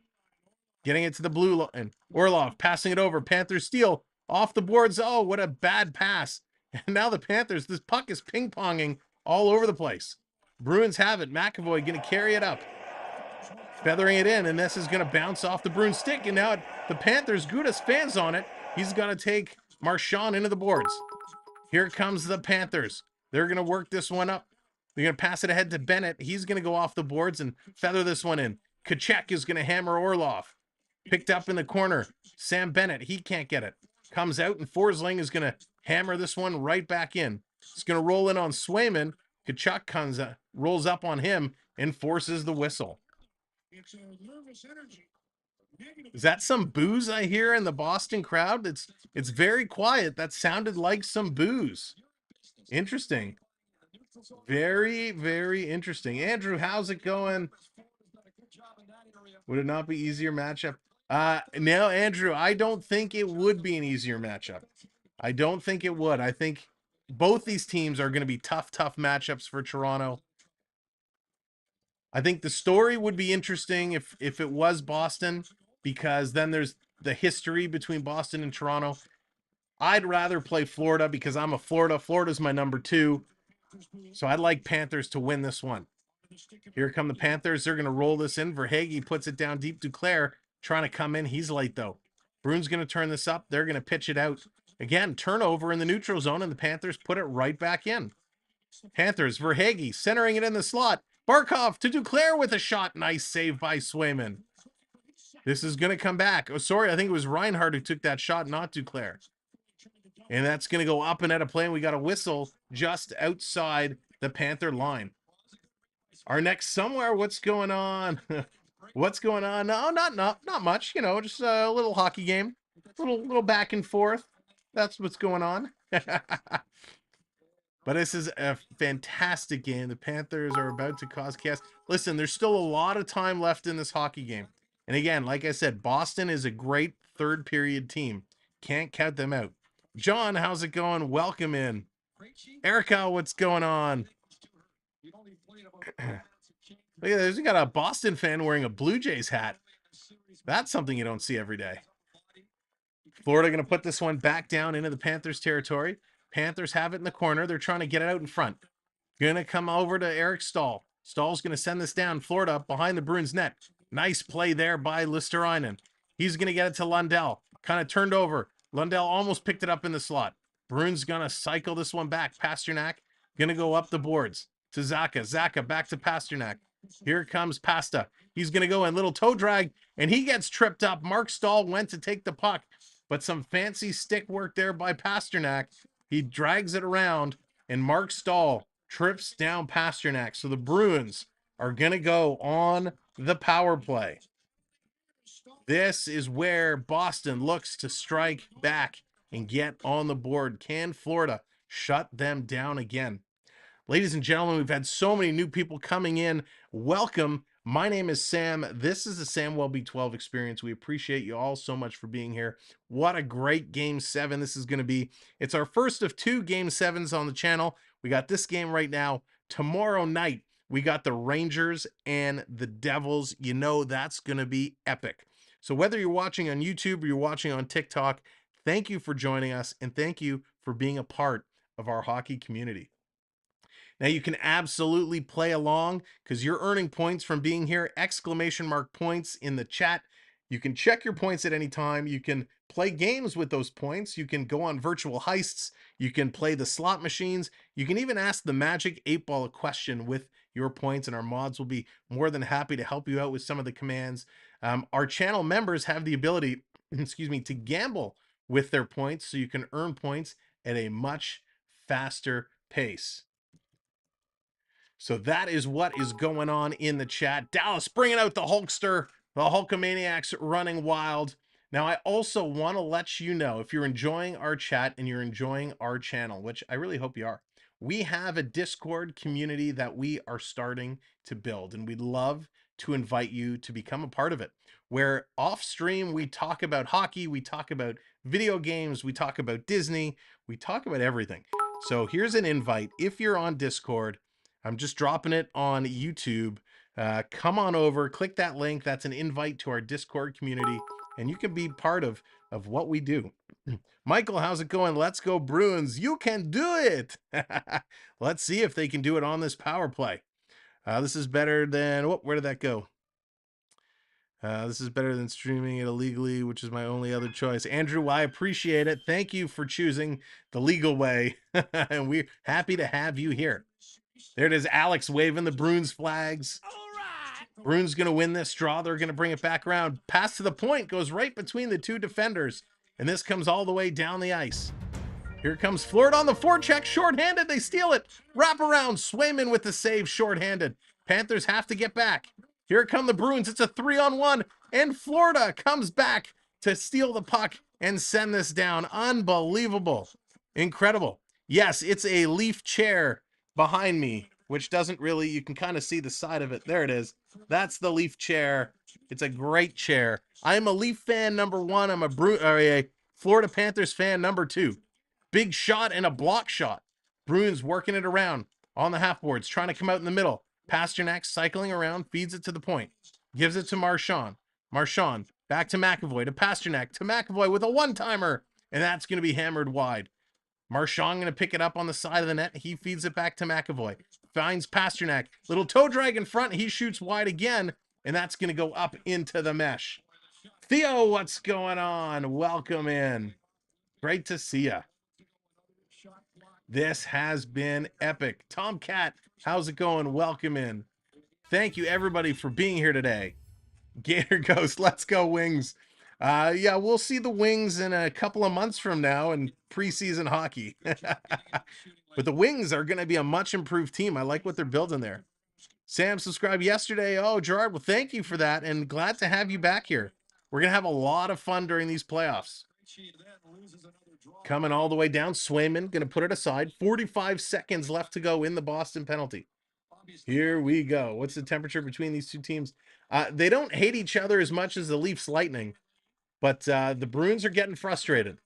Getting it to the blue line. Orlov passing it over. Panthers steal off the boards. Oh, what a bad pass. And now the Panthers, this puck is ping-ponging all over the place. Bruins have it. McAvoy going to carry it up. Feathering it in, and this is going to bounce off the Bruins stick. And now the Panthers, Gudas fans on it. He's going to take Marchand into the boards. Here comes the Panthers. They're going to work this one up. They're going to pass it ahead to Bennett. He's going to go off the boards and feather this one in. Kachek is going to hammer Orlov. Picked up in the corner. Sam Bennett, he can't get it. Comes out, and Forsling is going to hammer this one right back in. It's going to roll in on Swayman. Kachuk comes, rolls up on him and forces the whistle. Is that some boos I hear in the Boston crowd? It's very quiet. That sounded like some boos. Interesting. Very, very interesting. Andrew, how's it going? Would it not be easier matchup? No, Andrew, I don't think it would be an easier matchup. I don't think it would. I think both these teams are going to be tough matchups for Toronto. I think the story would be interesting if it was Boston, because then there's the history between Boston and Toronto. I'd rather play Florida because I'm a Florida. Florida's my number 2. So I'd like Panthers to win this one. Here come the Panthers. They're going to roll this in. Verhaeghe puts it down deep. Duclair trying to come in. He's late, though. Bruins going to turn this up. They're going to pitch it out. Again, turnover in the neutral zone, and the Panthers put it right back in. Panthers, Verhaeghe centering it in the slot. Barkov to Duclair with a shot. Nice save by Swayman. This is going to come back. Oh, sorry, I think it was Reinhardt who took that shot, not Duclair. And that's going to go up and out of play, and we got a whistle just outside the Panther line. Our next somewhere, what's going on? What's going on? No, not much. You know, just a little hockey game. Little back and forth. That's what's going on. But this is a fantastic game. The Panthers are about to cause chaos. Listen, there's still a lot of time left in this hockey game. And again, like I said, Boston is a great third period team. Can't count them out. John, how's it going? Welcome in. Erica, what's going on? Look at this. We got a Boston fan wearing a Blue Jays hat. That's something you don't see every day. Florida going to put this one back down into the Panthers territory. Panthers have it in the corner. They're trying to get it out in front. Going to come over to Eric Stahl. Stahl's going to send this down. Florida up behind the Bruins net. Nice play there by Listerinen. He's going to get it to Lundell. Kind of turned over. Lundell almost picked it up in the slot. Bruins going to cycle this one back. Pasternak going to go up the boards to Zaka. Zaka back to Pasternak. Here comes Pasta. He's going to go in. Little toe drag, and he gets tripped up. Mark Stahl went to take the puck, but some fancy stick work there by Pasternak. He drags it around, and Mark Stahl trips down Pasternak. So the Bruins are going to go on the power play. This is where Boston looks to strike back and get on the board. Can Florida shut them down again? Ladies and gentlemen, we've had so many new people coming in. Welcome. My name is Sam. This is the Samwelb12 Experience. We appreciate you all so much for being here. What a great Game 7 this is going to be. It's our first of 2 Game 7s on the channel. We got this game right now. Tomorrow night, we got the Rangers and the Devils. You know that's going to be epic. So whether you're watching on YouTube or you're watching on TikTok, thank you for joining us, and thank you for being a part of our hockey community. Now you can absolutely play along because you're earning points from being here. ! Points in the chat. You can check your points at any time. You can play games with those points. You can go on virtual heists. You can play the slot machines. You can even ask the Magic 8-Ball a question with your points, and our mods will be more than happy to help you out with some of the commands. Our channel members have the ability, excuse me, to gamble with their points, so you can earn points at a much faster pace. So that is what is going on in the chat. Dallas bringing out the Hulkster, the Hulkamaniacs running wild. Now, I also want to let you know, if you're enjoying our chat and you're enjoying our channel, which I really hope you are, we have a Discord community that we are starting to build, and we'd love to invite you to become a part of it, where off stream we talk about hockey, we talk about video games, we talk about Disney, we talk about everything. So here's an invite. If you're on Discord, I'm just dropping it on YouTube. Come on over, click that link. That's an invite to our Discord community, and you can be part of what we do. Michael, how's it going? Let's go Bruins. You can do it. Let's see if they can do it on this power play. This is better than, where did that go? This is better than streaming it illegally, which is my only other choice. Andrew, I appreciate it. Thank you for choosing the legal way. And we're happy to have you here. There it is, Alex waving the Bruins flags. All right. Bruins going to win this draw. They're going to bring it back around. Pass to the point, goes right between the 2 defenders. And this comes all the way down the ice. Here comes Florida on the forecheck, shorthanded. They steal it. Wrap around, Swayman with the save, shorthanded. Panthers have to get back. Here come the Bruins. It's a 3-on-1, and Florida comes back to steal the puck and send this down. Unbelievable. Incredible. Yes, it's a Leaf chair behind me, which doesn't really, you can kind of see the side of it. There it is. That's the Leaf chair. It's a great chair. I'm a Leaf fan number 1. I'm a Florida Panthers fan number 2. Big shot and a block shot. Bruins working it around on the half boards, trying to come out in the middle. Pasternak cycling around, feeds it to the point. Gives it to Marchand. Marchand back to McAvoy, to Pasternak, to McAvoy with a one-timer. And that's going to be hammered wide. Marchand going to pick it up on the side of the net. He feeds it back to McAvoy. Finds Pasternak. Little toe drag in front. He shoots wide again. And that's going to go up into the mesh. Theo, what's going on? Welcome in. Great to see ya. This has been epic. Tomcat, how's it going? Welcome in. Thank you, everybody, for being here today. Gator Ghost, let's go Wings. Yeah, we'll see the Wings in a couple of months from now in preseason hockey. But the Wings are going to be a much improved team. I like what they're building there. Sam subscribed yesterday. Oh, Gerard, well, thank you for that, and glad to have you back here. We're going to have a lot of fun during these playoffs. Coming all the way down, Swayman going to put it aside. 45 seconds left to go in the Boston penalty. Here we go. What's the temperature between these two teams? They don't hate each other as much as the Leafs Lightning, but the Bruins are getting frustrated.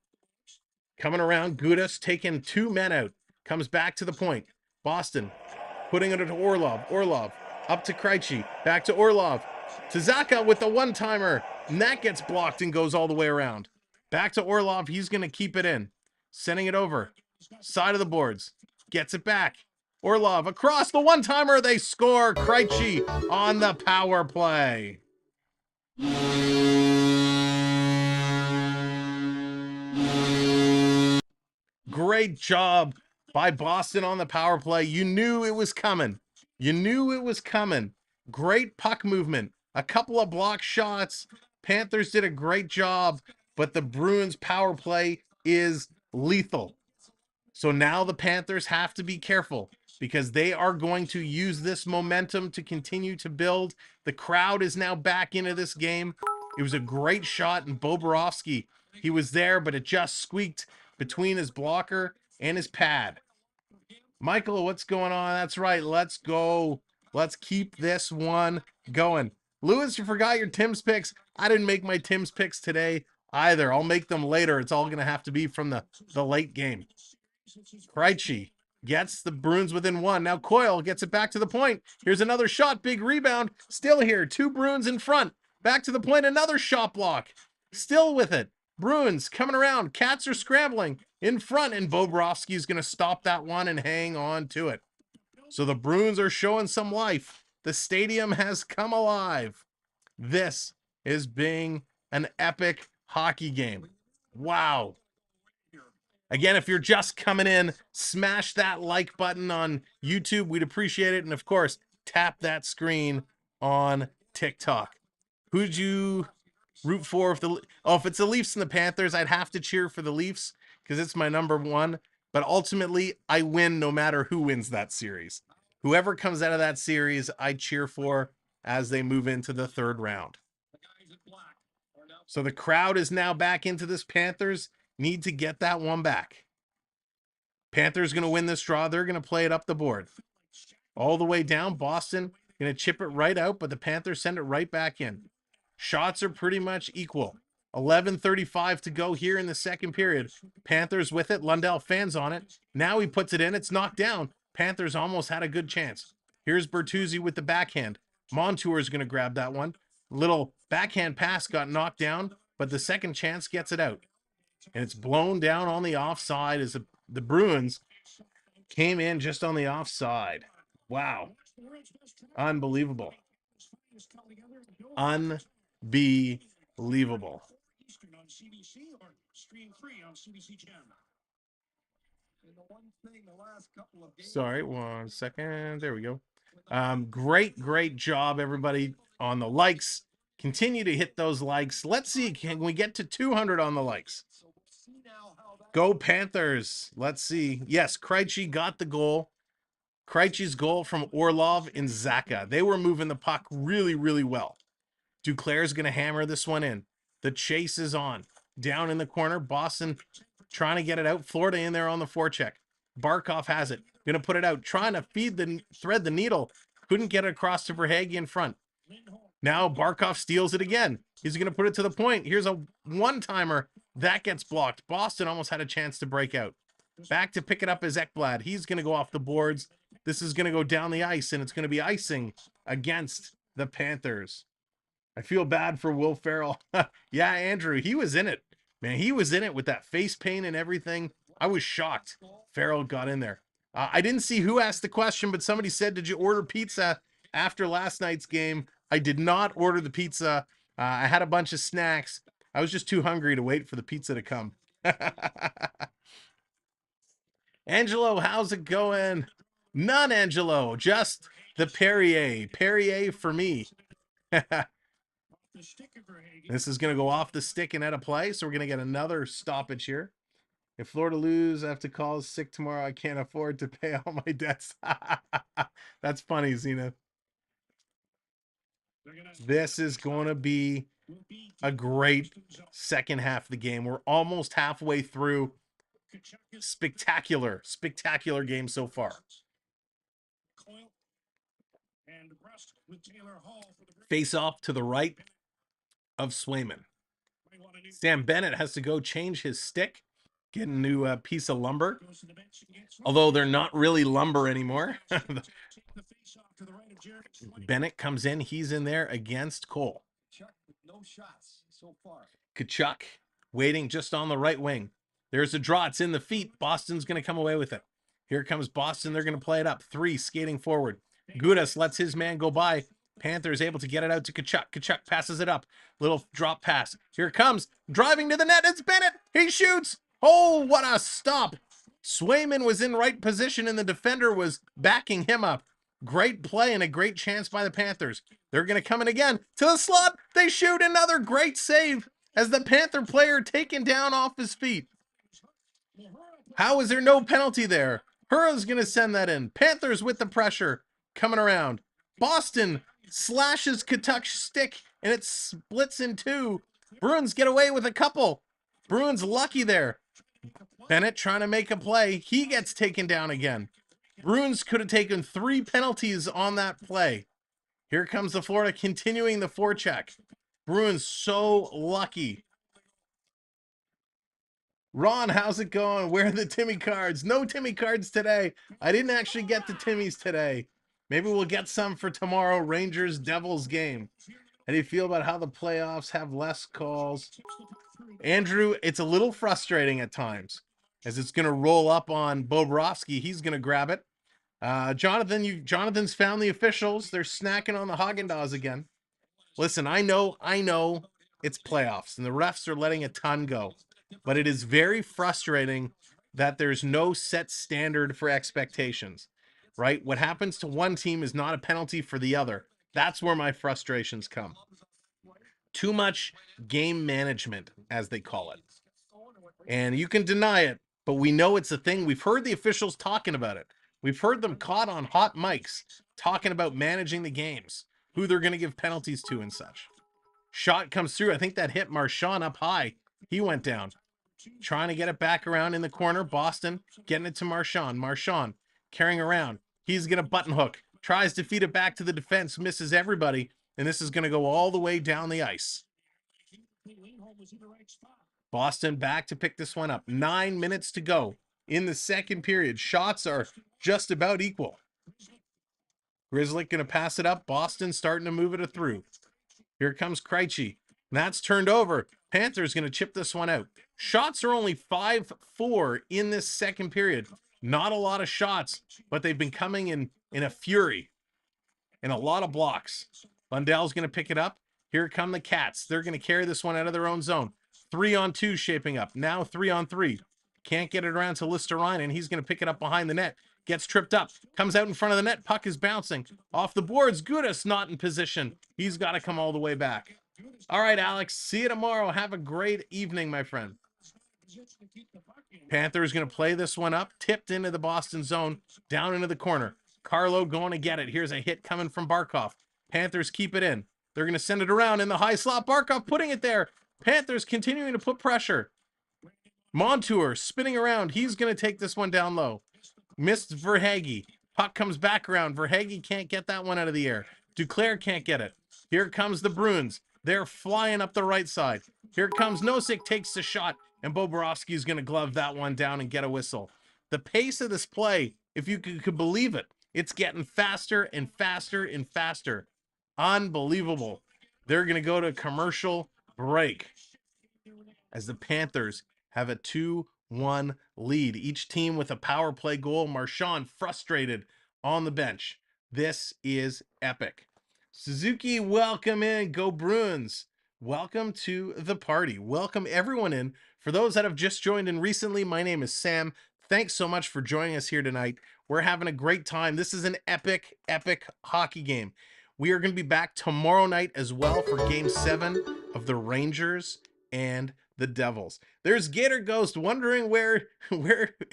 Coming around, Gudas taking 2 men out. Comes back to the point. Boston putting it to Orlov. Orlov up to Krejci. Back to Orlov. To Zacha with the one-timer. And that gets blocked and goes all the way around. Back to Orlov. He's going to keep it in. Sending it over. Side of the boards. Gets it back. Orlov across the one-timer. They score. Krejci on the power play. Great job by Boston on the power play. You knew it was coming. You knew it was coming. Great puck movement. A couple of block shots. Panthers did a great job, but the Bruins power play is lethal. So now the Panthers have to be careful because they are going to use this momentum to continue to build. The crowd is now back into this game. It was a great shot, and Bobrovsky, he was there, but it just squeaked between his blocker and his pad. Michael, what's going on? That's right. Let's go. Let's keep this one going. Lewis, you forgot your Tim's picks. I didn't make my Tim's picks today either. I'll make them later. It's all going to have to be from the late game. Krejci gets the Bruins within 1. Now Coyle gets it back to the point. Here's another shot. Big rebound. Still here. 2 Bruins in front. Back to the point. Another shot block. Still with it. Bruins coming around. Cats are scrambling in front, and Bobrovsky is going to stop that one and hang on to it. So the Bruins are showing some life. The stadium has come alive. This is being an epic hockey game. Wow. Again, if you're just coming in, smash that like button on YouTube. We'd appreciate it. And of course, tap that screen on TikTok. Who'd you root for? If it's the Leafs and the Panthers, I'd have to cheer for the Leafs because it's my number 1. But ultimately, I win no matter who wins that series. Whoever comes out of that series, I cheer for as they move into the 3rd round. So the crowd is now back into this. Panthers need to get that one back. Panthers going to win this draw. They're going to play it up the board. All the way down. Boston going to chip it right out, but the Panthers send it right back in. Shots are pretty much equal. 11:35 to go here in the second period. Panthers with it. Lundell fans on it. Now he puts it in. It's knocked down. Panthers almost had a good chance. Here's Bertuzzi with the backhand. Montour is going to grab that one. Little backhand pass got knocked down, but the second chance gets it out. And it's blown down on the offside as the Bruins came in just on the offside. Wow. Unbelievable. Unbelievable. Sorry, 1 second. There we go. Great job, everybody, on the likes. Continue to hit those likes. Let's see, can we get to 200 on the likes? Go Panthers. Let's see. Yes, Krejci got the goal. Krejci's goal from Orlov and Zacha. They were moving the puck really, really well. Duclair's going to hammer this one in. The chase is on. Down in the corner, Boston trying to get it out. Florida in there on the forecheck. Barkov has it. Going to put it out. Trying to thread the needle. Couldn't get it across to Verhaeghe in front. Now Barkov steals it again. He's going to put it to the point. Here's a one-timer. That gets blocked. Boston almost had a chance to break out. Back to pick it up is Ekblad. He's going to go off the boards. This is going to go down the ice, and it's going to be icing against the Panthers. I feel bad for Will Ferrell. Yeah, Andrew, he was in it. Man, he was in it with that face paint and everything. I was shocked Ferrell got in there. I didn't see who asked the question, but somebody said, did you order pizza after last night's game? I did not order the pizza. I had a bunch of snacks. I was just too hungry to wait for the pizza to come. Angelo, how's it going? None, Angelo. Just the Perrier. Perrier for me. This is going to go off the stick and out of play, so we're going to get another stoppage here. If Florida lose, I have to call sick tomorrow. I can't afford to pay all my debts. That's funny, Zenith. This is going to be a great second half of the game. We're almost halfway through. Spectacular game so far. Face off to the right of Swayman. Sam Bennett has to go change his stick. Get a new piece of lumber. Although they're not really lumber anymore. Bennett comes in. He's in there against Cole. No shots so far. Kachuk waiting just on the right wing. There's a draw. It's in the feet. Boston's going to come away with it. Here comes Boston. They're going to play it up. 3 skating forward. Gudas lets his man go by. Panthers able to get it out to Kachuk. Kachuk passes it up. Little drop pass. Here it comes. Driving to the net. It's Bennett. He shoots. Oh, what a stop. Swayman was in right position and the defender was backing him up. Great play and a great chance by the Panthers. They're going to come in again to the slot. They shoot. Another great save as the Panther player taken down off his feet. How is there no penalty there? Hura's going to send that in. Panthers with the pressure coming around. Boston slashes Kachuk's stick and it splits in 2. Bruins get away with a couple. Bruins lucky there. Bennett trying to make a play. He gets taken down again. Bruins could have taken 3 penalties on that play. Here comes the Florida continuing the forecheck. Bruins so lucky. Ron, how's it going? Where are the Timmy cards? No Timmy cards today. I didn't actually get the Timmys today. Maybe we'll get some for tomorrow, Rangers Devils game. How do you feel about how the playoffs have less calls? Andrew, it's a little frustrating at times as it's going to roll up on Bobrovsky. He's going to grab it. Jonathan's found the officials. They're snacking on the Haagen-Dazs again. Listen, I know it's playoffs and the refs are letting a ton go, but it is very frustrating that there's no set standard for expectations, right? What happens to one team is not a penalty for the other. That's where my frustrations come. Too much game management, as they call it. And you can deny it, but we know it's a thing. We've heard the officials talking about it. We've heard them caught on hot mics talking about managing the games, who they're going to give penalties to and such. Shot comes through. I think that hit Marchand up high. He went down. Trying to get it back around in the corner. Boston getting it to Marchand. Marchand carrying around. He's going to button hook. Tries to feed it back to the defense. Misses everybody. And this is going to go all the way down the ice. Boston back to pick this one up. 9 minutes to go in the second period. Shots are just about equal. Grizzly going to pass it up. Boston starting to move it through. Here comes Krejci. That's turned over. Panthers going to chip this one out. Shots are only 5-4 in this second period. Not a lot of shots, but they've been coming in a fury. And a lot of blocks. Lundell's going to pick it up. Here come the Cats. They're going to carry this one out of their own zone. 3-on-2 shaping up. Now 3-on-3. Can't get it around to Listerainen. He's going to pick it up behind the net. Gets tripped up. Comes out in front of the net. Puck is bouncing. Off the boards. Gudas not in position. He's got to come all the way back. All right, Alex. See you tomorrow. Have a great evening, my friend. Panthers going to play this one up. Tipped into the Boston zone. Down into the corner. Carlo going to get it. Here's a hit coming from Barkov. Panthers keep it in. They're going to send it around in the high slot. Barkov putting it there. Panthers continuing to put pressure. Montour spinning around. He's going to take this one down low. Missed Verhaeghe. Puck comes back around. Verhaeghe can't get that one out of the air. Duclair can't get it. Here comes the Bruins. They're flying up the right side. Here comes Nosek, takes the shot, and Bobrovsky is going to glove that one down and get a whistle. The pace of this play, if you could believe it, it's getting faster and faster and faster. Unbelievable. They're going to go to commercial break as the Panthers have a 2-1 lead. Each team with a power play goal. Marchand frustrated on the bench. This is epic. Suzuki, welcome in. Go Bruins. Welcome to the party. Welcome everyone in. For those that have just joined in recently, my name is Sam. Thanks so much for joining us here tonight. We're having a great time. This is an epic, epic hockey game. We are going to be back tomorrow night as well for Game 7 of the Rangers and the Devils. There's Gator Ghost wondering where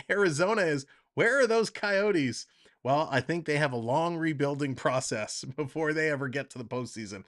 Arizona is. Where are those Coyotes? Well, I think they have a long rebuilding process before they ever get to the postseason.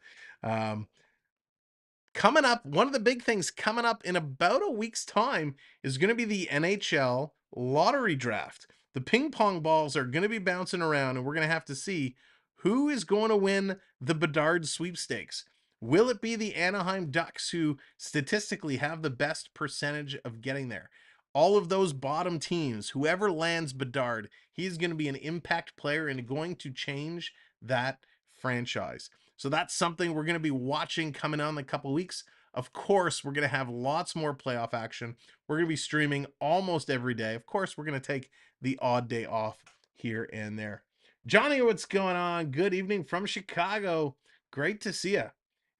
Coming up, one of the big things coming up in about a week's time is going to be the NHL lottery draft. The ping pong balls are going to be bouncing around, and we're going to have to see who is going to win the Bedard sweepstakes. Will it be the Anaheim Ducks, who statistically have the best percentage of getting there? all of those bottom teams, whoever lands Bedard, he's going to be an impact player and going to change that franchise. So that's something we're going to be watching coming on in a couple weeks. Of course, we're going to have lots more playoff action. We're going to be streaming almost every day. Of course, we're going to take the odd day off here and there. Johnny, what's going on? Good evening from Chicago. Great to see you.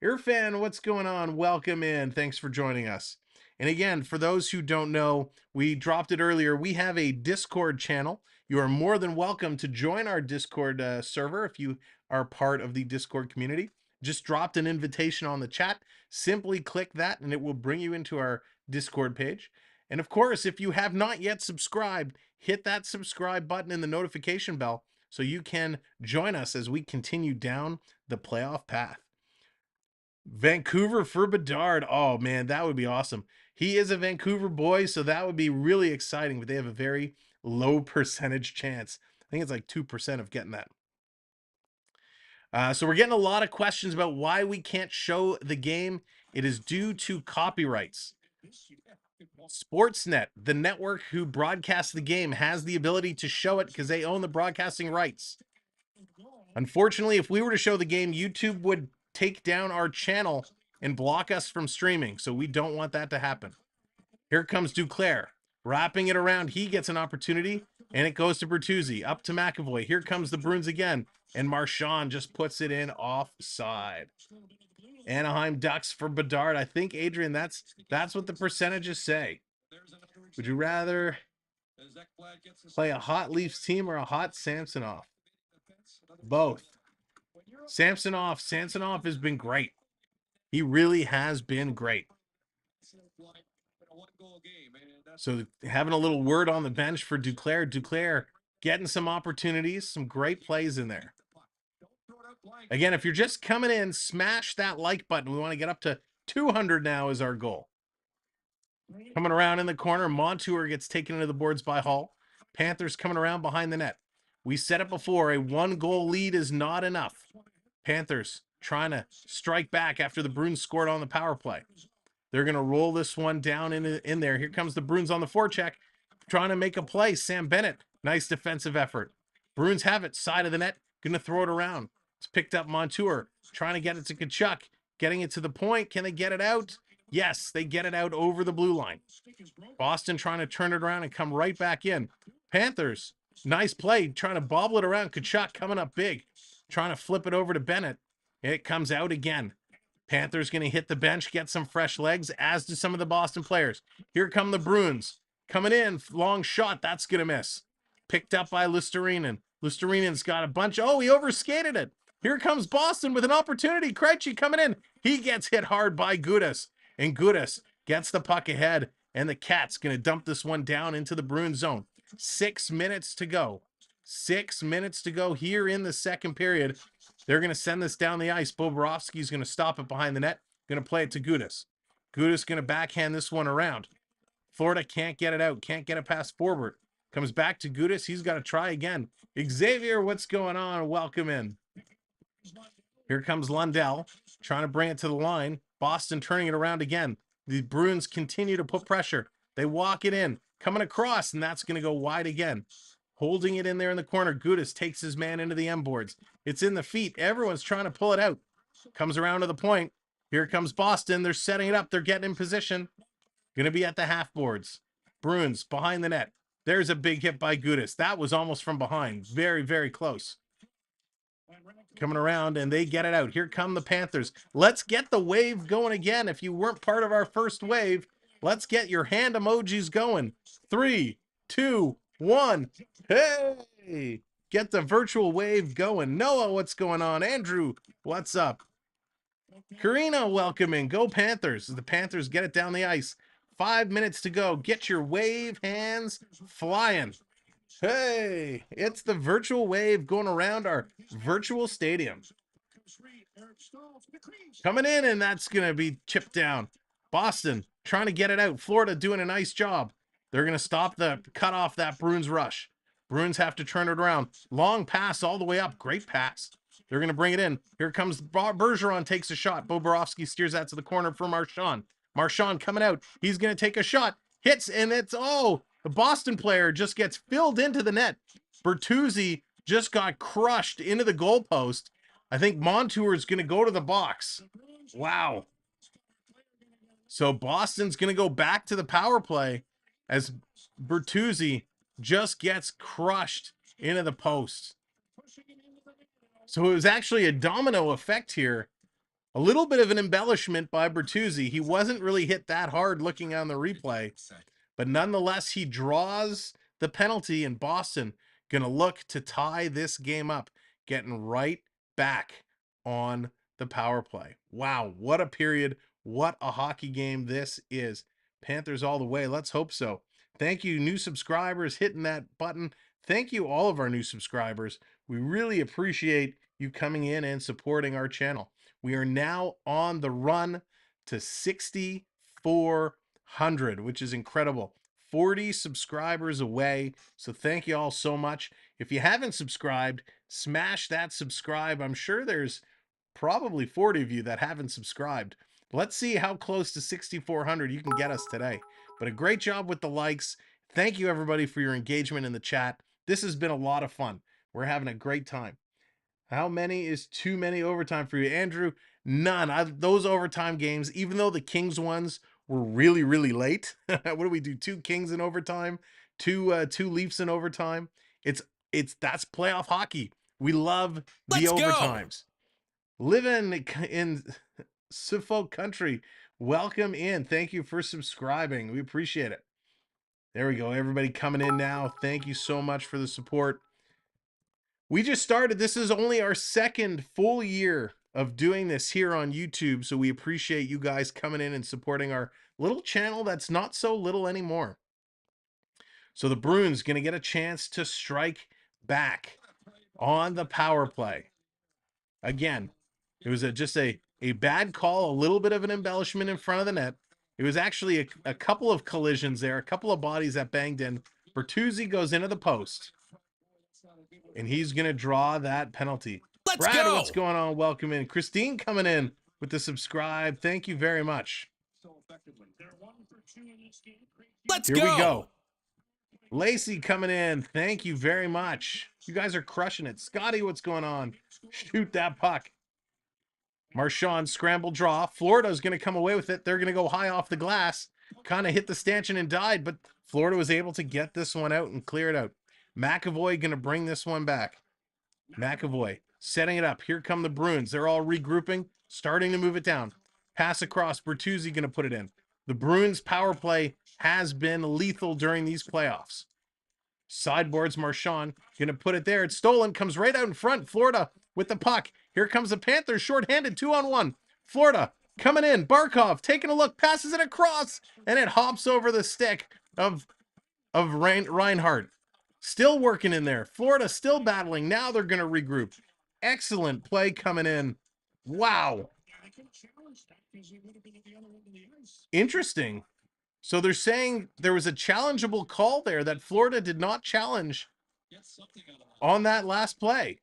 Irfan, what's going on? Welcome in. Thanks for joining us. And again, for those who don't know, we dropped it earlier. We have a Discord channel. You are more than welcome to join our Discord server if you are part of the Discord community. Just dropped an invitation on the chat. Simply click that and it will bring you into our Discord page. And of course, if you have not yet subscribed, hit that subscribe button and the notification bell so you can join us as we continue down the playoff path. Vancouver for Bedard. Oh man, that would be awesome. He is a Vancouver boy, so that would be really exciting, but they have a very low percentage chance. I think it's like 2% of getting that. So we're getting a lot of questions about why we can't show the game. It is due to copyrights. Sportsnet, the network who broadcasts the game, has the ability to show it because they own the broadcasting rights. Unfortunately, if we were to show the game, YouTube would take down our channel and block us from streaming, so we don't want that to happen. Here comes Duclair, wrapping it around. He gets an opportunity, and it goes to Bertuzzi, up to McAvoy. Here comes the Bruins again, and Marchand just puts it in offside. Anaheim Ducks for Bedard. I think, Adrian, that's what the percentages say. Would you rather play a hot Leafs team or a hot Samsonov? Both. Samsonov has been great. He really has been great. So having a little word on the bench for Duclair. Duclair getting some opportunities, some great plays in there. Again, if you're just coming in, smash that like button. We want to get up to 200 now is our goal. Coming around in the corner, Montour gets taken into the boards by Hall. Panthers coming around behind the net. We said it before, a 1-goal lead is not enough. Panthers trying to strike back after the Bruins scored on the power play. They're going to roll this one down in there. Here comes the Bruins on the forecheck, trying to make a play. Sam Bennett, nice defensive effort. Bruins have it, side of the net, going to throw it around. It's picked up Montour, trying to get it to Tkachuk, getting it to the point. Can they get it out? Yes, they get it out over the blue line. Boston trying to turn it around and come right back in. Panthers, nice play, trying to bobble it around. Tkachuk coming up big, trying to flip it over to Bennett. It comes out again. Panthers going to hit the bench, get some fresh legs, as do some of the Boston players. Here come the Bruins. Coming in, long shot, that's going to miss. Picked up by Lusterinen. Lusterinen's got a bunch. Oh, he overskated it. Here comes Boston with an opportunity. Krejci coming in. He gets hit hard by Gudas. And Gudas gets the puck ahead. And the Cats going to dump this one down into the Bruins zone. 6 minutes to go. 6 minutes to go here in the second period. They're going to send this down the ice. Bobrovsky's going to stop it behind the net. Going to play it to Gudas. Gudas going to backhand this one around. Florida can't get it out. Can't get it past forward. Comes back to Gudas. He's got to try again. Xavier, what's going on? Welcome in. Here comes Lundell. Trying to bring it to the line. Boston turning it around again. The Bruins continue to put pressure. They walk it in. Coming across, and that's going to go wide again. Holding it in there in the corner. Gudas takes his man into the M boards. It's in the feet. Everyone's trying to pull it out. Comes around to the point. Here comes Boston. They're setting it up. They're getting in position. Going to be at the half boards. Bruins behind the net. There's a big hit by Gudas. That was almost from behind. Very, very close. Coming around, and they get it out. Here come the Panthers. Let's get the wave going again. If you weren't part of our first wave, let's get your hand emojis going. 3, 2, 1. Hey! Get the virtual wave going. Noah, what's going on? Andrew, what's up? Karina, welcome in. Go Panthers. The Panthers get it down the ice. 5 minutes to go. Get your wave hands flying. Hey, it's the virtual wave going around our virtual stadium. Coming in, and that's going to be chipped down. Boston trying to get it out. Florida doing a nice job. They're going to cut off that Bruins rush. Bruins have to turn it around. Long pass all the way up. Great pass. They're going to bring it in. Here comes Bergeron, takes a shot. Bobrovsky steers that to the corner for Marchand. Marchand coming out. He's going to take a shot. hits, and it's, oh, the Boston player just gets filled into the net. Bertuzzi just got crushed into the goalpost. I think Montour is going to go to the box. Wow. So Boston's going to go back to the power play as Bertuzzi just gets crushed into the post. So it was actually a domino effect here. A little bit of an embellishment by Bertuzzi. He wasn't really hit that hard looking on the replay, but nonetheless, he draws the penalty, and Boston going to look to tie this game up, getting right back on the power play. Wow, what a period. What a hockey game this is. Panthers all the way. Let's hope so. Thank you, new subscribers, hitting that button. Thank you, all of our new subscribers. We really appreciate you coming in and supporting our channel. We are now on the run to 6,400, which is incredible. 40 subscribers away. So thank you all so much. If you haven't subscribed, smash that subscribe. I'm sure there's probably 40 of you that haven't subscribed. Let's see how close to 6,400 you can get us today. But a great job with the likes. Thank you, everybody, for your engagement in the chat. This has been a lot of fun. We're having a great time. How many is too many overtime for you, Andrew? None. Those overtime games, even though the Kings ones were really, really late. What do we do? 2 Kings in overtime, two Leafs in overtime. That's playoff hockey. We love the overtimes. Living in Suffolk country. Welcome in. Thank you for subscribing. We appreciate it. There we go. Everybody coming in now. Thank you so much for the support. We just started. This is only our second full year of doing this here on YouTube, so we appreciate you guys coming in and supporting our little channel that's not so little anymore. So the Bruins going to get a chance to strike back on the power play. Again, it was just a bad call, a little bit of an embellishment in front of the net. It was actually a couple of collisions there, a couple of bodies that banged in. Bertuzzi goes into the post, and he's going to draw that penalty. Brad, what's going on? Welcome in. Christine coming in with the subscribe. Thank you very much. Here we go. Lacey coming in. Thank you very much. You guys are crushing it. Scotty, what's going on? Shoot that puck. Marchand scramble draw. Florida's going to come away with it. They're going to go high off the glass. Kind of hit the stanchion and died, but Florida was able to get this one out and clear it out. McAvoy going to bring this one back. McAvoy setting it up. Here come the Bruins. They're all regrouping, starting to move it down. Pass across. Bertuzzi going to put it in. The Bruins power play has been lethal during these playoffs. Sideboards Marchand. Going to put it there. It's stolen. Comes right out in front. Florida with the puck. Here comes the Panthers. Shorthanded. 2-on-1. Florida coming in. Barkov taking a look. Passes it across. And it hops over the stick of Reinhart. Still working in there. Florida still battling. Now they're going to regroup. Excellent play coming in. Wow. Interesting. So they're saying there was a challengeable call there that Florida did not challenge on that last play.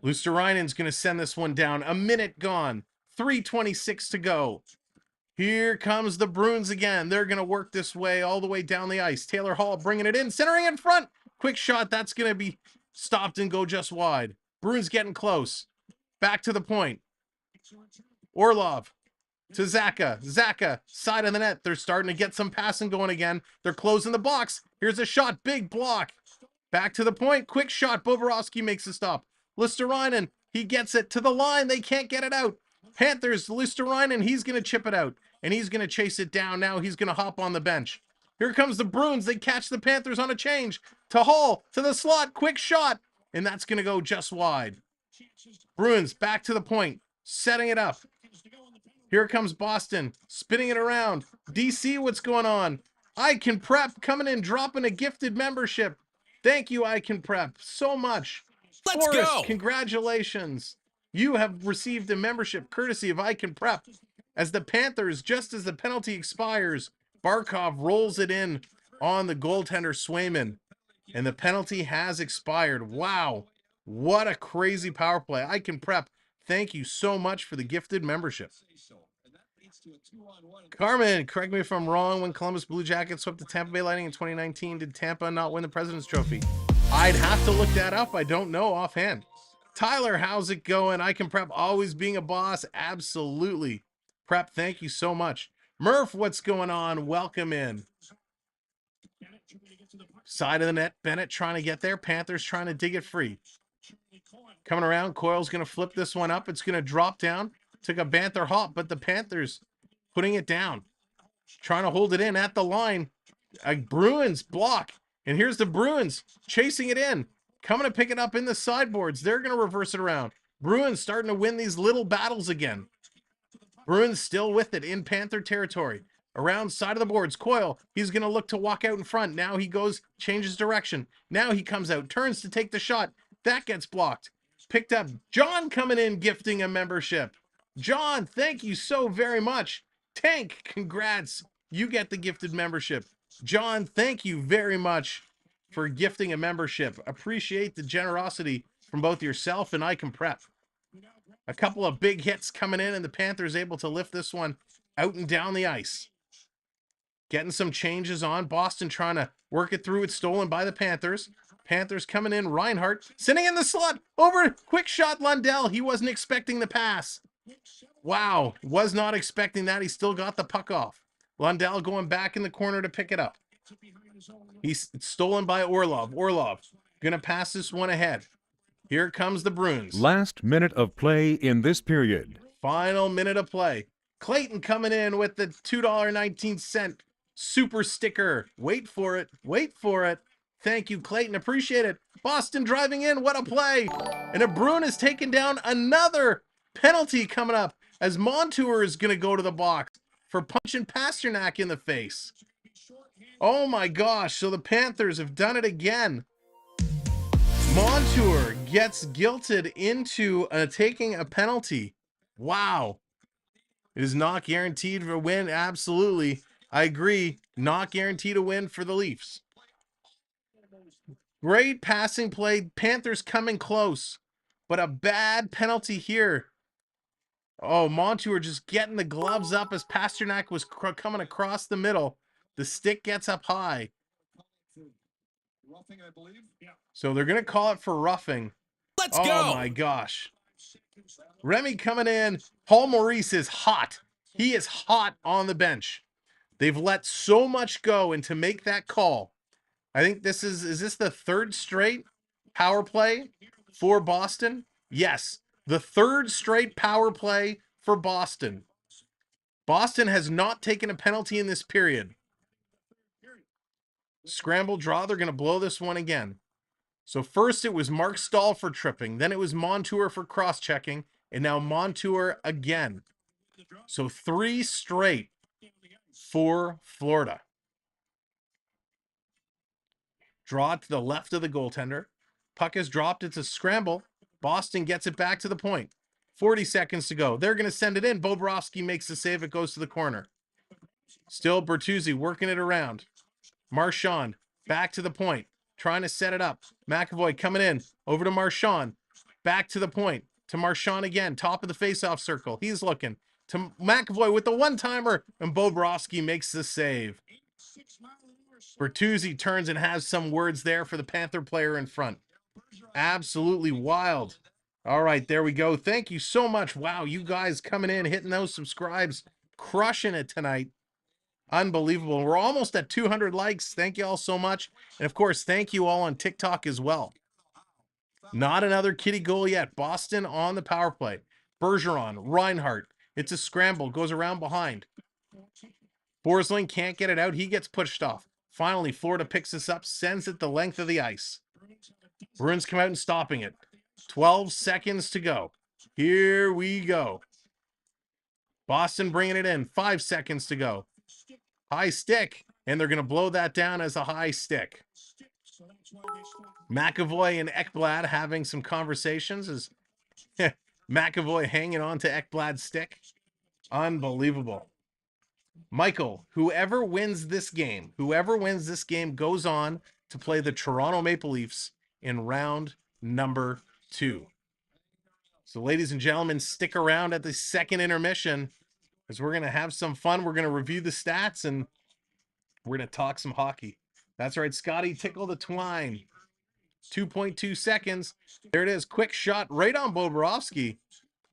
Luosterainen's going to send this one down. A minute gone. 3:26 to go. Here comes the Bruins again. They're going to work this way all the way down the ice. Taylor Hall bringing it in, centering in front. Quick shot. That's going to be stopped and go just wide. Bruins getting close. Back to the point. Orlov to Zaka. Zaka, side of the net. They're starting to get some passing going again. They're closing the box. Here's a shot. Big block. Back to the point. Quick shot. Bobrovsky makes a stop. Luosterainen, he gets it to the line. They can't get it out. Panthers, Luosterainen, he's going to chip it out. And he's going to chase it down. Now he's going to hop on the bench. Here comes the Bruins. They catch the Panthers on a change. To Hall, to the slot. Quick shot. And that's going to go just wide. Bruins back to the point. Setting it up. Here comes Boston. Spinning it around. DC, what's going on? I Can Prep coming in, dropping a gifted membership. Thank you, I Can Prep, so much. Let's Forrest, go. Congratulations. You have received a membership courtesy of I Can Prep. As the Panthers, just as the penalty expires, Barkov rolls it in on the goaltender Swayman. And the penalty has expired. Wow. What a crazy power play. I Can Prep. Thank you so much for the gifted membership. Carmen, correct me if I'm wrong. When Columbus Blue Jackets swept the Tampa Bay Lightning in 2019, did Tampa not win the President's Trophy? I'd have to look that up. I don't know offhand. Tyler, how's it going? I can prep, always being a boss. Absolutely. Prep, thank you so much. Murph, what's going on? Welcome in. Side of the net, Bennett trying to get there. Panthers trying to dig it free. Coming around, Coyle's going to flip this one up. It's going to drop down. Took a Panther hop, but the Panthers putting it down. Trying to hold it in at the line. A Bruins block. And here's the Bruins chasing it in. Coming to pick it up in the sideboards. They're going to reverse it around. Bruins starting to win these little battles again. Bruins still with it in Panther territory. Around side of the boards. Coyle, he's going to look to walk out in front. Now he goes, changes direction. Now he comes out, turns to take the shot. That gets blocked. Picked up. John coming in, gifting a membership. John, thank you so very much. Tank, congrats. You get the gifted membership. John, thank you very much for gifting a membership. Appreciate the generosity from both yourself and I Can Prep. A couple of big hits coming in, and the Panthers able to lift this one out and down the ice. Getting some changes on. Boston trying to work it through. It's stolen by the Panthers. Panthers coming in. Reinhart sitting in the slot. Over. Quick shot Lundell. He wasn't expecting the pass. Wow. Was not expecting that. He still got the puck off. Lundell going back in the corner to pick it up. He's stolen by Orlov. Orlov going to pass this one ahead. Here comes the Bruins. Last minute of play in this period. Final minute of play. Clayton coming in with the $2.19 super sticker. Wait for it. Wait for it. Thank you, Clayton. Appreciate it. Boston driving in. What a play. And a Bruin has taken down another penalty coming up as Montour is going to go to the box for punching Pasternak in the face. Oh my gosh. So the Panthers have done it again. Montour gets guilted into taking a penalty. Wow. It is not guaranteed for a win. Absolutely. I agree. Not guaranteed a win for the Leafs. Great passing play. Panthers coming close. But a bad penalty here. Oh, Montour just getting the gloves up as Pasternak was coming across the middle. The stick gets up high. So they're going to call it for roughing. Let's go. Oh my gosh. Remy coming in. Paul Maurice is hot. He is hot on the bench. They've let so much go, and to make that call, I think this is this the third straight power play for Boston? Yes, the third straight power play for Boston. Boston has not taken a penalty in this period. Scramble draw, they're going to blow this one again. So first it was Mark Stahl for tripping, then it was Montour for cross-checking, and now Montour again. So 3 straight for Florida. Draw to the left of the goaltender. Puck is dropped. It's a scramble. Boston gets it back to the point. 40 seconds to go. They're going to send it in. Bobrovsky makes the save. It goes to the corner. Still Bertuzzi working it around. Marchand back to the point. Trying to set it up. McAvoy coming in. Over to Marchand. Back to the point. To Marchand again. Top of the faceoff circle. He's looking. To McAvoy with the one-timer. And Bobrovsky makes the save. Bertuzzi turns and has some words there for the Panther player in front. Absolutely wild. All right, there we go. Thank you so much. Wow, you guys coming in, hitting those subscribes. Crushing it tonight. Unbelievable. We're almost at 200 likes. Thank you all so much. And of course, thank you all on TikTok as well. Not another kitty goal yet. Boston on the power play. Bergeron, Reinhart. It's a scramble. Goes around behind. Forsling can't get it out. He gets pushed off. Finally, Florida picks this up, sends it the length of the ice. Bruins come out and stopping it. 12 seconds to go. Here we go. Boston bringing it in. 5 seconds to go. High stick, and they're going to blow that down as a high stick. McAvoy and Ekblad having some conversations as McAvoy hanging on to Ekblad's stick. Unbelievable. Michael, whoever wins this game goes on to play the Toronto Maple Leafs in round number 2. So ladies and gentlemen, stick around at the second intermission. Because we're going to have some fun. We're going to review the stats and we're going to talk some hockey. That's right, Scotty, tickle the twine. 2.2 seconds. There it is. Quick shot right on Bobrovsky.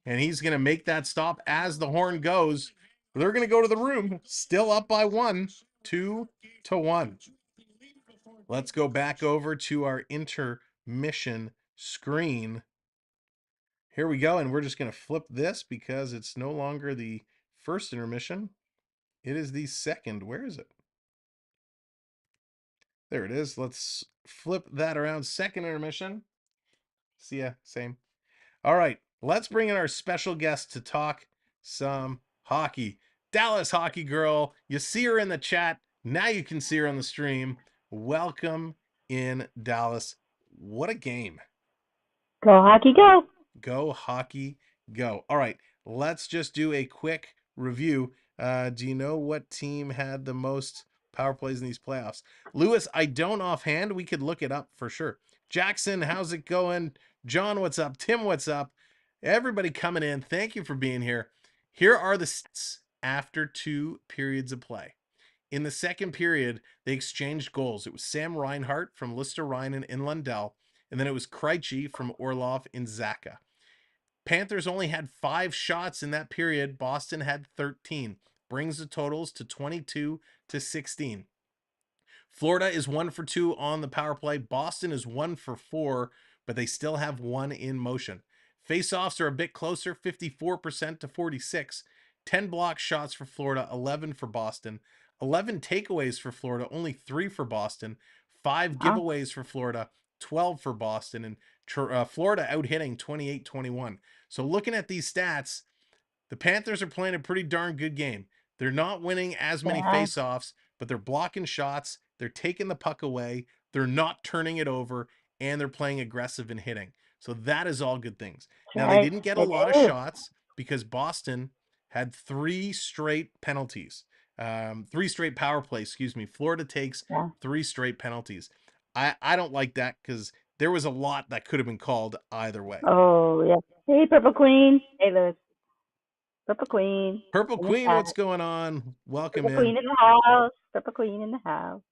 And he's going to make that stop as the horn goes. They're going to go to the room. Still up by 1, 2-1. Let's go back over to our intermission screen. Here we go. And we're just going to flip this because it's no longer the first intermission. It is the second. Where is it? There it is. Let's flip that around. Second intermission. See ya. Same. All right. Let's bring in our special guest to talk some hockey. Dallas Hockey Girl. You see her in the chat. Now you can see her on the stream. Welcome in, Dallas. What a game. Go Hockey Go. Go Hockey Go. All right. Let's just do a quick review. Do you know what team had the most power plays in these playoffs? Lewis, I don't offhand. We could look it up for sure. Jackson, how's it going? John, what's up? Tim, what's up? Everybody coming in. Thank you for being here. Here are the stats after 2 periods of play. In the second period, they exchanged goals. It was Sam Reinhart from Lister Ryan in Lundell, and then it was Krejci from Orlov in Zaka. Panthers only had 5 shots in that period. Boston had 13. Brings the totals to 22-16. Florida is 1 for 2 on the power play. Boston is 1 for 4, but they still have 1 in motion. Face-offs are a bit closer, 54% to 46. 10 block shots for Florida, 11 for Boston. 11 takeaways for Florida, only 3 for Boston. 5 giveaways for Florida, 12 for Boston. And Florida out-hitting 28-21. So looking at these stats, the Panthers are playing a pretty darn good game. They're not winning as many face-offs, but they're blocking shots. They're taking the puck away. They're not turning it over, and they're playing aggressive and hitting. So that is all good things. Now, they didn't get a lot of shots because Boston had 3 straight penalties. 3 straight power plays, excuse me. Florida takes 3 straight penalties. I don't like that because there was a lot that could have been called either way. Oh, yeah. Hey, Purple Queen. Hey, Lewis. Purple Queen. Purple Queen, what's going on? Welcome Purple in. Queen in the house. Purple Queen in the house.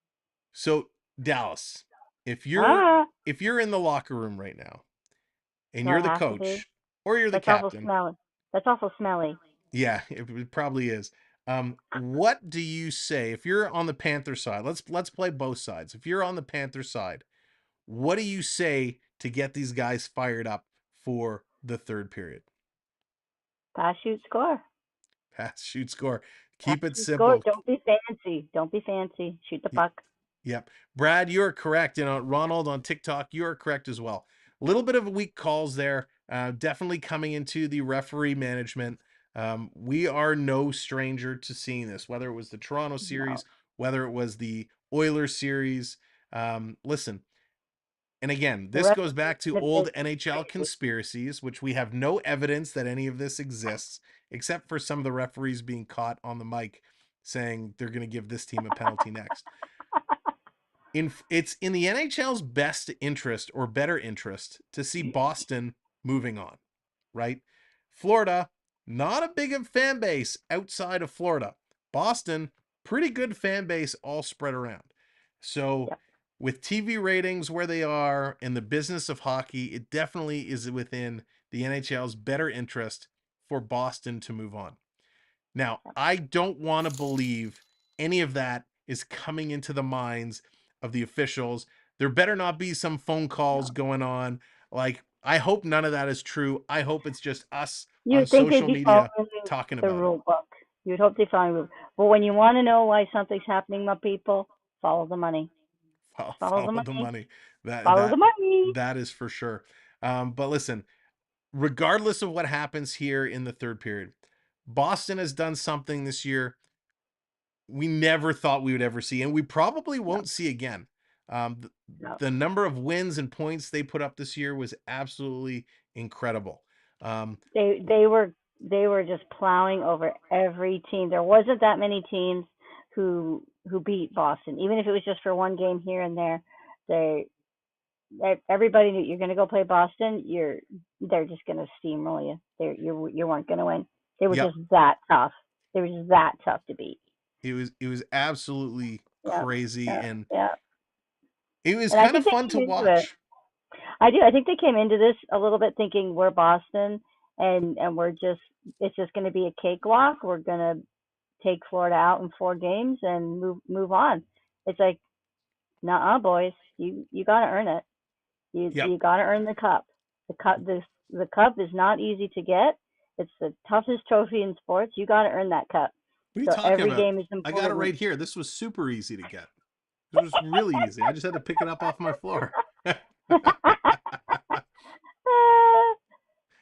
So, Dallas, if you're in the locker room right now and you're the coach or you're the captain. That's awful smelly. Yeah, it probably is. What do you say if you're on the Panther side? Let's play both sides. If you're on the Panther side, what do you say to get these guys fired up for the third period? Pass, shoot, score. Pass, shoot, score. Keep it simple. Don't be fancy. Don't be fancy. Shoot the puck. Yep. Brad, you're correct. Ronald on TikTok, you are correct as well. A little bit of weak calls there. Definitely coming into the referee management. We are no stranger to seeing this, whether it was the Toronto series, whether it was the Oilers series. Listen, and again, this goes back to old NHL conspiracies, which we have no evidence that any of this exists, except for some of the referees being caught on the mic saying they're going to give this team a penalty next. It's in the NHL's best interest or better interest to see Boston moving on, right? Florida, not a big fan base outside of Florida. Boston, pretty good fan base all spread around. So with TV ratings where they are in the business of hockey, it definitely is within the NHL's better interest for Boston to move on. Now, I don't want to believe any of that is coming into the minds of the officials. There better not be some phone calls going on. Like, I hope none of that is true. I hope it's just us on social media talking about the rule book. You'd hope they follow the rule. But when you want to know why something's happening, my people, follow the money. Follow the money. Follow the money. That is for sure. But listen, regardless of what happens here in the third period, Boston has done something this year we never thought we would ever see, and we probably won't see again. The number of wins and points they put up this year was absolutely incredible. They were just plowing over every team. There wasn't that many teams who beat Boston, even if it was just for one game here and there. Everybody knew you're going to go play Boston. They're just going to steamroll you. You weren't going to win. They were just that tough. They were just that tough to beat. It was absolutely Yeah, crazy, yeah, and yeah. it was And I kind of think they fun to came into it. watch. I do. I think they came into this a little bit thinking we're Boston, and we're just it's just going to be a cakewalk. We're going to take Florida out in 4 games and move on. It's like, nah, boys, you got to earn it. Yep. You got to earn the cup. The cup is not easy to get. It's the toughest trophy in sports. You got to earn that cup. What are you So talking every about? game is I got it important. right here. This was super easy to get. It was really easy. I just had to pick it up off my floor.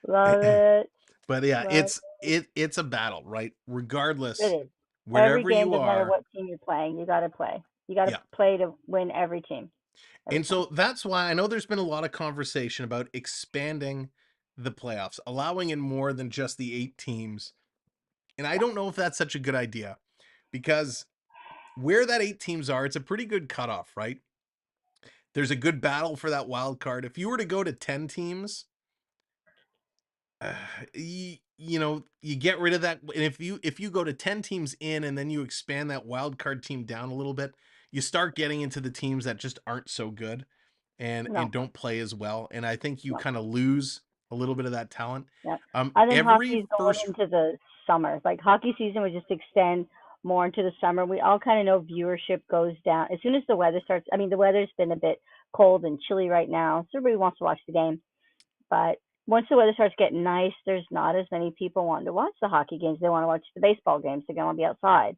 Love it. But yeah, Love it's a battle, right? it. Regardless, It is. Every wherever game, you doesn't matter are. what team you're playing, you got to play. You got to Yeah. play to win every team. Every And time. so that's why I know there's been a lot of conversation about expanding the playoffs, allowing in more than just the 8 teams. And I don't know if that's such a good idea, because where that 8 teams are, it's a pretty good cutoff, right? There's a good battle for that wild card. If you were to go to 10 teams, you get rid of that. And if you go to 10 teams in and then you expand that wild card team down a little bit, you start getting into the teams that just aren't so good and No, don't play as well. And I think you no. kind of lose a little bit of that talent. Yeah. And then Every hockey's going first into the summer. Like hockey season would just extend more into the summer. We all kind of know viewership goes down as soon as the weather starts. I mean, the weather's been a bit cold and chilly right now, so everybody wants to watch the game. But once the weather starts getting nice, there's not as many people wanting to watch the hockey games. They want to watch the baseball games. They're going to be outside.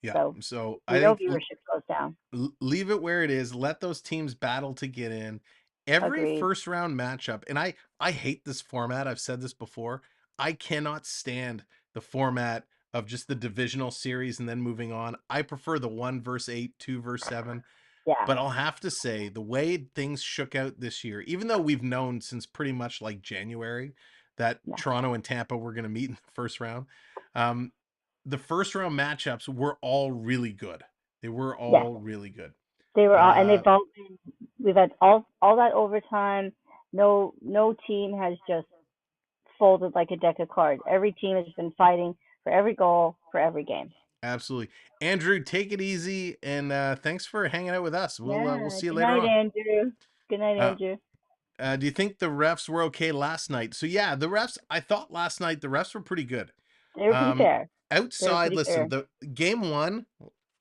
Yeah. So So I you know think viewership goes down. leave it where it is. Let those teams battle to get in. Every Agreed. first round matchup, and I hate this format. I've said this before. I cannot stand the format of just the divisional series and then moving on. I prefer the 1 versus 8, 2 versus 7. Yeah. But I'll have to say, the way things shook out this year, even though we've known since pretty much like January that Yeah. Toronto and Tampa were going to meet in the first round, um, the first round matchups were all really good. They were Yes. all really good. They were all, and Uh, they've all been. We've had all that overtime. No team has just folded like a deck of cards. Every team has been fighting for every goal for every game. Absolutely. Andrew, take it easy, and thanks for hanging out with us. We'll Yeah. see you Good later night, on. Andrew. Good night, Uh, Andrew. do you think the refs were okay last night? So yeah, the refs. I thought last night the refs were pretty good. They were pretty Um, fair. They were outside, pretty listen, fair. the game 1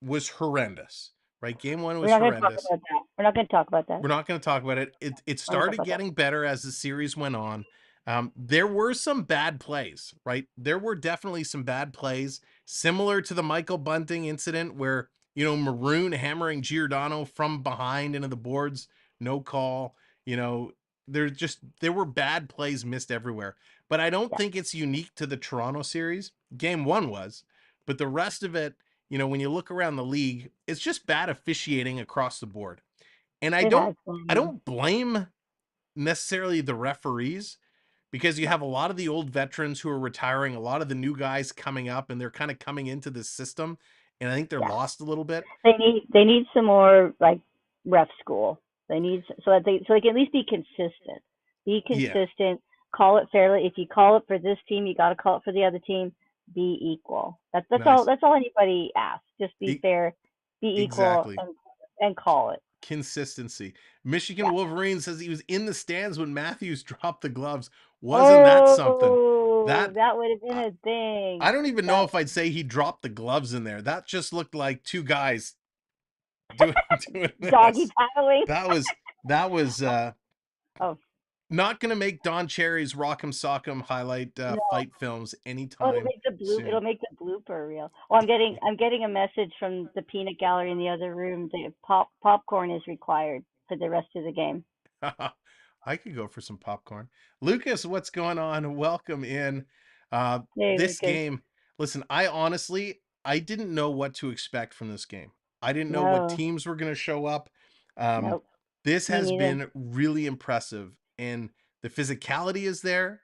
was horrendous, right? Game 1 We're was not going to talk horrendous. about that. We're not going to talk about that. We're not going to talk about it. It We're not going to started talk about getting better as the series went on. There were some bad plays, right? There were definitely some bad plays, similar to the Michael Bunting incident where, Maroon hammering Giordano from behind into the boards, no call. There were bad plays missed everywhere. But I don't that. think it's unique to the Toronto series. Game 1 was, but the rest of it, when you look around the league, it's just bad officiating across the board. And I Yeah. It don't has I been. don't blame necessarily the referees, because you have a lot of the old veterans who are retiring, a lot of the new guys coming up, and they're kind of coming into this system, and I think they're Yeah. lost a little bit. They need some more like ref school. They need so that they can at least be consistent. Be Yeah, consistent. Call it fairly. If you call it for this team, you got to call it for the other team. Be equal. That's all. nice. That's all anybody asks. Just be E- fair. Be equal exactly. and call it. Consistency. Michigan Yeah. Wolverine says he was in the stands when Matthews dropped the gloves. Wasn't that something? Oh, That that would have been I, a thing. I don't even know That if I'd say he dropped the gloves in there. That just looked like two guys doing doggy this. paddling. That was Oh not gonna make Don Cherry's Rock'em Sock'em highlight no. fight films Oh, anytime it'll soon. make the blooper reel. Oh, I'm getting a message from the peanut gallery in the other room. The popcorn is required for the rest of the game. I could go for some popcorn. Lucas, what's going on? Welcome in. Hey, This Lucas. game, listen, I didn't know what to expect from this game. I didn't know what No, teams were going to show up. Um, nope. this Me has neither. been really impressive, and the physicality is there.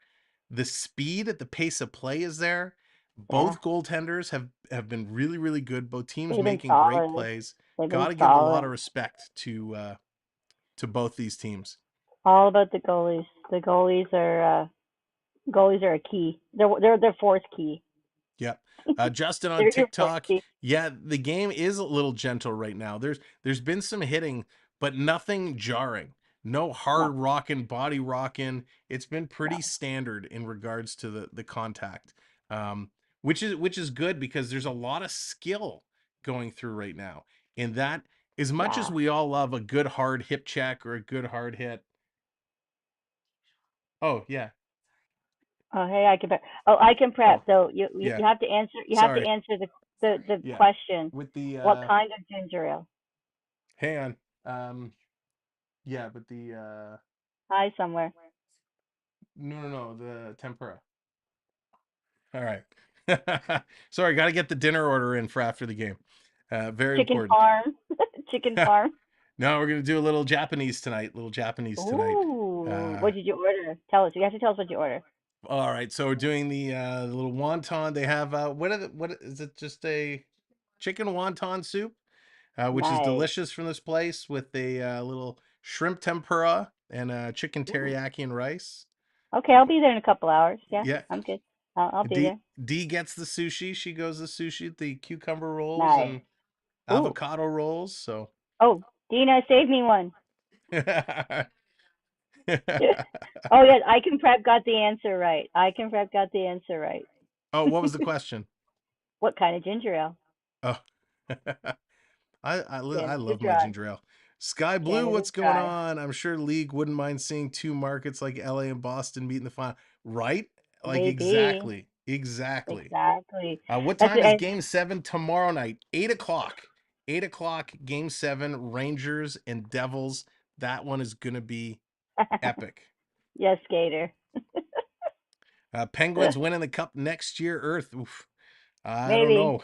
The speed at the pace of play is there. Yeah, Both goaltenders have been really, really good. Both teams they've been making great solid. plays. They've Got been to give a lot solid. of respect to both these teams. All about the goalies. The goalies are a key. They're fourth key. Yeah. Justin on They're here for TikTok. it. Yeah, the game is a little gentle right now. There's been some hitting, but nothing jarring. No No, hard rocking, body rocking. It's been no. pretty standard in regards to the contact. Um, which is good because there's a lot of skill going through right now. And that, as much Yeah. as we all love a good hard hip check or a good hard hit. Oh, yeah. Oh, hey, I can prep. Oh, I can prep. Oh, So you yeah. you have to answer. You have to Sorry. answer the Yeah. question. With the What kind of ginger ale? hang on. Yeah, but the Hi, somewhere. no, the tempura. All right. Sorry, got to get the dinner order in for after the game. Very Chicken important. farm. Chicken farm. No, we're gonna do a little Japanese tonight. Little Japanese tonight. Ooh, what did you order? Tell us. You have to tell us what you ordered. All right, so we're doing the little wonton. They have what is it? Just a chicken wonton soup, which is Nice. delicious from this place with a little shrimp tempura and chicken Ooh. teriyaki and rice. Okay, I'll be there in a couple hours. Yeah, Yeah, I'm good. I'll be D there. D gets the sushi. She goes the sushi, the cucumber rolls Nice. and Ooh. avocado rolls. So Oh, Dina, save me one. Oh yes, I can prep got the answer right. I can prep got the answer right. Oh, what was the question? What kind of ginger ale? Oh, I Canada love my Dry. ginger ale. Sky Blue, Canada what's going Dry. on? I'm sure League wouldn't mind seeing two markets like LA and Boston meet in the final, right? Like Maybe. exactly. Exactly. What That's time is it. Game 7 tomorrow night? 8 o'clock. 8 o'clock. Game 7. Rangers and Devils. That one is gonna be epic. Yes, Skater. Penguins winning the cup next year. Earth. Oof. I don't Maybe. know.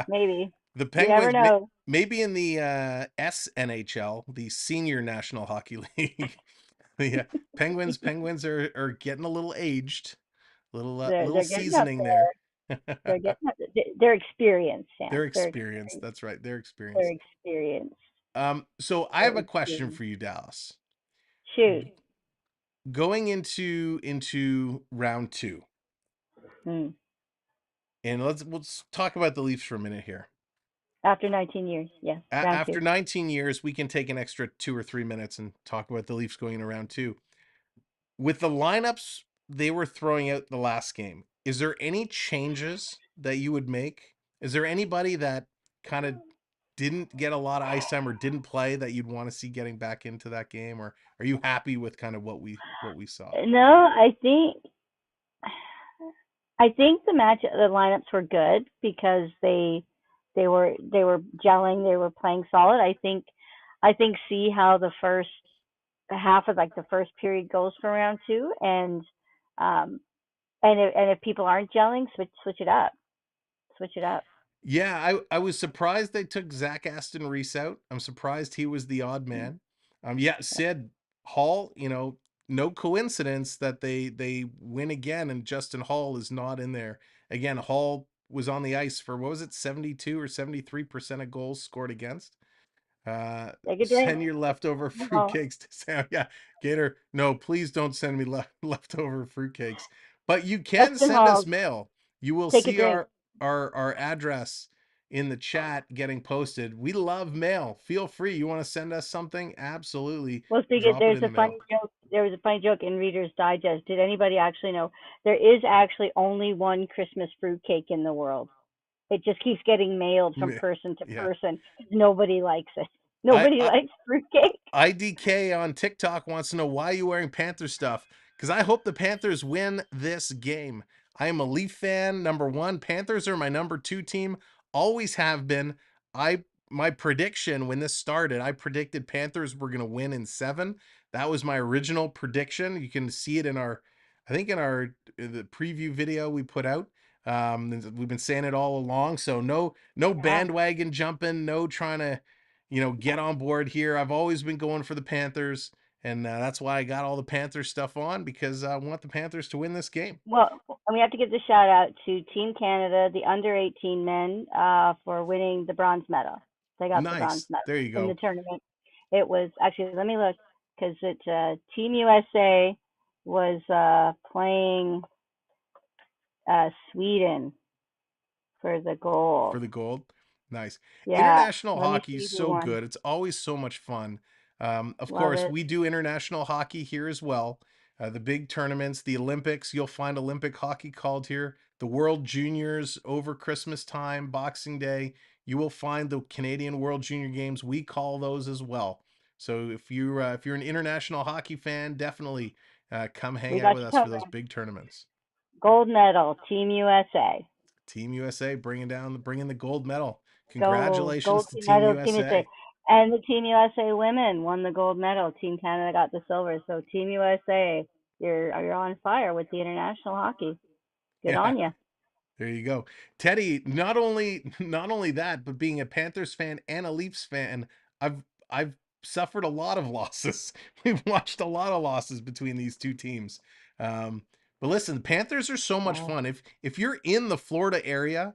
Maybe. The You never Penguins, know. maybe in the SNHL, the Senior National Hockey League. The Penguins are getting a little aged, little They're getting up seasoning there. there. They're getting up. They're experienced, Sam. They're They're experienced. That's right. They're they're experienced. experienced. So I have They're a question experienced. for you, Dallas. Shoot. Going into round two, Hmm. and let's talk about the Leafs for a minute here. After 19 years, yeah, round After two. 19 years, we can take an extra 2 or 3 minutes and talk about the Leafs going into round two. With the lineups they were throwing out the last game, is there any changes that you would make? Is there anybody that kind of didn't get a lot of ice time or didn't play that you'd want to see getting back into that game, or are you happy with kind of what we saw? No, I think the lineups were good because they were gelling, they were playing solid. I think see how the first half of like the first period goes for round two, um and if people aren't gelling, switch it up, switch it up. Yeah, I was surprised they took Zach Aston Reese out. I'm surprised he was the odd man. Yeah, Sid Hall, no coincidence that they win again and Justin Hall is not in there. Again, Hall was on the ice for what was it, 72 or 73% of goals scored against. Take a drink. Send your leftover No, fruitcakes to Sam. Yeah, Gator. No, please don't send me leftover fruitcakes. But you can Justin send us Hall, mail. You will take a see drink. our address in the chat getting posted. We love mail. Feel free. You want to send us something? Absolutely. Well, speaking, Drop it there's in the a funny mail. joke. There was a funny joke in Reader's Digest. Did anybody actually know there is actually only one Christmas fruitcake in the world? It just keeps getting mailed from Yeah. person to Yeah. person. Nobody likes it. I, Nobody I likes fruitcake. IDK on TikTok wants to know why you wearing Panther stuff. Because I hope the Panthers win this game. I am a Leaf fan. Number one, Panthers are my number two team. Always have been. My prediction when this started, I predicted Panthers were going to win in 7. That was my original prediction. You can see it I think in the preview video we put out. We've been saying it all along. So no Yeah. bandwagon jumping, no trying to get on board here. I've always been going for the Panthers, and that's why I got all the Panthers stuff on because I want the Panthers to win this game. Well, and we have to give the shout out to Team Canada, the under 18 men, for winning the bronze medal. They got the bronze Nice. medal There you in the go. tournament. It was actually, let me look, because Team USA was playing Sweden. for the gold. For the gold. Nice. Yeah. International Let me hockey see is who so won. good. It's always so much fun. Of Love course, it. we do international hockey here as well. The big tournaments, the Olympics, you'll find Olympic hockey called here. The World Juniors over Christmas time, Boxing Day, you will find the Canadian World Junior Games. We call those as well. So if you're an international hockey fan, definitely come hang We out got with you us for those covered. big tournaments. Gold medal, Team USA. Team USA bringing the gold medal. Gold Congratulations to Team medal, Team USA. USA. And the Team USA women won the gold medal. Team Canada got the silver. So Team USA, you're on fire with the international hockey. Good Yeah, on you. there you go. Teddy, not only that, but being a Panthers fan and a Leafs fan, I've suffered a lot of losses. We've watched a lot of losses between these two teams. Um, but listen, the Panthers are so much Oh, fun. If you're in the Florida area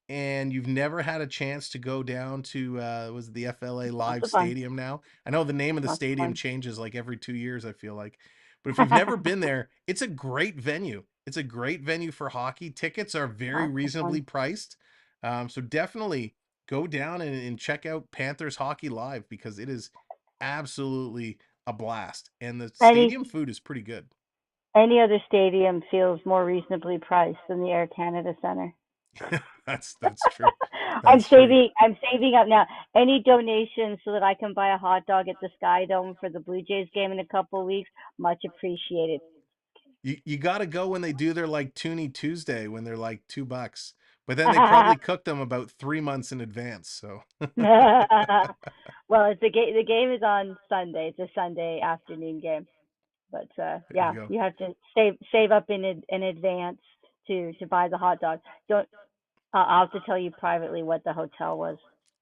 and you've never had a chance to go down to was it the FLA lots Live of fun. Stadium now? I know the name of the Lots of stadium fun. changes like every 2 years, I feel like. But if you've never been there, it's a great venue. It's a great venue for hockey. Tickets are very Lots of reasonably fun. priced. So definitely go down and check out Panthers Hockey Live because it is absolutely a blast. And the Any stadium food is pretty good. any other stadium feels more reasonably priced than the Air Canada Center. That's true. I'm That's true. saving up now. Any donations so that I can buy a hot dog at the Sky Dome for the Blue Jays game in a couple of weeks, much appreciated. You got to go when they do their like Toonie Tuesday when they're like $2, but then they probably cook them about 3 months in advance. So Well, the game is on Sunday. It's a Sunday afternoon game. But there you yeah, go. you have to save up in advance to buy the hot dog. Don't I'll have to tell you privately what the hotel was.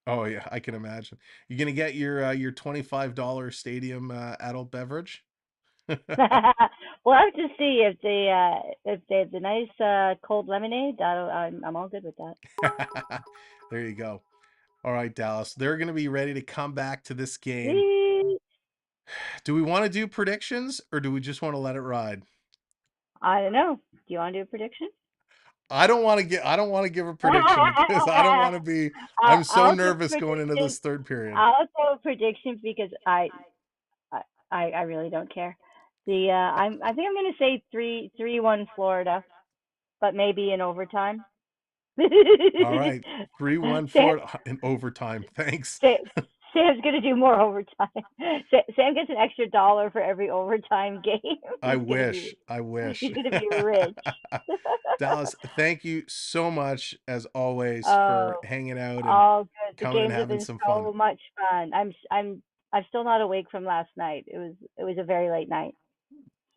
Oh yeah, I can imagine. You're gonna get your $25 stadium adult beverage. We'll have to see if they have the nice cold lemonade. I'm all good with that. There you go. All right, Dallas. They're gonna be ready to come back to this game. Sweet. Do we want to do predictions or do we just want to let it ride? I don't know. Do you want to do a prediction? I don't want to give a prediction because I don't want to be I'm so I'll give nervous going into predictions. this third period. I'll throw predictions because I I really don't care. I think I'm gonna say 3-1 Florida, but maybe in overtime. All right. 3-1 Sam, Florida in overtime. Thanks. Sam's gonna do more overtime. Sam gets an extra dollar for every overtime game. I wish. I wish. He's gonna be rich. Dallas, thank you so much as always for Oh, hanging out and all good. The coming and games have having been some fun. so much fun. I'm still not awake from last night. It was a very late night.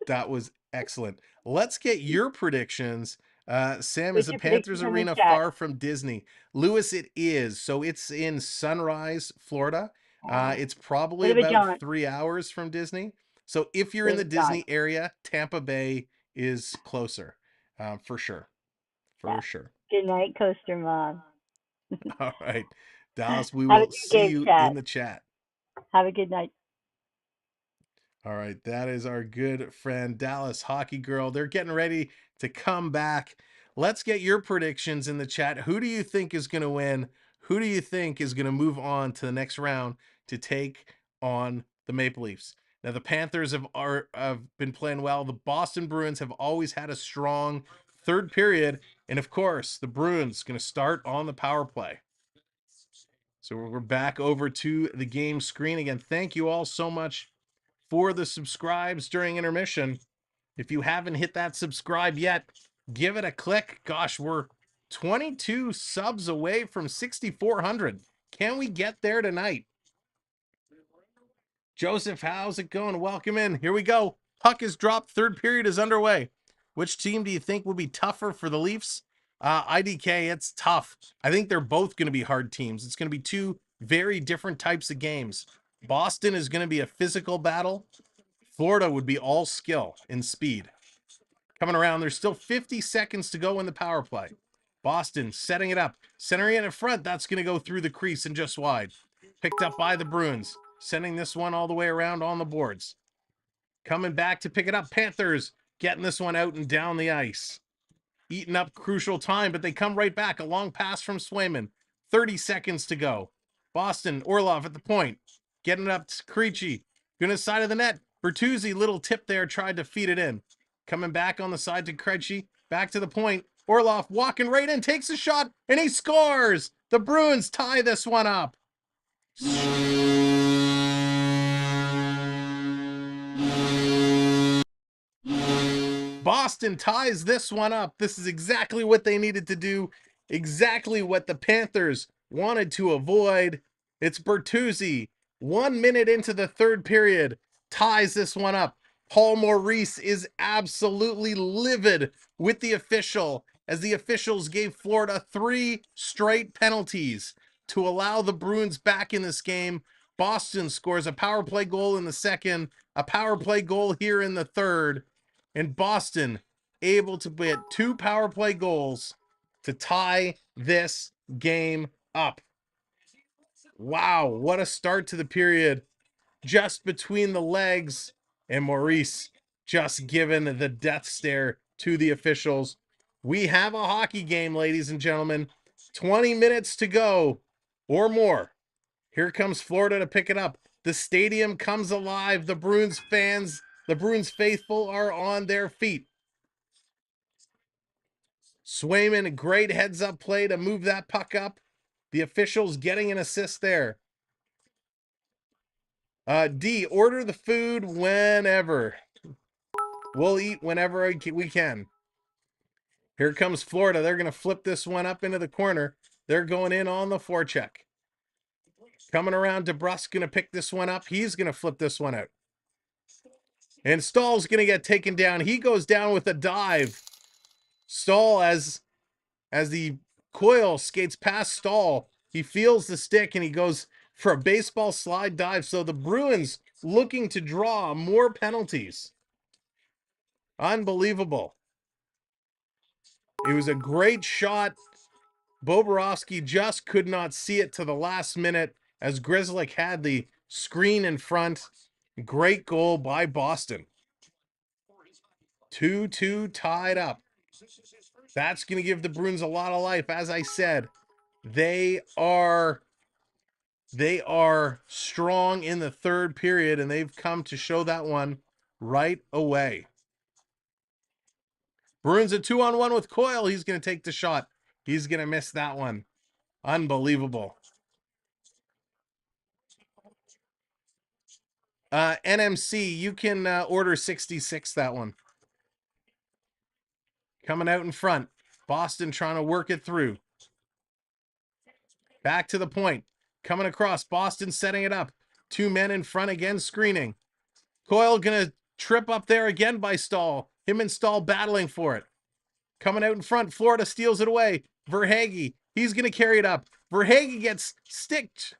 That was excellent. Let's get your predictions. Sam, is Put the your Panthers predictions in the Arena chat. far from Disney? Lewis, it is. So it's in Sunrise, Florida. It's probably Bit of a about jaunt. 3 hours from Disney. So if you're Bit in of the a jaunt. Disney area, Tampa Bay is closer, for sure. Yeah. For sure. Good night, Coaster Mom. All right. Dallas, we Have a will good see game, you chat. in the chat. Have a good night. All right, that is our good friend Dallas Hockey Girl. They're getting ready to come back. Let's get your predictions in the chat. Who do you think is going to win? Who do you think is going to move on to the next round to take on the Maple Leafs? Now, the Panthers have been playing well. The Boston Bruins have always had a strong third period. And of course, the Bruins going to start on the power play. So we're back over to the game screen again. Thank you all so much for the subscribes during intermission. If you haven't hit that subscribe yet, give it a click. Gosh, we're 22 subs away from 6,400. Can we get there tonight? Joseph, how's it going? Welcome in. Here we go. Puck is dropped. Third period is underway. Which team do you think will be tougher for the Leafs? IDK, it's tough. I think they're both going to be hard teams. It's going to be two very different types of games. Boston is going to be a physical battle. Florida would be all skill and speed. Coming around, there's still 50 seconds to go in the power play. Boston setting it up. Centering it in front, that's going to go through the crease and just wide. Picked up by the Bruins. Sending this one all the way around on the boards. Coming back to pick it up. Panthers getting this one out and down the ice. eating up crucial time, but they come right back. A long pass from Swayman. 30 seconds to go. Boston, Orlov at the point. Getting it up to Krejci. Going to the side of the net. Bertuzzi, little tip there, tried to feed it in. Coming back on the side to Krejci. Back to the point. Orlov walking right in, takes a shot, and he scores! The Bruins tie this one up. Boston ties this one up. This is exactly what they needed to do. Exactly what the Panthers wanted to avoid. It's Bertuzzi, 1 minute into the third period, ties this one up. Paul Maurice is absolutely livid with the official as the officials gave Florida 3 straight penalties to allow the Bruins back in this game. Boston scores a power play goal in the second, a power play goal here in the third, and Boston able to get 2 power play goals to tie this game up. Wow, what a start to the period. Just between the legs, and Maurice just given the death stare to the officials. We have a hockey game, ladies and gentlemen. 20 minutes to go or more. Here comes Florida to pick it up. The stadium comes alive. The Bruins fans, the Bruins faithful are on their feet. Swayman, a great heads-up play to move that puck up. The officials getting an assist there. D, order the food whenever. We'll eat whenever we can. Here comes Florida. They're going to flip this one up into the corner. They're going in on the forecheck. Coming around, DeBrusk going to pick this one up. He's going to flip this one out. And Stahl's going to get taken down. He goes down with a dive. Stahl, as the Coyle skates past Stahl, he feels the stick and he goes for a baseball slide dive. So the Bruins looking to draw more penalties. Unbelievable. It was a great shot. Bobrovsky just could not see it to the last minute as Grzelcyk had the screen in front. Great goal by Boston. 2-2 tied up. That's going to give the Bruins a lot of life. As I said, they are strong in the third period, and they've come to show that one right away. Bruins a 2-on-1 with Coyle. He's going to take the shot. He's going to miss that one. Unbelievable. NMC, you can order 66, that one. Coming out in front. Boston trying to work it through. Back to the point. Coming across. Boston setting it up. 2 men in front again, screening. Coyle going to trip up there again by Stahl. Him and Stahl battling for it. Coming out in front. Florida steals it away. Verhaeghe. He's going to carry it up. Verhaeghe gets sticked.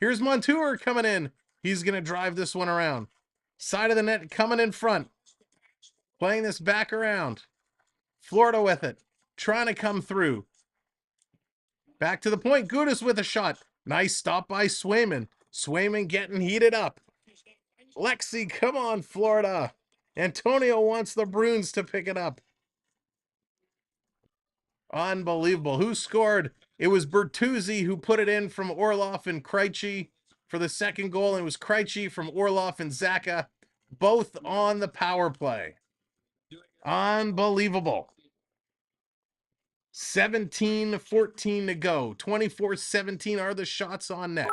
Here's Montour coming in. He's going to drive this one around. Side of the net coming in front. Playing this back around. Florida with it. Trying to come through. Back to the point. Gudas with a shot. Nice stop by Swayman. Swayman getting heated up. Lexi, come on, Florida. Antonio wants the Bruins to pick it up. Unbelievable. Who scored? It was Bertuzzi who put it in from Orlov and Krejci for the second goal. And it was Krejci from Orlov and Zaka, both on the power play. Unbelievable. 17-14 to go. 24-17 are the shots on net.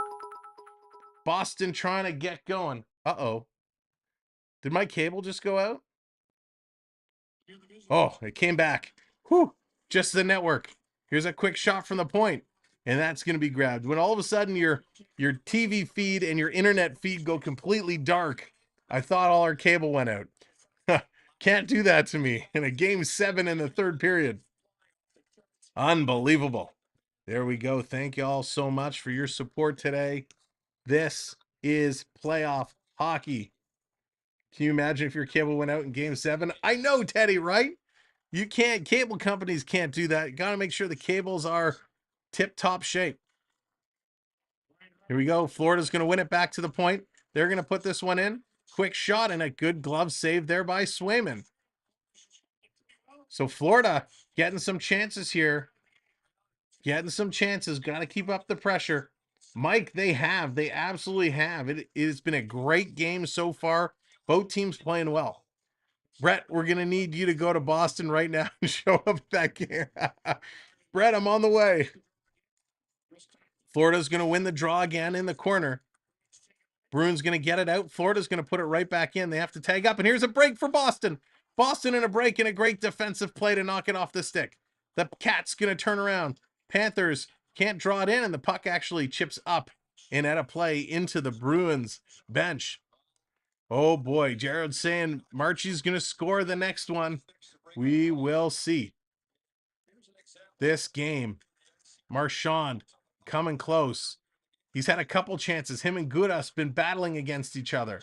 Boston trying to get going. Uh-oh. Did my cable just go out? Oh, it came back. Whew. Just the network. Here's a quick shot from the point. And that's going to be grabbed. When all of a sudden your TV feed and your internet feed go completely dark, I thought all our cable went out. Can't do that to me in a game 7 in the third period. Unbelievable. There we go. Thank you all so much for your support today. This is playoff hockey. Can you imagine if your cable went out in game 7? I know, Teddy, right? You can't, cable companies can't do that. You got to make sure the cables are tip-top shape. Here we go. Florida's going to win it back to the point. They're going to put this one in. Quick shot and a good glove save there by Swayman. So Florida getting some chances here. Getting some chances. Got to keep up the pressure. Mike, they have. They absolutely have. It has been a great game so far. Both teams playing well. Brett, we're going to need you to go to Boston right now and show up at that game. Brett, I'm on the way. Florida's going to win the draw again in the corner. Bruins going to get it out. Florida's going to put it right back in. They have to tag up, and here's a break for Boston. Boston in a break and a great defensive play to knock it off the stick. The Cats going to turn around. Panthers can't draw it in, and the puck actually chips up and at a play into the Bruins bench. Oh boy, Jared's saying Marchie's going to score the next one. We will see. This game, Marchand coming close. He's had a couple chances. Him and Gudas been battling against each other.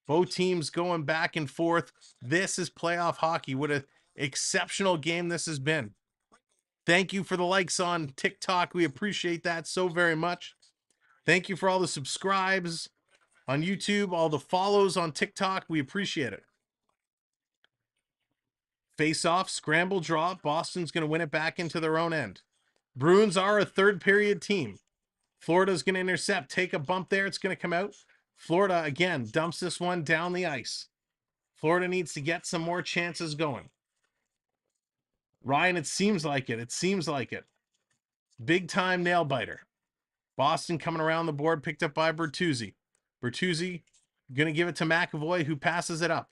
Both teams going back and forth. This is playoff hockey. What an exceptional game this has been. Thank you for the likes on TikTok. We appreciate that so very much. Thank you for all the subscribes on YouTube, all the follows on TikTok. We appreciate it. Face off, scramble draw. Boston's going to win it back into their own end. Bruins are a third period team. Florida's going to intercept, take a bump there. It's going to come out. Florida, again, dumps this one down the ice. Florida needs to get some more chances going. Ryan, it seems like it. It seems like it. Big time nail biter. Boston coming around the board, picked up by Bertuzzi. Bertuzzi going to give it to McAvoy, who passes it up.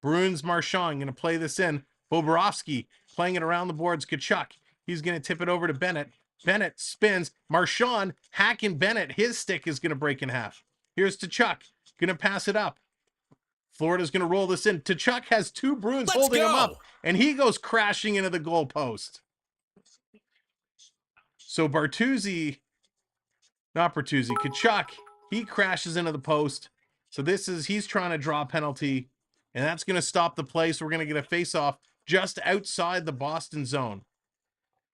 Bruins, Marchand going to play this in. Bobrovsky playing it around the boards. Tkachuk, he's going to tip it over to Bennett. Bennett spins. Marchand hacking Bennett. His stick is going to break in half. Here's Tkachuk. Going to pass it up. Florida's going to roll this in. Tkachuk has two Bruins holding him up, and he goes crashing into the goalpost. So Bertuzzi, not Bertuzzi, Tkachuk, he crashes into the post. So he's trying to draw a penalty, and that's going to stop the play. So we're going to get a face-off just outside the Boston zone.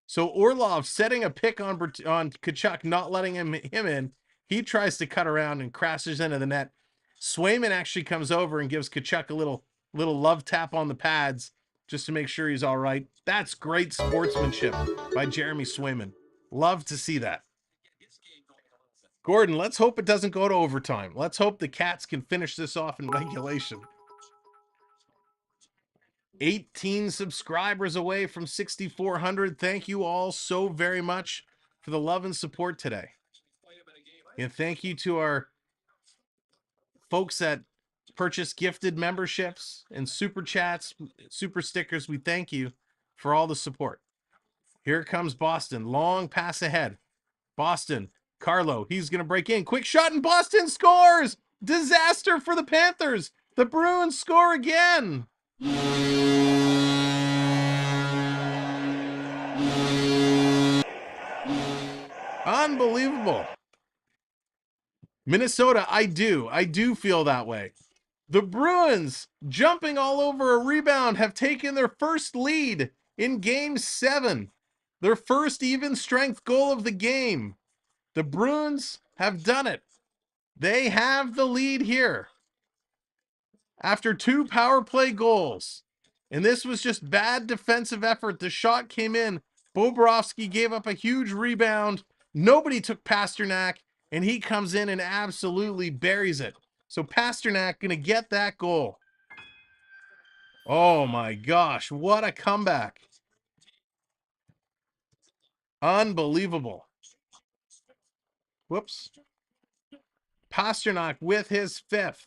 So Orlov setting a pick on Tkachuk, not letting him in. He tries to cut around and crashes into the net. Swayman actually comes over and gives Tkachuk a little love tap on the pads just to make sure he's all right. That's great sportsmanship by Jeremy Swayman. Love to see that. Gordon, let's hope it doesn't go to overtime. Let's hope the Cats can finish this off in regulation. 18 subscribers away from 6,400. Thank you all so very much for the love and support today. And thank you to our folks that purchase gifted memberships and super chats, super stickers. We thank you for all the support. Here comes Boston. Long pass ahead. Boston. Carlo. He's going to break in. Quick shot, and Boston scores! Disaster for the Panthers. The Bruins score again. Unbelievable. Minnesota, I do feel that way. The Bruins, jumping all over a rebound, have taken their first lead in Game 7. Their first even strength goal of the game. The Bruins have done it. They have the lead here. After 2 power play goals. And this was just bad defensive effort. The shot came in. Bobrovsky gave up a huge rebound. Nobody took Pasternak, and he comes in and absolutely buries it. So Pasternak going to get that goal. Oh my gosh, what a comeback. Unbelievable. Whoops. Pasternak with his 5th.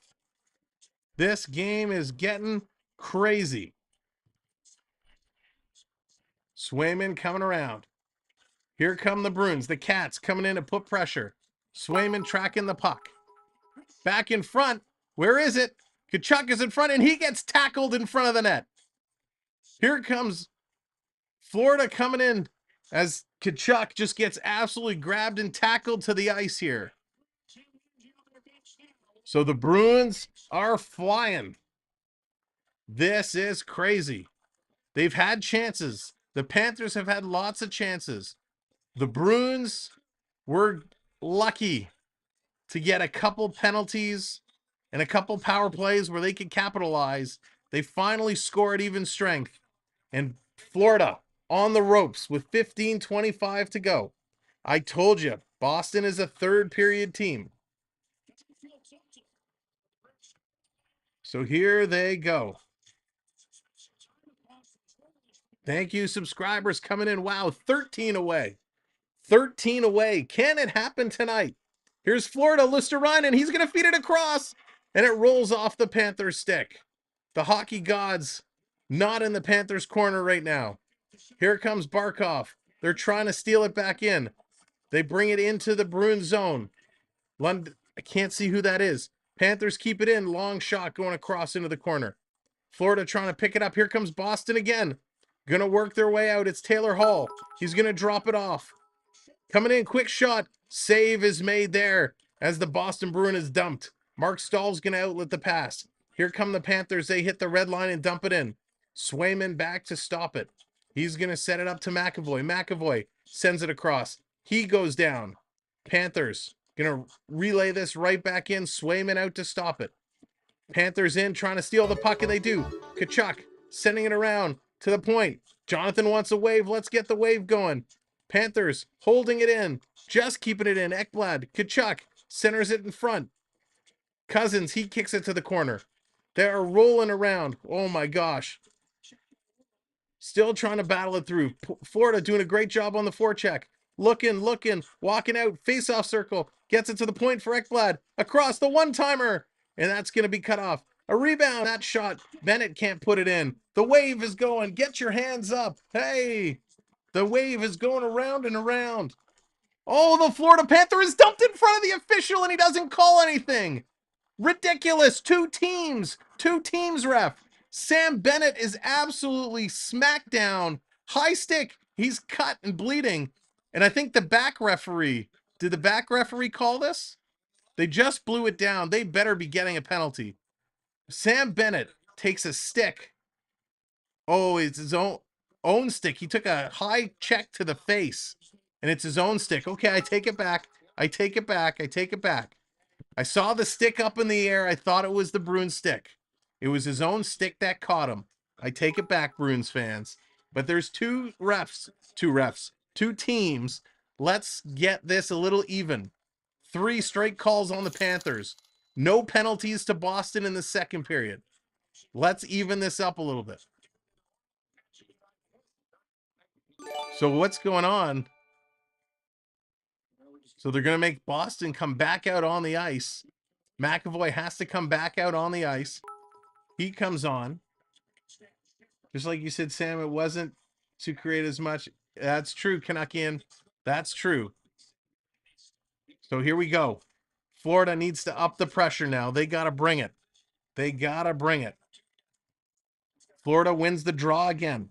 This game is getting crazy. Swayman coming around. Here come the Bruins. The Cats coming in to put pressure. Swayman tracking the puck. Back in front. Where is it? Tkachuk is in front, and he gets tackled in front of the net. Here comes Florida coming in as Tkachuk just gets absolutely grabbed and tackled to the ice here. So the Bruins are flying. This is crazy. They've had chances. The Panthers have had lots of chances. The Bruins were lucky to get a couple penalties and a couple power plays where they could capitalize. They finally scored even strength. And Florida on the ropes with 15:25 to go. I told you, Boston is a third period team. So here they go. Thank you, subscribers coming in. Wow, 13 away. 13 away. Can it happen tonight? Here's Florida, Lister Ryan, and he's going to feed it across. And it rolls off the Panthers stick. The hockey gods not in the Panthers corner right now. Here comes Barkov. They're trying to steal it back in. They bring it into the Bruins zone. London, I can't see who that is. Panthers keep it in. Long shot going across into the corner. Florida trying to pick it up. Here comes Boston again. Gonna work their way out. It's Taylor Hall. He's gonna drop it off. Coming in, quick shot. Save is made there as the Boston Bruin is dumped. Mark Stahl's gonna outlet the pass. Here come the Panthers. They hit the red line and dump it in. Swayman back to stop it. He's gonna set it up to McAvoy. McAvoy sends it across. He goes down. Panthers gonna relay this right back in. Swayman out to stop it. Panthers in, trying to steal the puck, and they do. Tkachuk sending it around to the point. Jonathan wants a wave. Let's get the wave going. Panthers holding it in, just keeping it in. Ekblad, Tkachuk centers it in front. Cousins, he kicks it to the corner. They are rolling around. Oh my gosh. Still trying to battle it through. Florida doing a great job on the forecheck. Looking, walking out, face-off circle. Gets it to the point for Ekblad. Across the one-timer. And that's going to be cut off. A rebound. That shot. Bennett can't put it in. The wave is going. Get your hands up. Hey. The wave is going around and around. Oh, the Florida Panther is dumped in front of the official and he doesn't call anything. Ridiculous. Two teams, ref. Sam Bennett is absolutely smacked down. High stick. He's cut and bleeding. And I think the back referee, did the back referee call this? They just blew it down. They better be getting a penalty. Sam Bennett takes a stick. Oh, it's his own stick. He took a high check to the face. And it's his own stick. Okay, I take it back. I take it back. I saw the stick up in the air. I thought it was the Bruins stick. It was his own stick that caught him. I take it back, Bruins fans. But there's two teams. Let's get this a little even. 3 straight calls on the Panthers. No penalties to Boston in the second period. Let's even this up a little bit. So what's going on? So they're going to make Boston come back out on the ice. McAvoy has to come back out on the ice. He comes on. Just like you said, Sam, it wasn't to create as much. That's true, Canuckian. That's true. So here we go. Florida needs to up the pressure now. They got to bring it. Florida wins the draw again.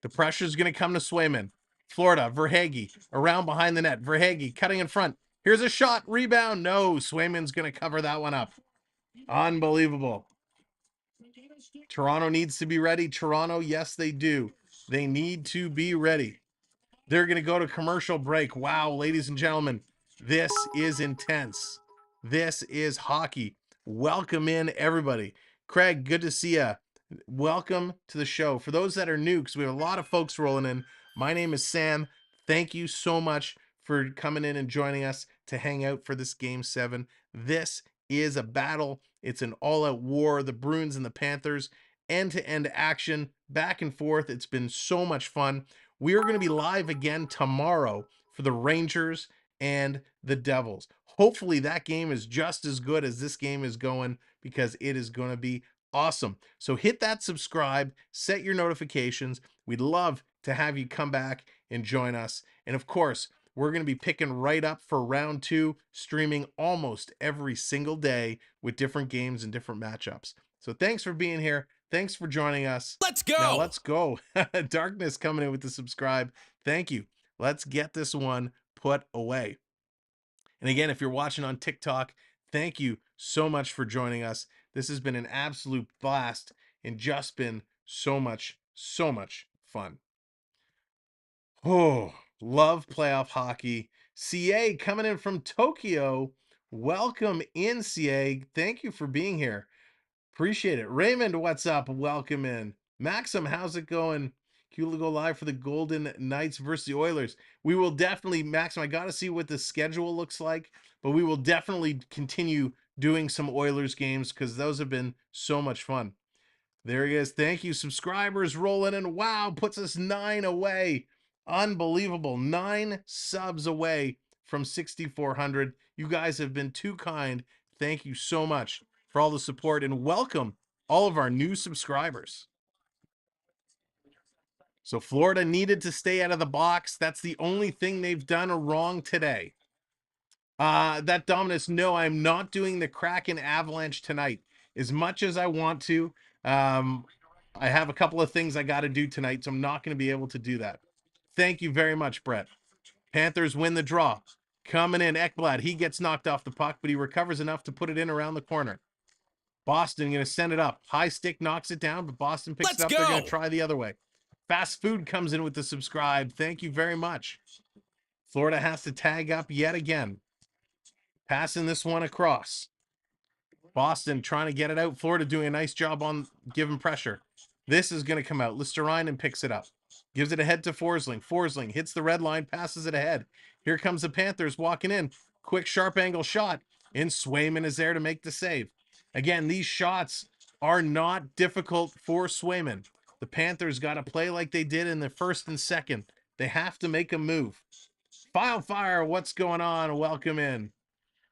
The pressure is going to come to Swayman. Florida, Verhaeghe, around behind the net. Verhaeghe cutting in front. Here's a shot, rebound. No, Swayman's going to cover that one up. Unbelievable. Toronto needs to be ready. Toronto, yes, they do. They need to be ready. They're going to go to commercial break. Wow, ladies and gentlemen, this is intense. This is hockey. Welcome in, everybody. Craig, good to see you. Welcome to the show. For those that are new, because we have a lot of folks rolling in, my name is Sam. Thank you so much for coming in and joining us to hang out for this Game 7. This is a battle. It's an all-out war. The Bruins and the Panthers, end-to-end action, back and forth. It's been so much fun. We are going to be live again tomorrow for the Rangers and the Devils. Hopefully that game is just as good as this game is going, because it is going to be awesome. So hit that subscribe, set your notifications. We'd love to have you come back and join us. And of course, we're going to be picking right up for round 2, streaming almost every single day with different games and different matchups. So thanks for being here. Thanks for joining us. Let's go. Now let's go. Darkness coming in with the subscribe. Thank you. Let's get this one put away. And again, if you're watching on TikTok, thank you so much for joining us. This has been an absolute blast and just been so much fun. Oh, love playoff hockey. CA coming in from Tokyo. Welcome in, CA. Thank you for being here. Appreciate it. Raymond, what's up? Welcome in. Maxim, how's it going? Cue to go live for the Golden Knights versus the Oilers. We will definitely, Maxim, I got to see what the schedule looks like, but we will definitely continue doing some Oilers games because those have been so much fun. There he is. Thank you. Subscribers rolling in. Wow, puts us 9 away. Unbelievable. 9 subs away from 6,400. You guys have been too kind. Thank you so much for all the support and welcome all of our new subscribers. So Florida needed to stay out of the box. That's the only thing they've done wrong today. That Dominus, no, I'm not doing the Kraken Avalanche tonight. As much as I want to, I have a couple of things I got to do tonight, so I'm not going to be able to do that. Thank you very much, Brett. Panthers win the draw. Coming in, Ekblad, he gets knocked off the puck, but he recovers enough to put it in around the corner. Boston going to send it up. High stick knocks it down, but Boston picks it up. They're going to try the other way. Fast Food comes in with the subscribe. Thank you very much. Florida has to tag up yet again. Passing this one across. Boston trying to get it out. Florida doing a nice job on giving pressure. This is going to come out. Listerinen picks it up. Gives it ahead to Forsling. Forsling hits the red line, passes it ahead. Here comes the Panthers walking in. Quick, sharp angle shot. And Swayman is there to make the save. Again, these shots are not difficult for Swayman. The Panthers got to play like they did in the first and second. They have to make a move. Fire, what's going on? Welcome in.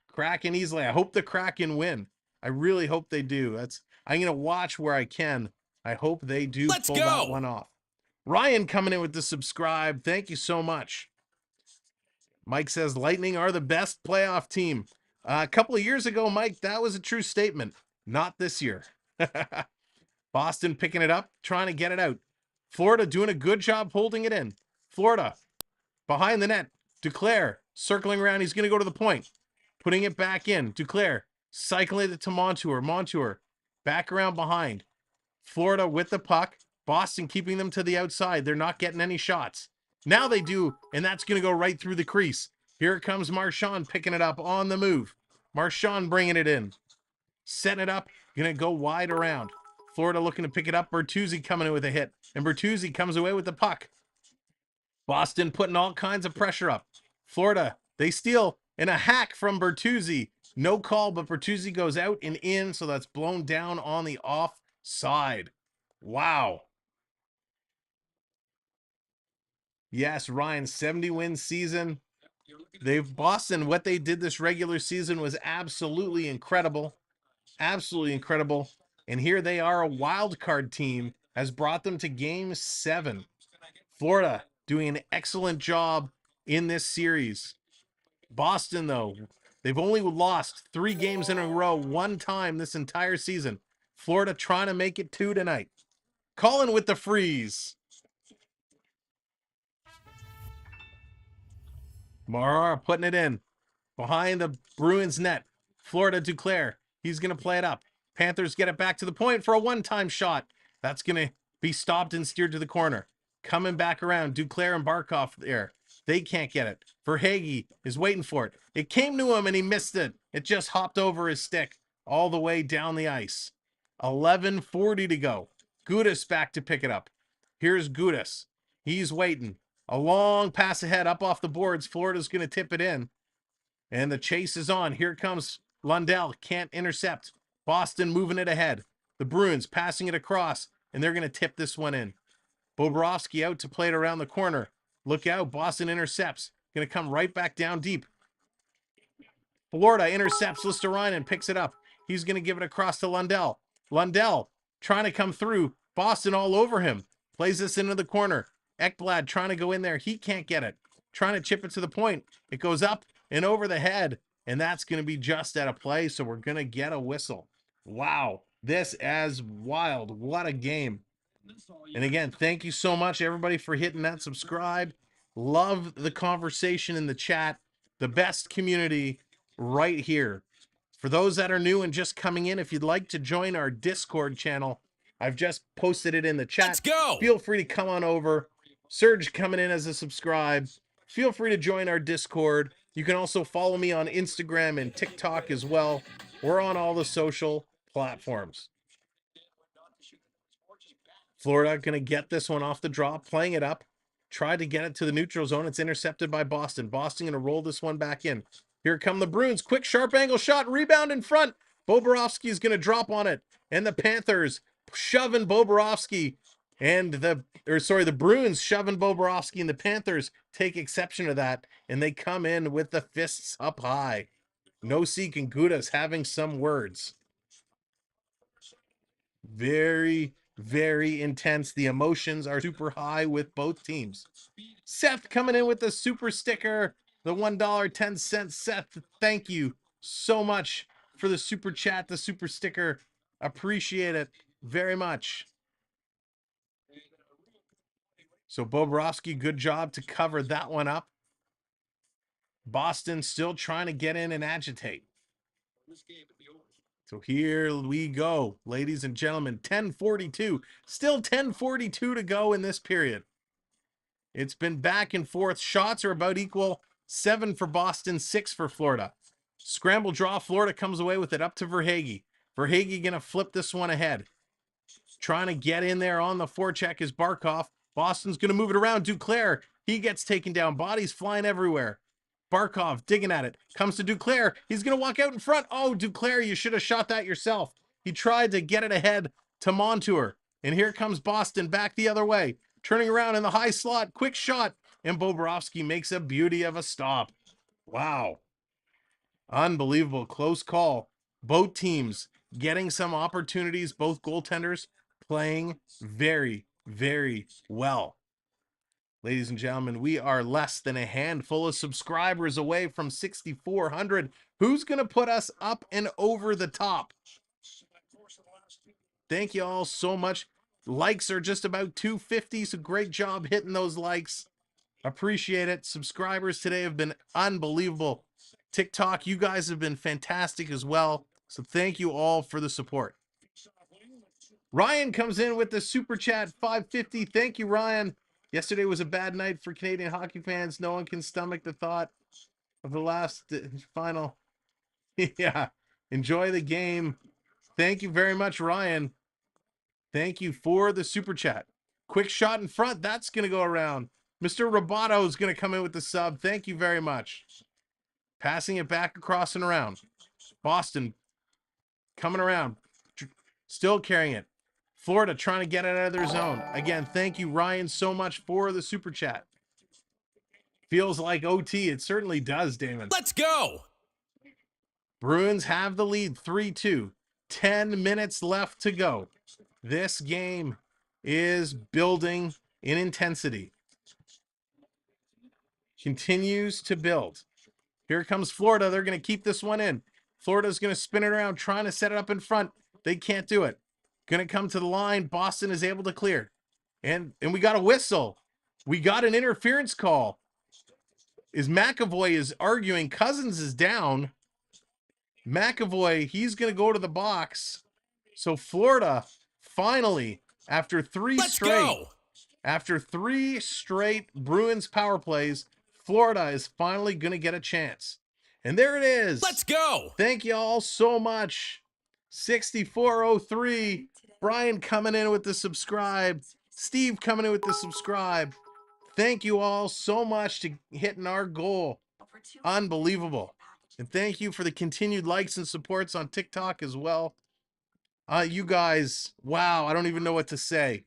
Kraken easily. I hope the Kraken win. I really hope they do. I'm going to watch where I can. I hope they do pull that one off. Ryan coming in with the subscribe. Thank you so much. Mike says Lightning are the best playoff team. A couple of years ago, Mike, that was a true statement. Not this year. Boston picking it up, trying to get it out. Florida doing a good job holding it in. Florida behind the net. Duclair circling around. He's going to go to the point. Putting it back in. Duclair cycling it to Montour. Montour back around behind. Florida with the puck. Boston keeping them to the outside. They're not getting any shots. Now they do, and that's going to go right through the crease. Here comes Marchand picking it up on the move. Marchand bringing it in. Setting it up. Going to go wide around. Florida looking to pick it up. Bertuzzi coming in with a hit. And Bertuzzi comes away with the puck. Boston putting all kinds of pressure up. Florida, they steal and a hack from Bertuzzi. No call, but Bertuzzi goes out and in, so that's blown down on the offside. Wow. Yes, Ryan, 70-win season. Boston, what they did this regular season was absolutely incredible. Absolutely incredible. And here they are, a wild card team has brought them to game 7. Florida doing an excellent job in this series. Boston, though, they've only lost 3 games in a row one time this entire season. Florida trying to make it 2 tonight. Colin with the freeze. Marara putting it in. Behind the Bruins net. Florida Duclair. He's going to play it up. Panthers get it back to the point for a one-time shot. That's going to be stopped and steered to the corner. Coming back around. Duclair and Barkov there. They can't get it. Verhaeghe is waiting for it. It came to him and he missed it. It just hopped over his stick all the way down the ice. 11:40 to go. Gudas back to pick it up. Here's Gudas. He's waiting. A long pass ahead up off the boards. Florida's going to tip it in. And the chase is on. Here comes Lundell. Can't intercept. Boston moving it ahead. The Bruins passing it across. And they're going to tip this one in. Bobrovsky out to play it around the corner. Look out. Boston intercepts. Going to come right back down deep. Florida intercepts Listerine and picks it up. He's going to give it across to Lundell. Lundell trying to come through. Boston all over him. Plays this into the corner. Ekblad trying to go in there. He can't get it. Trying to chip it to the point. It goes up and over the head. And that's going to be just out of play. So we're going to get a whistle. Wow. This is wild. What a game. And again, thank you so much, everybody, for hitting that subscribe. Love the conversation in the chat. The best community right here. For those that are new and just coming in, if you'd like to join our Discord channel, I've just posted it in the chat. Let's go. Feel free to come on over. Serge coming in as a subscribe. Feel free to join our Discord. You can also follow me on Instagram and TikTok as well. We're on all the social platforms. Florida going to get this one off the draw, playing it up. Tried to get it to the neutral zone. It's intercepted by Boston. Boston going to roll this one back in. Here come the Bruins. Quick, sharp angle shot. Rebound in front. Bobrovsky is going to drop on it. And the Panthers shoving Bobrovsky. And the Bruins shoving Bobrovsky. And the Panthers take exception to that. And they come in with the fists up high. Nosek and Gudas having some words. Very, very intense. The emotions are super high with both teams. Seth coming in with the super sticker, the $1.10. Seth, thank you so much for the super chat, the super sticker. Appreciate it very much. So Bobrovsky, good job to cover that one up. Boston still trying to get in and agitate. So here we go, ladies and gentlemen, 10:42. Still 10:42 to go in this period. It's been back and forth. Shots are about equal. 7 for Boston, 6 for Florida. Scramble draw. Florida comes away with it up to Verhaeghe. Verhaeghe going to flip this one ahead. Trying to get in there on the forecheck is Barkov. Boston's going to move it around. Duclair, he gets taken down. Bodies flying everywhere. Barkov digging at it. Comes to Duclair. He's going to walk out in front. Oh, Duclair, you should have shot that yourself. He tried to get it ahead to Montour. And here comes Boston back the other way. Turning around in the high slot. Quick shot. And Bobrovsky makes a beauty of a stop. Wow. Unbelievable. Close call. Both teams getting some opportunities. Both goaltenders playing very, very well. Ladies and gentlemen, we are less than a handful of subscribers away from 6,400. Who's going to put us up and over the top? Thank you all so much. Likes are just about 250, so great job hitting those likes. Appreciate it. Subscribers today have been unbelievable. TikTok, you guys have been fantastic as well. So thank you all for the support. Ryan comes in with the super chat, 550. Thank you, Ryan. Yesterday was a bad night for Canadian hockey fans. No one can stomach the thought of the last final. Yeah, enjoy the game. Thank you very much, Ryan. Thank you for the super chat. Quick shot in front. That's going to go around. Mr. Roboto is going to come in with the sub. Thank you very much. Passing it back across and around. Boston coming around. Still carrying it. Florida trying to get it out of their zone. Again, thank you, Ryan, so much for the super chat. Feels like OT. It certainly does, Damon. Let's go. Bruins have the lead, 3-2. 10 minutes left to go. This game is building in intensity. Continues to build. Here comes Florida. They're going to keep this one in. Florida's going to spin it around, trying to set it up in front. They can't do it. Going to come to the line. Boston is able to clear. And we got a whistle. We got an interference call. McAvoy is arguing Cousins is down. McAvoy, he's going to go to the box. So Florida, finally, after three straight Bruins power plays, Florida is finally going to get a chance. And there it is. Let's go. Thank you all so much. 6403. Brian coming in with the subscribe. Steve coming in with the subscribe. Thank you all so much to hitting our goal. Unbelievable. And thank you for the continued likes and supports on TikTok as well. You guys, wow, I don't even know what to say.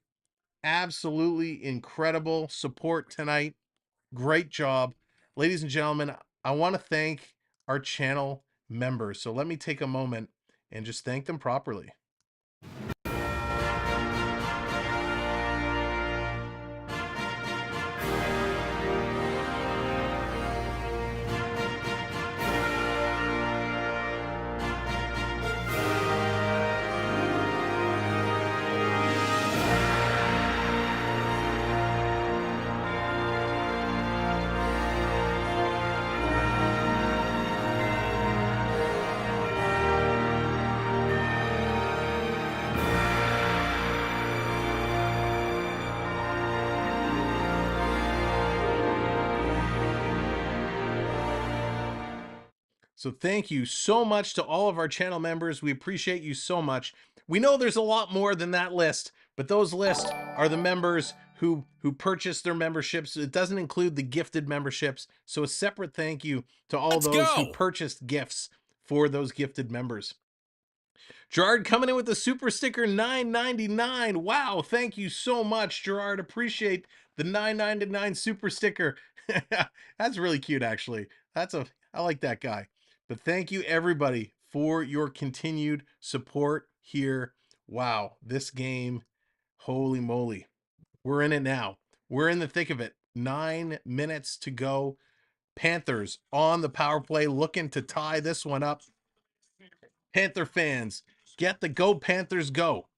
Absolutely incredible support tonight. Great job. Ladies and gentlemen, I want to thank our channel members. So let me take a moment and just thank them properly. So thank you so much to all of our channel members. We appreciate you so much. We know there's a lot more than that list, but those lists are the members who purchase their memberships. It doesn't include the gifted memberships. So a separate thank you to all those who purchased gifts for those gifted members. Gerard coming in with the super sticker $9.99. Wow, thank you so much, Gerard. Appreciate the $9.99 super sticker. That's really cute, actually. I like that guy. But thank you, everybody, for your continued support here. Wow, this game, holy moly. We're in it now. We're in the thick of it. 9 minutes to go. Panthers on the power play, looking to tie this one up. Panther fans, get the Go Panthers Go.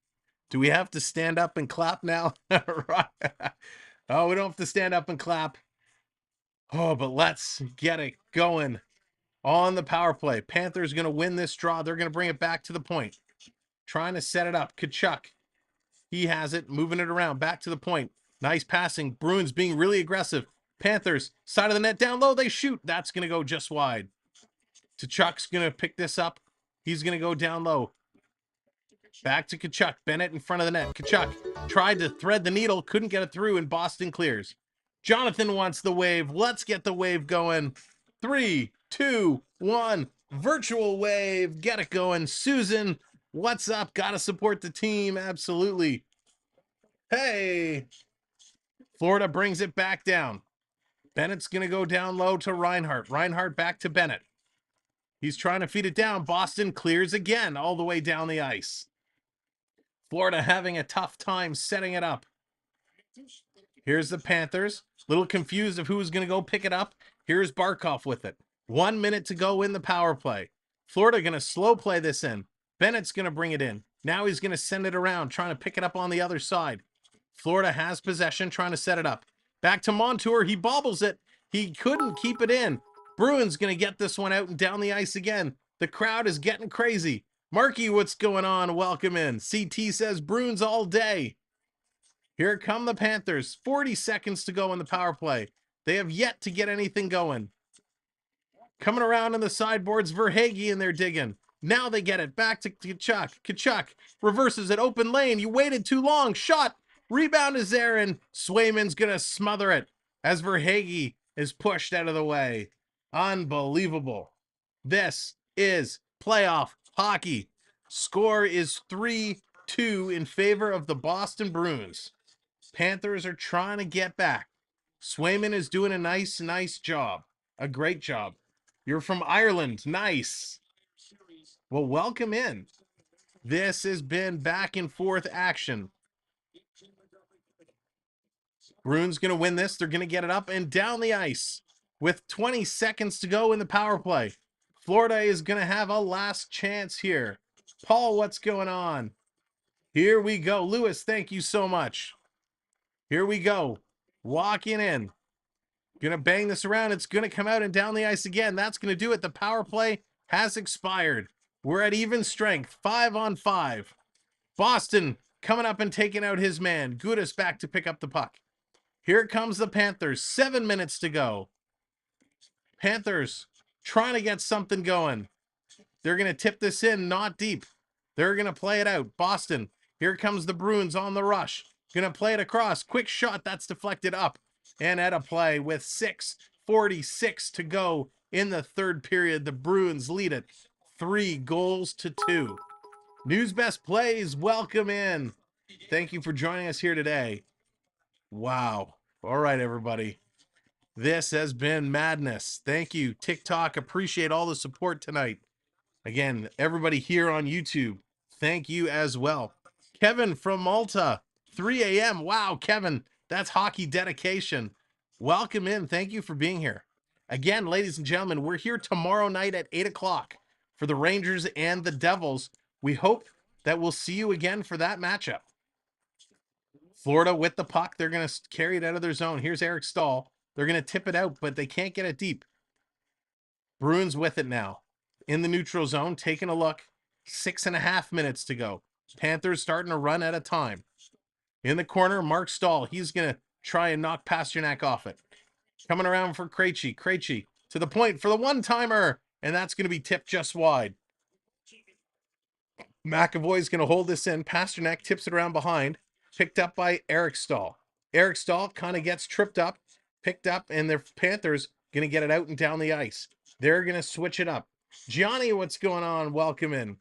Do we have to stand up and clap now? Right. Oh, we don't have to stand up and clap. Oh, but let's get it going on the power play. Panthers going to win this draw. They're going to bring it back to the point. Trying to set it up. Kachuk. He has it. Moving it around. Back to the point. Nice passing. Bruins being really aggressive. Panthers. Side of the net down low. They shoot. That's going to go just wide. Kachuk's going to pick this up. He's going to go down low. Back to Kachuk. Bennett in front of the net. Kachuk tried to thread the needle. Couldn't get it through, and Boston clears. Jonathan wants the wave. Let's get the wave going. 3, 2, 1. Virtual wave. Get it going. Susan, what's up? Gotta support the team. Absolutely. Hey. Florida brings it back down. Bennett's going to go down low to Reinhart. Reinhart back to Bennett. He's trying to feed it down. Boston clears again all the way down the ice. Florida having a tough time setting it up. Here's the Panthers. Little confused of who's going to go pick it up. Here's Barkov with it. 1 minute to go in the power play. Florida going to slow play this in. Bennett's going to bring it in. Now he's going to send it around, trying to pick it up on the other side. Florida has possession, trying to set it up. Back to Montour. He bobbles it. He couldn't keep it in. Bruins going to get this one out and down the ice again. The crowd is getting crazy. Marky, what's going on? Welcome in. CT says Bruins all day. Here come the Panthers. 40 seconds to go in the power play. They have yet to get anything going. Coming around on the sideboards, Verhaeghe, and they're digging. Now they get it. Back to Kachuk. Kachuk reverses it. Open lane. You waited too long. Shot. Rebound is there, and Swayman's going to smother it as Verhaeghe is pushed out of the way. Unbelievable. This is playoff hockey. Score is 3-2 in favor of the Boston Bruins. Panthers are trying to get back. Swayman is doing a nice job. A great job. You're from Ireland. Nice. Well, welcome in. This has been back and forth action. Bruins going to win this. They're going to get it up and down the ice with 20 seconds to go in the power play. Florida is going to have a last chance here. Paul, what's going on? Here we go. Lewis, thank you so much. Here we go. Walking in. Going to bang this around. It's going to come out and down the ice again. That's going to do it. The power play has expired. We're at even strength. 5-on-5. Boston coming up and taking out his man. Gudas back to pick up the puck. Here comes the Panthers. 7 minutes to go. Panthers trying to get something going. They're going to tip this in, not deep. They're going to play it out. Boston. Here comes the Bruins on the rush. Going to play it across. Quick shot. That's deflected up. And at a play with 6:46 to go in the third period. The Bruins lead it 3-2. News Best Plays, welcome in. Thank you for joining us here today. Wow. All right, everybody. This has been madness. Thank you, TikTok. Appreciate all the support tonight. Again, everybody here on YouTube, thank you as well. Kevin from Malta, 3 a.m. Wow, Kevin, that's hockey dedication. Welcome in. Thank you for being here. Again, ladies and gentlemen, we're here tomorrow night at 8 o'clock for the Rangers and the Devils. We hope that we'll see you again for that matchup. Florida with the puck. They're going to carry it out of their zone. Here's Eric Stahl. They're going to tip it out, but they can't get it deep. Bruins with it now. In the neutral zone, taking a look. 6.5 minutes to go. Panthers starting to run out of time. In the corner, Mark Stahl. He's going to try and knock Pasternak off it. Coming around for Krejci. Krejci to the point for the one-timer. and that's going to be tipped just wide. McAvoy's going to hold this in. Pasternak tips it around behind, picked up by Eric Stahl. Eric Stahl kind of gets tripped up, picked up, and the Panthers going to get it out and down the ice. They're going to switch it up. Gianni, what's going on? Welcome in.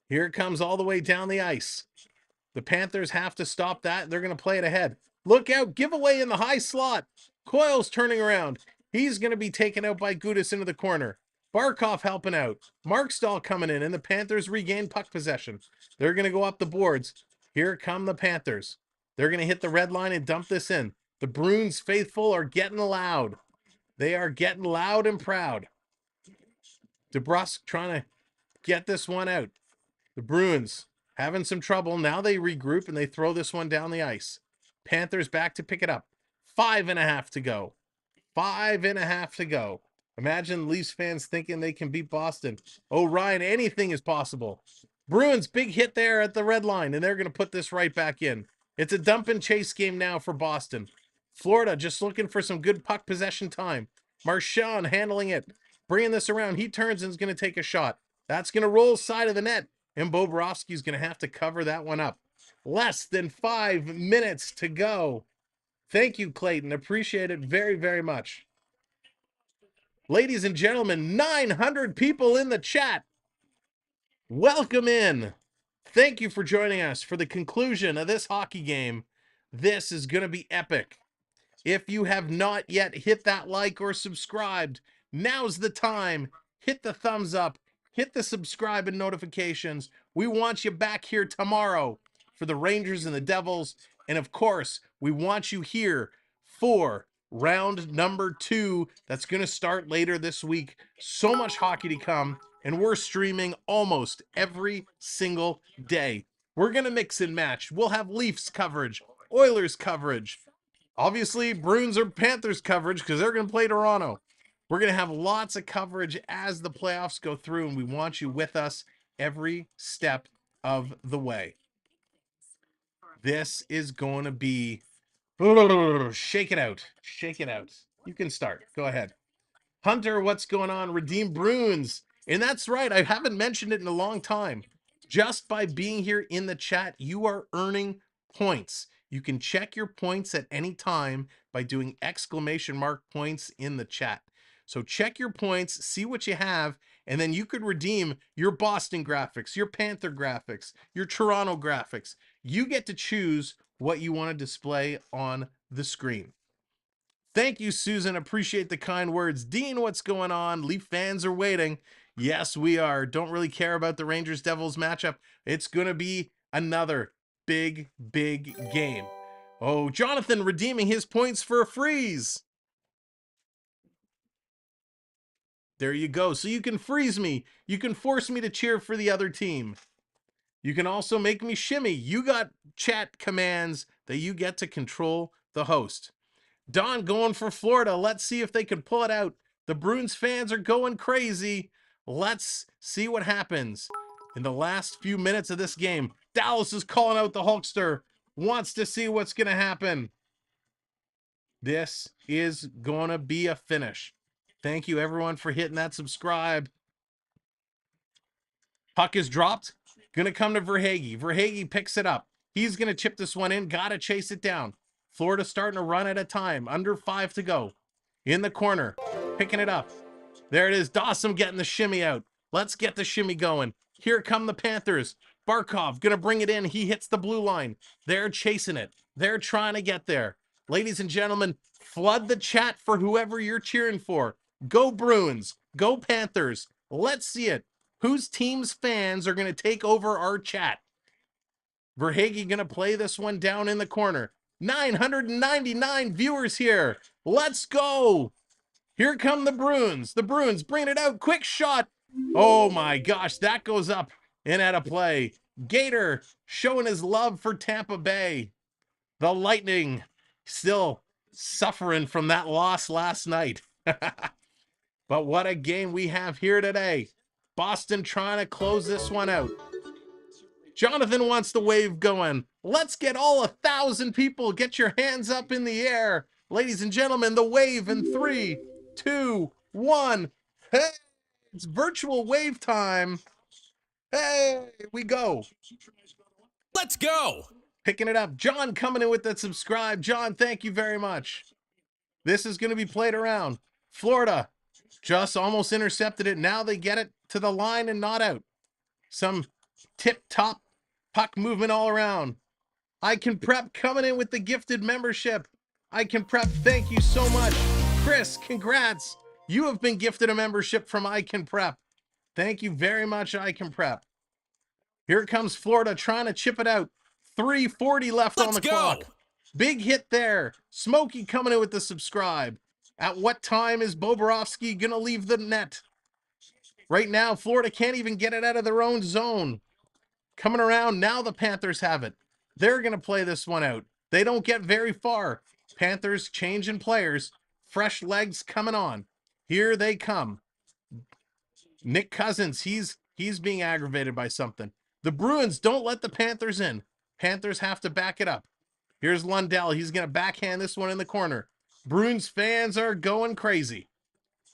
Here it comes all the way down the ice. The Panthers have to stop that. They're going to play it ahead. Look out, giveaway in the high slot. Coyle's turning around. He's going to be taken out by Gudis into the corner. Barkov helping out. Mark Stahl coming in, and the Panthers regain puck possession. They're going to go up the boards. Here come the Panthers. They're going to hit the red line and dump this in. The Bruins faithful are getting loud. They are getting loud and proud. DeBrusk trying to get this one out. The Bruins having some trouble. Now they regroup and they throw this one down the ice. Panthers back to pick it up. 5.5 to go. 5.5 to go. Imagine Leafs fans thinking they can beat Boston. Oh, Ryan, anything is possible. Bruins, big hit there at the red line, and they're going to put this right back in. It's a dump and chase game now for Boston. Florida just looking for some good puck possession time. Marchand handling it, bringing this around. He turns and is going to take a shot. That's going to roll side of the net, and Bobrovsky's going to have to cover that one up. Less than 5 minutes to go. Thank you, Clayton. Appreciate it very, very much. Ladies and gentlemen, 900 people in the chat. Welcome in. Thank you for joining us for the conclusion of this hockey game. This is going to be epic. If you have not yet hit that like or subscribed, now's the time. Hit the thumbs up. Hit the subscribe and notifications. We want you back here tomorrow for the Rangers and the Devils. And of course, we want you here for round number 2 that's going to start later this week. So much hockey to come, and we're streaming almost every single day. We're going to mix and match. We'll have Leafs coverage, Oilers coverage, obviously Bruins or Panthers coverage because they're going to play Toronto. We're going to have lots of coverage as the playoffs go through, and we want you with us every step of the way. This is going to be... Shake it out. Shake it out. You can start. Go ahead. Hunter, what's going on? Redeem Bruins. And that's right. I haven't mentioned it in a long time. Just by being here in the chat, you are earning points. You can check your points at any time by doing !points in the chat. So check your points, see what you have, and then you could redeem your Boston graphics, your Panther graphics, your Toronto graphics. You get to choose what you want to display on the screen. Thank you, Susan. Appreciate the kind words. Dean, what's going on? Leaf fans are waiting. Yes, we are. Don't really care about the Rangers-Devils matchup. It's going to be another big, big game. Oh, Jonathan redeeming his points for a freeze. There you go. So you can freeze me. You can force me to cheer for the other team. You can also make me shimmy. You got chat commands that you get to control the host. Don going for Florida. Let's see if they can pull it out. The Bruins fans are going crazy. Let's see what happens in the last few minutes of this game. Dallas is calling out the Hulkster. Wants to see what's going to happen. This is going to be a finish. Thank you, everyone, for hitting that subscribe. Puck is dropped. Going to come to Verhaeghe. Verhaeghe picks it up. He's going to chip this one in. Got to chase it down. Florida starting to run at a time. Under 5 to go. In the corner. Picking it up. There it is. Dawson getting the shimmy out. Let's get the shimmy going. Here come the Panthers. Barkov going to bring it in. He hits the blue line. They're chasing it. They're trying to get there. Ladies and gentlemen, flood the chat for whoever you're cheering for. Go Bruins. Go Panthers. Let's see it. Whose team's fans are going to take over our chat? Verhaeghe going to play this one down in the corner. 999 viewers here. Let's go. Here come the Bruins. The Bruins bringing it out. Quick shot. Oh my gosh, that goes up and out of play. Gator showing his love for Tampa Bay. The Lightning still suffering from that loss last night. But what a game we have here today. Boston trying to close this one out. Jonathan wants the wave going. Let's get all 1,000 people. Get your hands up in the air. Ladies and gentlemen, the wave in 3, 2, 1. Hey, it's virtual wave time. Hey, we go. Let's go. Picking it up. John coming in with that subscribe. John, thank you very much. This is going to be played around. Florida just almost intercepted it. Now they get it to the line and not out. Some tip-top puck movement all around. I Can Prep coming in with the gifted membership. I Can Prep, thank you so much. Chris, congrats. You have been gifted a membership from I Can Prep. Thank you very much, I Can Prep. Here comes Florida trying to chip it out. 3:40 left on the clock. Big hit there. Smokey coming in with the subscribe. At what time is Bobrovsky going to leave the net? Right now, Florida can't even get it out of their own zone. Coming around, now the Panthers have it. They're going to play this one out. They don't get very far. Panthers changing players. Fresh legs coming on. Here they come. Nick Cousins, he's being aggravated by something. The Bruins don't let the Panthers in. Panthers have to back it up. Here's Lundell. He's going to backhand this one in the corner. Bruins fans are going crazy.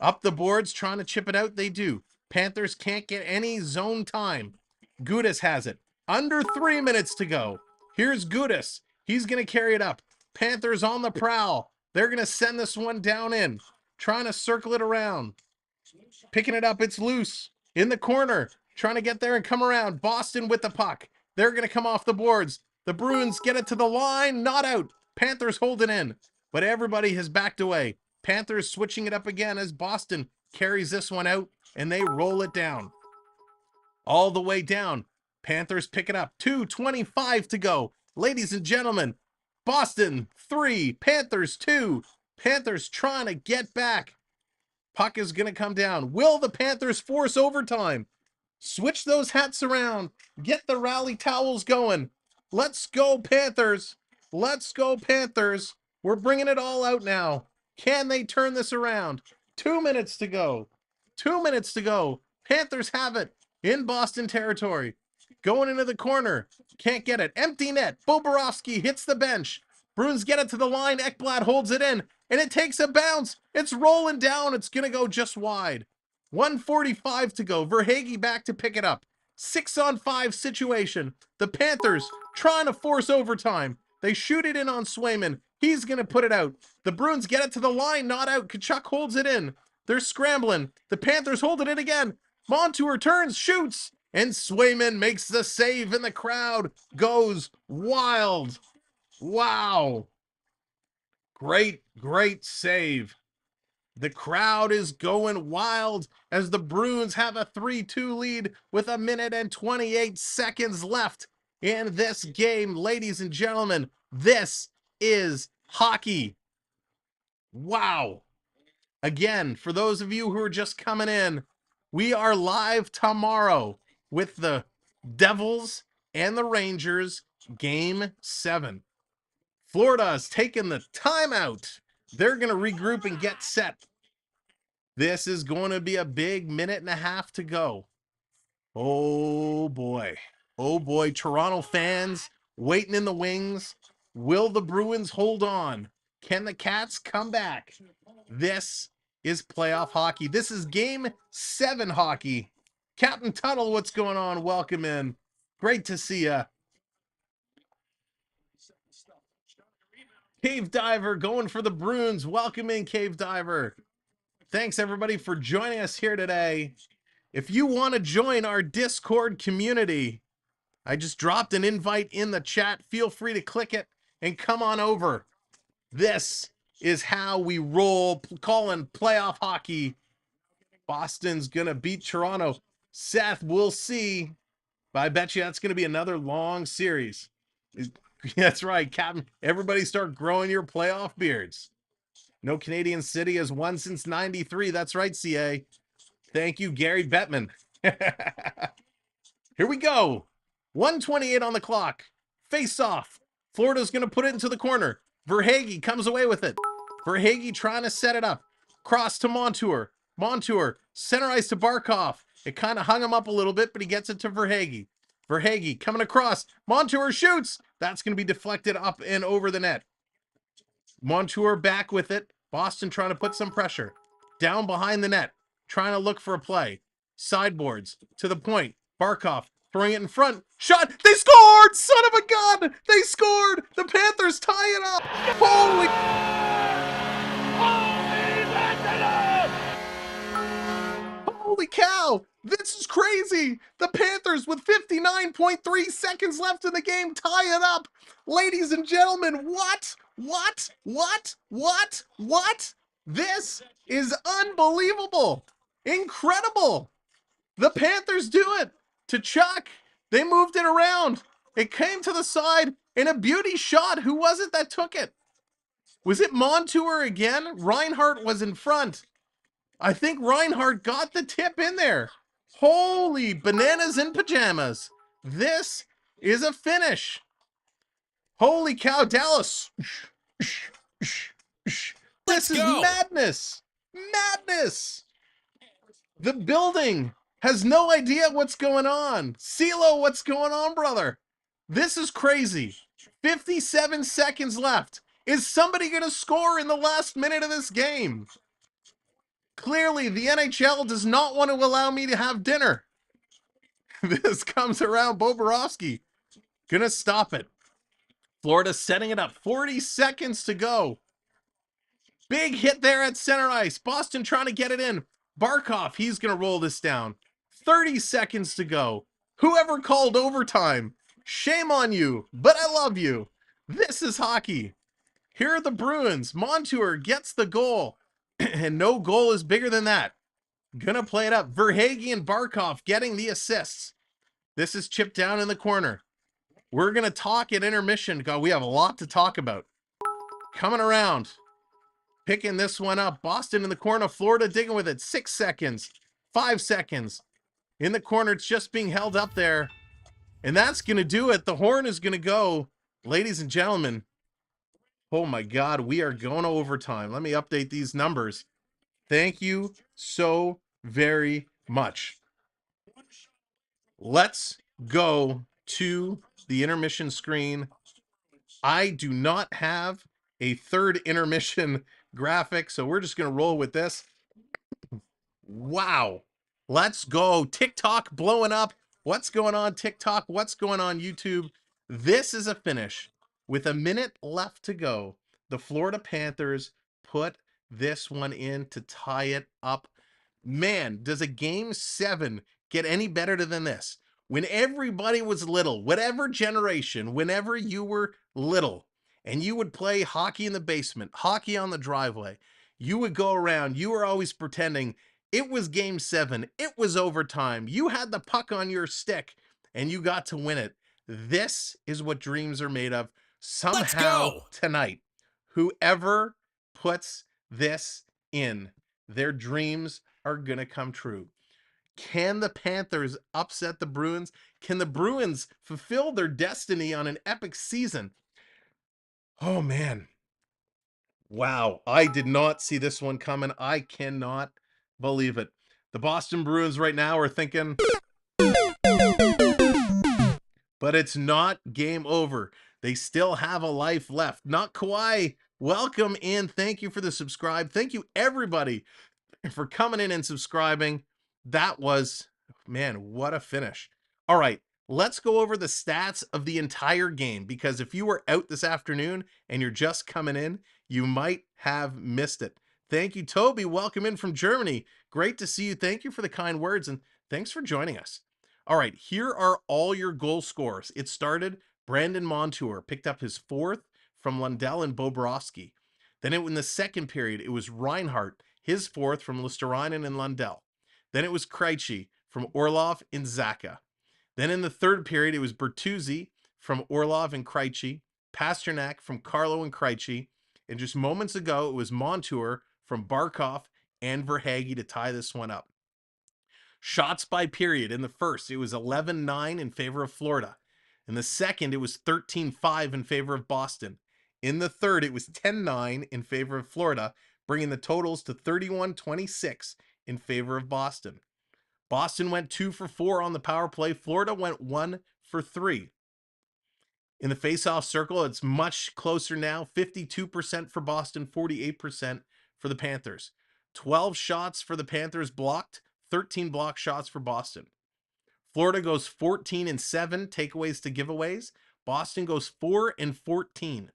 Up the boards, trying to chip it out. They do. Panthers can't get any zone time. Gudas has it. Under 3 minutes to go. Here's Gudas. He's going to carry it up. Panthers on the prowl. They're going to send this one down in. Trying to circle it around. Picking it up. It's loose. In the corner. Trying to get there and come around. Boston with the puck. They're going to come off the boards. The Bruins get it to the line. Not out. Panthers hold it in. But everybody has backed away. Panthers switching it up again as Boston carries this one out. And they roll it down. All the way down. Panthers pick it up. 2:25 to go. Ladies and gentlemen, Boston 3, Panthers 2. Panthers trying to get back. Puck is going to come down. Will the Panthers force overtime? Switch those hats around. Get the rally towels going. Let's go, Panthers. Let's go, Panthers. We're bringing it all out now. Can they turn this around? 2 minutes to go. 2 minutes to go. Panthers have it in Boston territory. Going into the corner. Can't get it. Empty net. Bobrovsky hits the bench. Bruins get it to the line. Ekblad holds it in. And it takes a bounce. It's rolling down. It's going to go just wide. 1:45 to go. Verhaeghe back to pick it up. 6-on-5 situation. The Panthers trying to force overtime. They shoot it in on Swayman. He's going to put it out. The Bruins get it to the line. Not out. Tkachuk holds it in. They're scrambling. The Panthers hold it in again. Montour turns, shoots, and Swayman makes the save, and the crowd goes wild. Wow. Great, great save. The crowd is going wild as the Bruins have a 3-2 lead with 1 minute and 28 seconds left in this game. Ladies and gentlemen, this is hockey. Wow. Again, for those of you who are just coming in, we are live tomorrow with the Devils and the Rangers, Game 7. Florida's taking the timeout. They're going to regroup and get set. This is going to be a big minute and a half to go. Oh, boy. Oh, boy. Toronto fans waiting in the wings. Will the Bruins hold on? Can the Cats come back? This is playoff hockey. This is Game 7 hockey. Captain Tuttle, what's going on? Welcome in. Great to see ya. Cave Diver going for the Bruins. Welcome in, Cave Diver. Thanks, everybody, for joining us here today. If you want to join our Discord community, I just dropped an invite in the chat. Feel free to click it and come on over. This is how we roll, calling playoff hockey. Boston's going to beat Toronto. Seth, we'll see. But I bet you that's going to be another long series. That's right, Captain. Everybody start growing your playoff beards. No Canadian city has won since 93. That's right, CA. Thank you, Gary Bettman. Here we go. 1:28 on the clock. Face off. Florida's going to put it into the corner. Verhaeghe comes away with it. Verhaeghe trying to set it up. Cross to Montour. Montour, center ice to Barkov. It kind of hung him up a little bit, but he gets it to Verhaeghe. Verhaeghe coming across. Montour shoots. That's going to be deflected up and over the net. Montour back with it. Boston trying to put some pressure. Down behind the net. trying to look for a play. Sideboards to the point. Barkov throwing it in front. Shot. They scored! Son of a gun! They scored! The Panthers tie it up! Holy... Holy cow! This is crazy! The Panthers, with 59.3 seconds left in the game, tie it up! Ladies and gentlemen, what? What? This is unbelievable! Incredible! The Panthers do it! To Chuck! They moved it around! It came to the side in a beauty shot! Who was it that took it? Was it Montour again? Reinhart was in front. I think Reinhart got the tip in there. Holy bananas in pajamas. This is a finish. Holy cow, Dallas. This is madness. Madness. The building has no idea what's going on. CeeLo, what's going on, brother? This is crazy. 57 seconds left. Is somebody going to score in the last minute of this game? Clearly, the NHL does not want to allow me to have dinner. This comes around. Bobrovsky gonna stop it. Florida setting it up. 40 seconds to go. Big hit there at center ice. Boston trying to get it in. Barkov, he's gonna roll this down. 30 seconds to go. Whoever called overtime, shame on you, but I love you. This is hockey. Here are the Bruins. Montour gets the goal. And no goal is bigger than that. Gonna play it up. Verhaeghe and Barkov getting the assists. This is chipped down in the corner. We're gonna talk at intermission. God, we have a lot to talk about. Coming around. Picking this one up. Boston in the corner. Florida digging with it. 6 seconds. 5 seconds. In the corner. It's just being held up there. And that's gonna do it. The horn is gonna go. Ladies and gentlemen. Oh my God, we are going to overtime. Let me update these numbers. Thank you so very much. Let's go to the intermission screen. I do not have a third intermission graphic, so we're just going to roll with this. Wow. Let's go. TikTok blowing up. What's going on, TikTok? What's going on, YouTube? This is a finish. With a minute left to go, the Florida Panthers put this one in to tie it up. Man, does a game 7 get any better than this? When everybody was little, whatever generation, whenever you were little, and you would play hockey in the basement, hockey on the driveway, you would go around, you were always pretending it was game 7, it was overtime, you had the puck on your stick, and you got to win it. This is what dreams are made of. Somehow tonight, whoever puts this in, their dreams are going to come true. Can the Panthers upset the Bruins? Can the Bruins fulfill their destiny on an epic season? Oh, man. Wow. I did not see this one coming. I cannot believe it. The Boston Bruins right now are thinking, but it's not game over. They still have a life left. Not Kawhi. Welcome in. Thank you for the subscribe. Thank you, everybody, for coming in and subscribing. That was, man, what a finish. All right, let's go over the stats of the entire game, because if you were out this afternoon and you're just coming in, you might have missed it. Thank you, Toby. Welcome in from Germany. Great to see you. Thank you for the kind words, and thanks for joining us. All right, here are all your goal scores. It started, Brandon Montour picked up his 4th from Lundell and Bobrovsky. Then in the second period, it was Reinhart, his 4th from Luosterainen and Lundell. Then it was Krejci from Orlov and Zacha. Then in the third period, it was Bertuzzi from Orlov and Krejci, Pasternak from Carlo and Krejci, and just moments ago, it was Montour from Barkov and Verhaeghe to tie this one up. Shots by period. In the first, it was 11-9 in favor of Florida. In the second, it was 13-5 in favor of Boston. In the third, it was 10-9 in favor of Florida, bringing the totals to 31-26 in favor of Boston. Boston went 2 for 4 on the power play. Florida went 1 for 3. In the faceoff circle, it's much closer now. 52% for Boston, 48% for the Panthers. 12 shots for the Panthers blocked, 13 block shots for Boston. Florida goes 14-7 takeaways to giveaways. Boston goes 4-14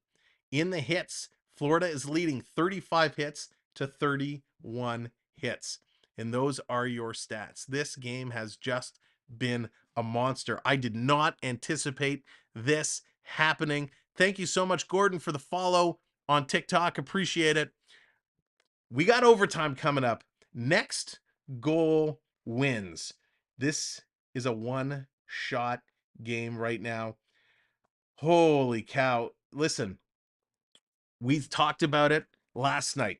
in the hits. Florida is leading 35 hits to 31 hits. And those are your stats. This game has just been a monster. I did not anticipate this happening. Thank you so much, Gordon, for the follow on TikTok. Appreciate it. We got overtime coming up. Next goal wins. This is a one-shot game right now. Holy cow. Listen, we talked about it last night.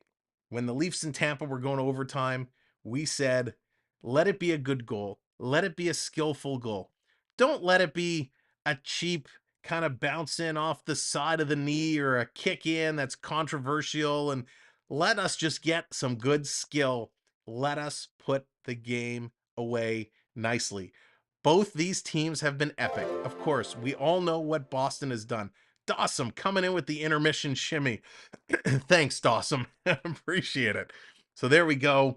When the Leafs in Tampa were going to overtime, we said, let it be a good goal. Let it be a skillful goal. Don't let it be a cheap kind of bounce in off the side of the knee or a kick in that's controversial. And let us just get some good skill. Let us put the game away nicely. Both these teams have been epic. Of course, we all know what Boston has done. Dawson coming in with the intermission shimmy. Thanks, Dawson. Appreciate it. So there we go.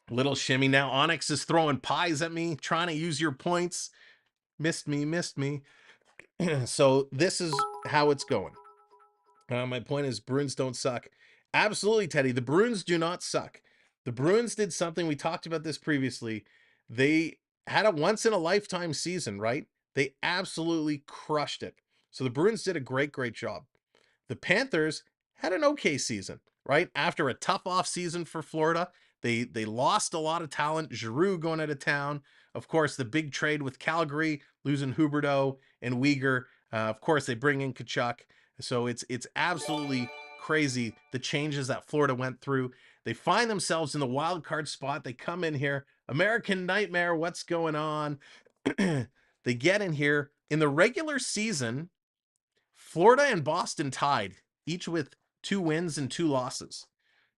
Little shimmy. Now Onyx is throwing pies at me, trying to use your points. Missed me. So this is how it's going. My point is Bruins don't suck. Absolutely, Teddy. The Bruins do not suck. The Bruins did something. We talked about this previously. They had a once-in-a-lifetime season, right? They absolutely crushed it. So the Bruins did a great job. The Panthers had an okay season, right? After a tough off season for Florida, they lost a lot of talent. Giroux going out of town. Of course, the big trade with Calgary, losing Huberdeau and Weegar. Of course, they bring in Kachuk. So it's absolutely crazy the changes that Florida went through. They find themselves in the wild card spot. They come in here. American Nightmare, what's going on? They get in here. In the regular season, Florida and Boston tied, each with 2 wins and 2 losses.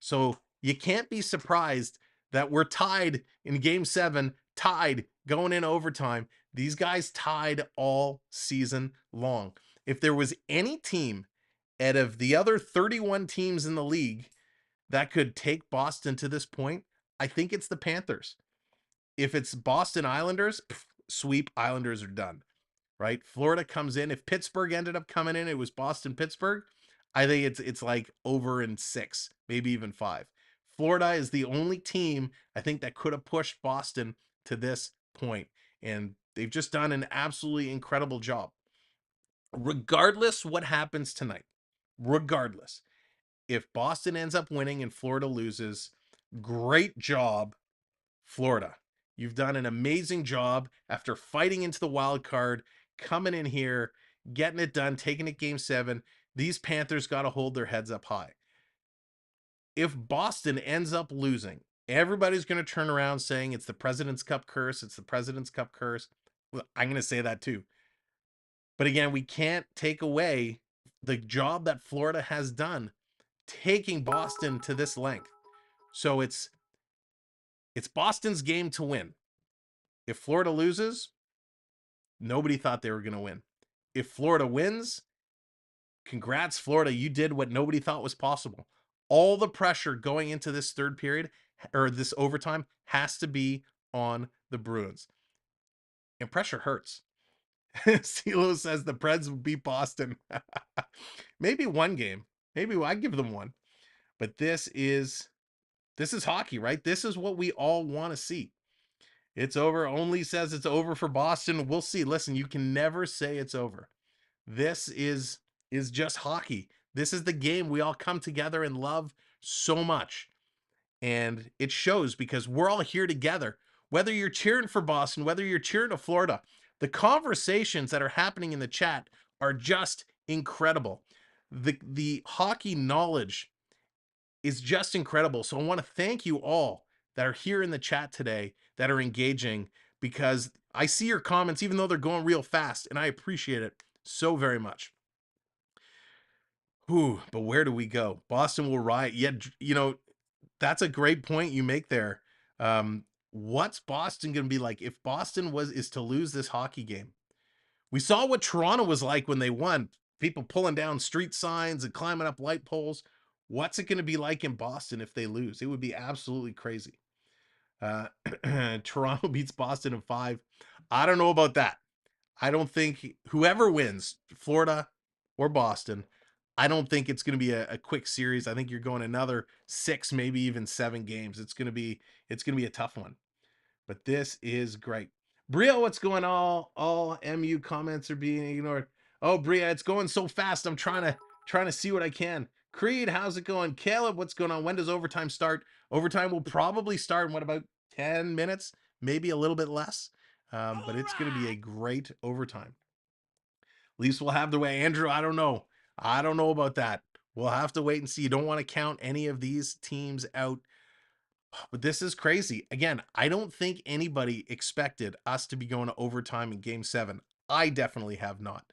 So you can't be surprised that we're tied in Game 7, tied going in overtime. These guys tied all season long. If there was any team out of the other 31 teams in the league that could take Boston to this point, I think it's the Panthers. If it's Boston Islanders, sweep, Islanders are done, right? Florida comes in. If Pittsburgh ended up coming in, it was Boston-Pittsburgh. I think it's like over in 6, maybe even 5. Florida is the only team I think that could have pushed Boston to this point, and they've just done an absolutely incredible job. Regardless what happens tonight, regardless, if Boston ends up winning and Florida loses, great job, Florida. You've done an amazing job after fighting into the wild card, coming in here, getting it done, taking it Game 7. These Panthers got to hold their heads up high. If Boston ends up losing, everybody's going to turn around saying it's the President's Cup curse. It's the President's Cup curse. Well, I'm going to say that too. But again, we can't take away the job that Florida has done taking Boston to this length. So it's Boston's game to win. If Florida loses, nobody thought they were going to win. If Florida wins, congrats, Florida. You did what nobody thought was possible. All the pressure going into this third period or this overtime has to be on the Bruins. And pressure hurts. CeeLo says the Preds would beat Boston. Maybe one game. Maybe I give them one. But this is hockey, right? This is what we all want to see. It's over. Only says it's over for Boston. We'll see. Listen, you can never say it's over. This is just hockey. This is the game we all come together and love so much. And it shows because we're all here together. Whether you're cheering for Boston, whether you're cheering for Florida, the conversations that are happening in the chat are just incredible. The hockey knowledge is just incredible. So I want to thank you all that are here in the chat today, that are engaging, because I see your comments, even though they're going real fast, and I appreciate it so very much. But where do we go? Boston will riot. Yeah, that's a great point you make there. What's Boston going to be like if Boston is to lose this hockey game? We saw what Toronto was like when they won. People pulling down street signs and climbing up light poles. What's it going to be like in Boston if they lose? It would be absolutely crazy. Toronto beats Boston in 5. I don't know about that. I don't think whoever wins, Florida or Boston, I don't think it's going to be a quick series. I think you're going another 6, maybe even 7 games. It's going to be a tough one. But this is great. Bria, what's going on? All MU comments are being ignored. Oh, Bria, it's going so fast. I'm trying to see what I can. Creed, how's it going? Caleb, what's going on? When does overtime start? Overtime will probably start in about 10 minutes, maybe a little bit less. But it's going to be a great overtime. Leafs will have their way. Andrew, I don't know. I don't know about that. We'll have to wait and see. You don't want to count any of these teams out. But this is crazy. Again, I don't think anybody expected us to be going to overtime in Game 7. I definitely have not.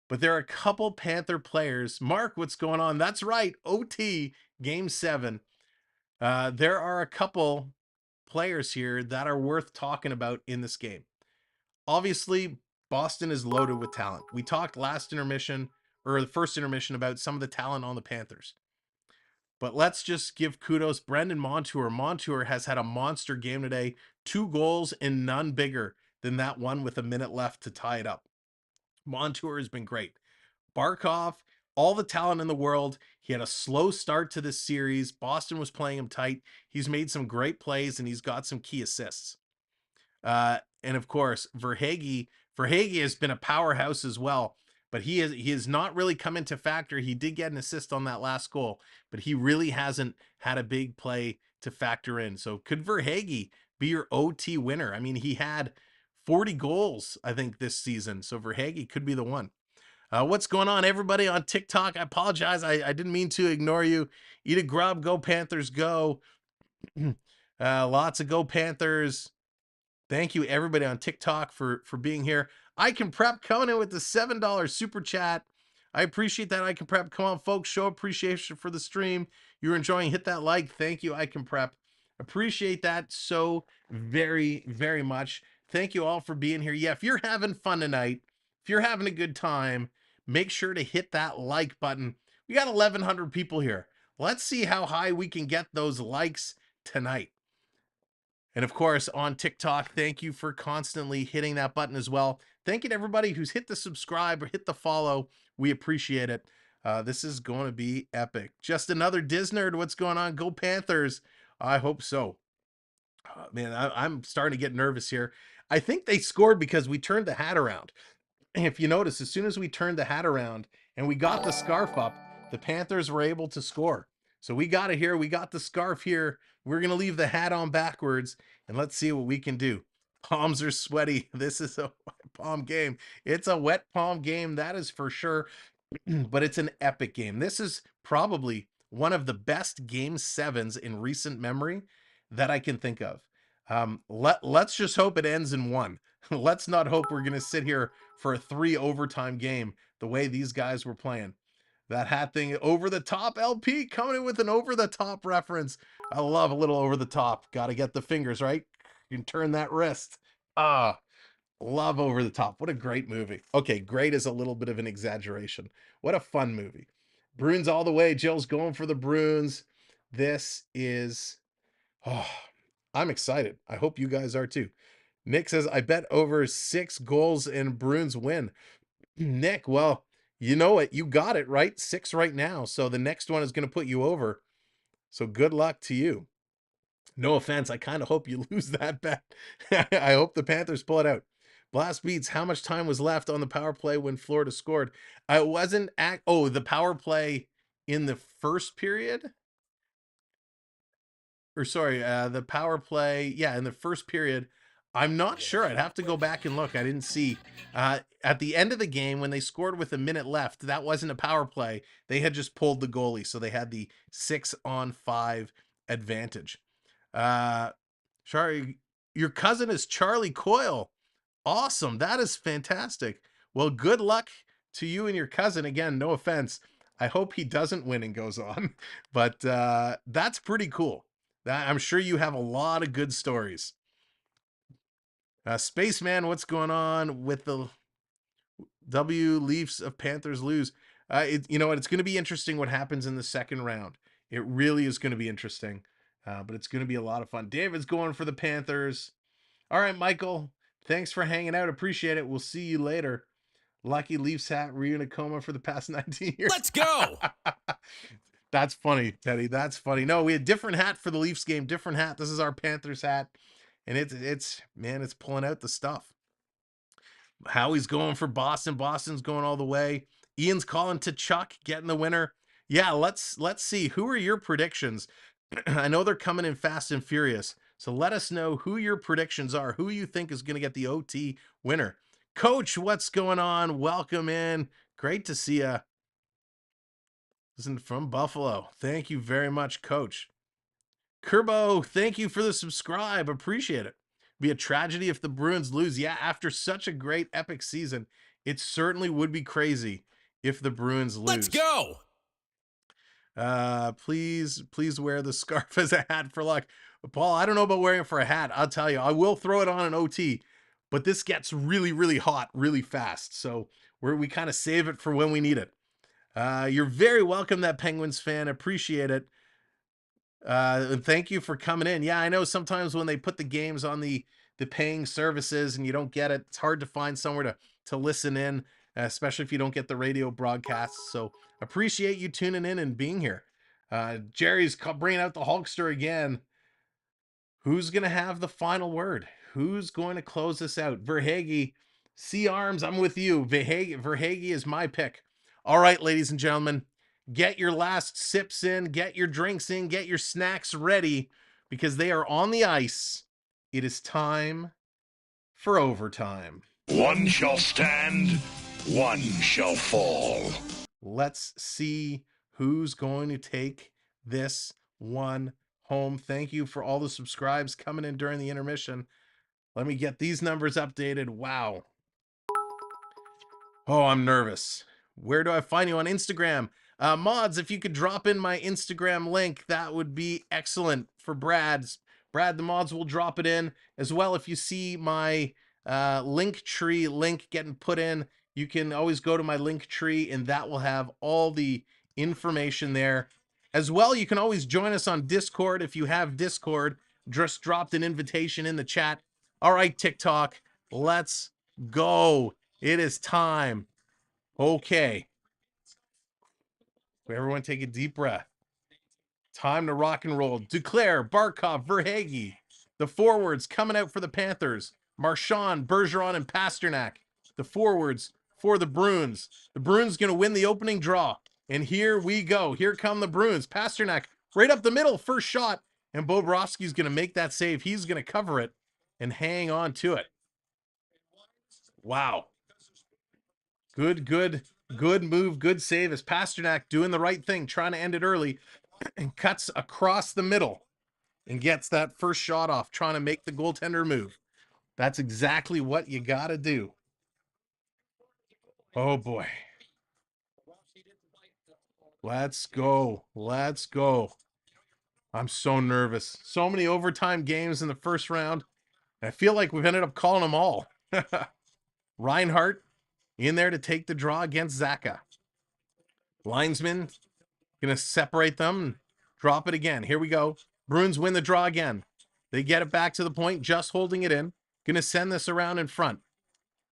But there are a couple Panther players. Mark, what's going on? That's right. OT, Game 7. There are a couple players here that are worth talking about in this game. Obviously, Boston is loaded with talent. We talked last intermission, or the first intermission, about some of the talent on the Panthers. But let's just give kudos. Brendan Montour. Montour has had a monster game today. 2 goals and none bigger than that one with a minute left to tie it up. Montour has been great. Barkov, all the talent in the world. He had a slow start to this series. Boston was playing him tight. He's made some great plays, and he's got some key assists. And of course, Verhaeghe has been a powerhouse as well. But he has not really come into factor. He did get an assist on that last goal, but he really hasn't had a big play to factor in. So could Verhaeghe be your OT winner? I mean, he had 40 goals, I think, this season. So Verhaeghe could be the one. What's going on, everybody on TikTok? I apologize. I didn't mean to ignore you. Eat a grub. Go Panthers, go. Lots of go Panthers. Thank you, everybody on TikTok, for being here. I Can Prep coming in with the $7 super chat. I appreciate that, I Can Prep. Come on, folks, show appreciation for the stream. You're enjoying, hit that like. Thank you, I Can Prep. Appreciate that so very, very much. Thank you all for being here. Yeah, if you're having fun tonight, if you're having a good time, make sure to hit that like button. We got 1,100 people here. Let's see how high we can get those likes tonight. And of course, on TikTok, thank you for constantly hitting that button as well. Thank you to everybody who's hit the subscribe or hit the follow. We appreciate it. This is going to be epic. Just another Disnerd. What's going on? Go Panthers. I hope so. Man, I'm starting to get nervous here. I think they scored because we turned the hat around. If you notice, as soon as we turned the hat around and we got the scarf up, the Panthers were able to score. So we got it here. We got the scarf here. We're going to leave the hat on backwards, and let's see what we can do. Palms are sweaty. This is a wet palm game. It's a wet palm game, that is for sure, but it's an epic game. This is probably one of the best Game 7s in recent memory that I can think of. Let's just hope it ends in 1. Let's not hope we're going to sit here for a 3 overtime game the way these guys were playing. That hat thing, over the top. LP coming in with an over the top reference. I love a little over the top. Got to get the fingers right. You can turn that wrist. Love over the top. What a great movie. Okay, great is a little bit of an exaggeration. What a fun movie. Bruins all the way. Jill's going for the Bruins. This is, I'm excited. I hope you guys are too. Nick says, I bet over 6 goals and Bruins win. Nick, well, you know what? You got it, right? 6 right now. So the next one is going to put you over. So good luck to you. No offense. I kind of hope you lose that bet. I hope the Panthers pull it out. Blast Beats, how much time was left on the power play when Florida scored? It wasn't the power play in the first period? Or sorry, the power play, yeah, in the first period. I'm not sure. I'd have to go back and look. I didn't see. At the end of the game, when they scored with a minute left, that wasn't a power play. They had just pulled the goalie, so they had the 6-on-5 advantage. Sorry, your cousin is Charlie Coyle. Awesome. That is fantastic. Well, good luck to you and your cousin. Again, no offense. I hope he doesn't win and goes on. But that's pretty cool. I'm sure you have a lot of good stories. Spaceman, what's going on with the W Leafs of Panthers lose? You know what? It's going to be interesting what happens in the second round. It really is going to be interesting, but it's going to be a lot of fun. David's going for the Panthers. All right, Michael. Thanks for hanging out. Appreciate it. We'll see you later. Lucky Leafs hat. Were you in a coma for the past 19 years? Let's go. That's funny, Teddy. That's funny. No, we had different hat for the Leafs game. Different hat. This is our Panthers hat, and it's man, it's pulling out the stuff. Howie's going for Boston. Boston's going all the way. Ian's calling to Chuck, getting the winner. Yeah, let's see. Who are your predictions? I know they're coming in fast and furious. So let us know who your predictions are. Who you think is going to get the OT winner. Coach, what's going on? Welcome in. Great to see you. Listen from Buffalo. Thank you very much, Coach. Kerbo, thank you for the subscribe. Appreciate it. Be a tragedy if the Bruins lose. Yeah, after such a great epic season, it certainly would be crazy if the Bruins lose. Let's go. Please wear the scarf as a hat for luck. Paul, I don't know about wearing it for a hat. I'll tell you, I will throw it on an OT, but this gets really, really hot really fast. So we kind of save it for when we need it. You're very welcome, that Penguins fan. Appreciate it. And thank you for coming in. Yeah, I know sometimes when they put the games on the paying services and you don't get it, it's hard to find somewhere to listen in, especially if you don't get the radio broadcasts. So appreciate you tuning in and being here. Jerry's bringing out the Hulkster again. Who's going to have the final word? Who's going to close this out? Verhaeghe, C-Arms, I'm with you. Verhaeghe is my pick. All right, ladies and gentlemen, get your last sips in, get your drinks in, get your snacks ready, because they are on the ice. It is time for overtime. One shall stand, one shall fall. Let's see who's going to take this one home. Thank you for all the subscribes coming in during the intermission. Let me get these numbers updated. Wow. Oh, I'm nervous. Where do I find you on Instagram? Mods, if you could drop in my Instagram link, that would be excellent for Brad's. Brad, the mods will drop it in as well. If you see my Linktree link getting put in, you can always go to my Linktree and that will have all the information there. As well, you can always join us on Discord if you have Discord. Just dropped an invitation in the chat. All right, TikTok, let's go. It is time. Okay. Everyone take a deep breath. Time to rock and roll. Duclair, Barkov, Verhaeghe. The forwards coming out for the Panthers. Marchand, Bergeron, and Pasternak. The forwards for the Bruins. The Bruins going to win the opening draw. And here we go. Here come the Bruins. Pasternak right up the middle. First shot. And Bobrovsky's going to make that save. He's going to cover it and hang on to it. Wow. Good move. Good save as Pasternak doing the right thing, trying to end it early and cuts across the middle and gets that first shot off, trying to make the goaltender move. That's exactly what you got to do. Oh boy. Let's go. Let's go. I'm so nervous. So many overtime games in the first round. I feel like we've ended up calling them all. Reinhart in there to take the draw against Zaka. Linesman going to separate them and drop it again. Here we go. Bruins win the draw again. They get it back to the point, just holding it in. Going to send this around in front.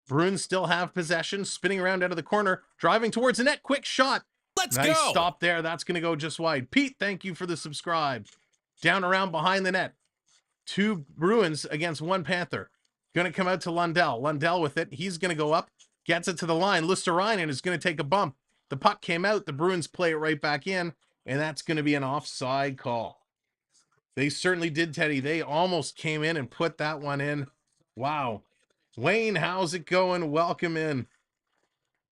Bruins still have possession, spinning around out of the corner, driving towards the net. Quick shot. Let's nice go. Stop there. That's going to go just wide. Pete, thank you for the subscribe. Down around behind the net. 2 Bruins against 1 Panther. Going to come out to Lundell. Lundell with it. He's going to go up. Gets it to the line. Luosterainen is going to take a bump. The puck came out. The Bruins play it right back in. And that's going to be an offside call. They certainly did, Teddy. They almost came in and put that one in. Wow. Wayne, how's it going? Welcome in.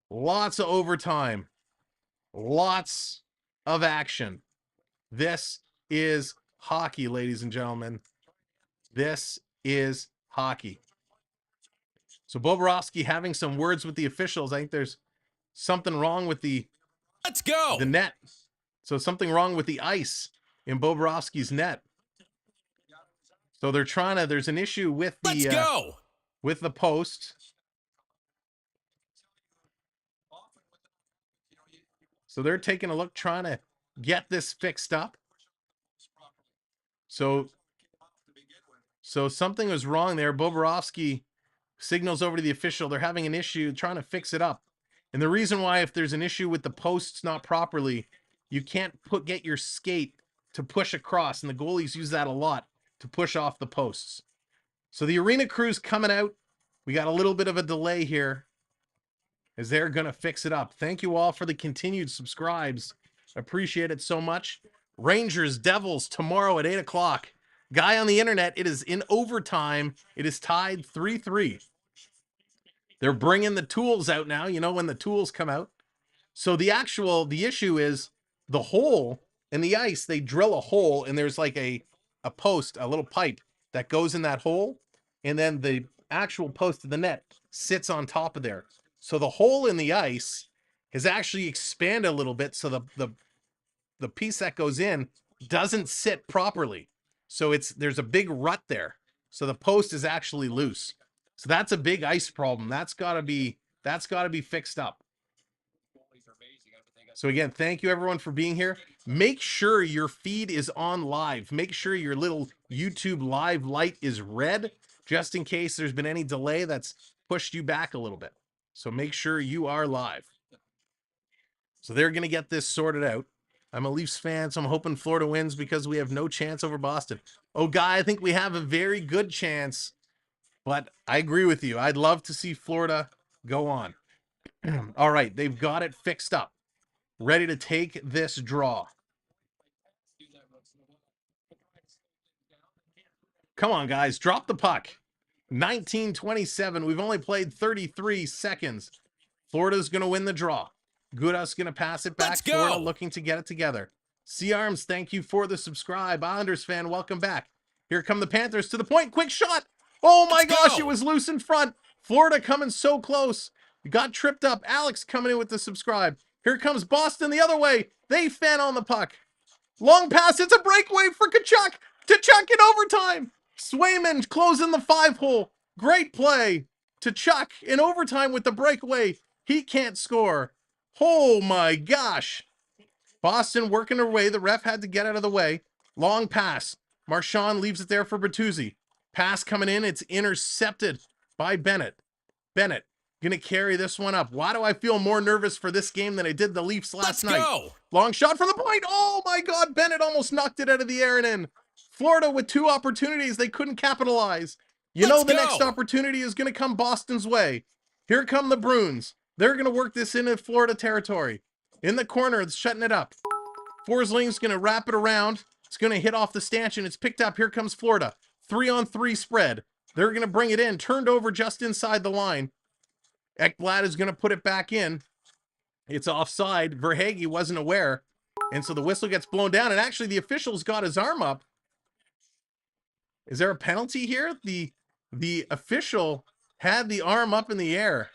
Lots of overtime. Lots of action. This is hockey, ladies and gentlemen. This is hockey. So Bobrovsky having some words with the officials. I think there's something wrong with the Let's go. the net. So something wrong with the ice in Bobrovsky's net. So they're trying to, there's an issue with the Let's go. With the post. So they're taking a look, trying to get this fixed up. So something was wrong there. Bobrovsky signals over to the official. They're having an issue, trying to fix it up. And the reason why, if there's an issue with the posts not properly, you can't get your skate to push across. And the goalies use that a lot to push off the posts. So the arena crew's coming out. We got a little bit of a delay here as they're going to fix it up. Thank you all for the continued subscribes. Appreciate it so much. Rangers, Devils, tomorrow at 8 o'clock. Guy on the internet, it is in overtime. It is tied 3-3. They're bringing the tools out now. You know when the tools come out. So the issue is the hole in the ice. They drill a hole, and there's like a post, a little pipe that goes in that hole, and then the actual post of the net sits on top of there. So the hole in the ice has actually expanded a little bit, so the piece that goes in doesn't sit properly. So there's a big rut there. So the post is actually loose. So that's a big ice problem. That's got to be fixed up. So again, thank you everyone for being here. Make sure your feed is on live. Make sure your little YouTube live light is red, just in case there's been any delay that's pushed you back a little bit. So make sure you are live. So they're going to get this sorted out. I'm a Leafs fan, so I'm hoping Florida wins because we have no chance over Boston. Oh, Guy, I think we have a very good chance, but I agree with you. I'd love to see Florida go on. All right, they've got it fixed up. Ready to take this draw. Come on, guys. Drop the puck. 19:27. We've only played 33 seconds. Florida's going to win the draw. Gudas going to pass it back. Let's go. Florida looking to get it together. C-Arms, thank you for the subscribe. Islanders fan, welcome back. Here come the Panthers to the point. Quick shot. Oh, my gosh, it was loose in front. Florida coming so close. Got tripped up. Alex coming in with the subscribe. Here comes Boston the other way. They fan on the puck. Long pass. It's a breakaway for Tkachuk. Tkachuk in overtime. Swayman closing the 5-hole. Great play. Tkachuk in overtime with the breakaway. He can't score. Oh my gosh. Boston working their way. The ref had to get out of the way. Long pass. Marchand leaves it there for Bertuzzi. Pass coming in. It's intercepted by Bennett. Bennett gonna carry this one up. Why do I feel more nervous for this game than I did the Leafs last night? Go. Long shot from the point. Oh my God. Bennett almost knocked it out of the air and in. Florida with 2 opportunities. They couldn't capitalize. You know the next opportunity is going to come Boston's way. Here come the Bruins. They're going to work this into Florida territory. In the corner, it's shutting it up. Forsling's going to wrap it around. It's going to hit off the stanchion. It's picked up. Here comes Florida. 3-on-3 spread. They're going to bring it in. Turned over just inside the line. Ekblad is going to put it back in. It's offside. Verhaeghe wasn't aware. And so the whistle gets blown down. And actually, the official's got his arm up. Is there a penalty here? The official had the arm up in the air.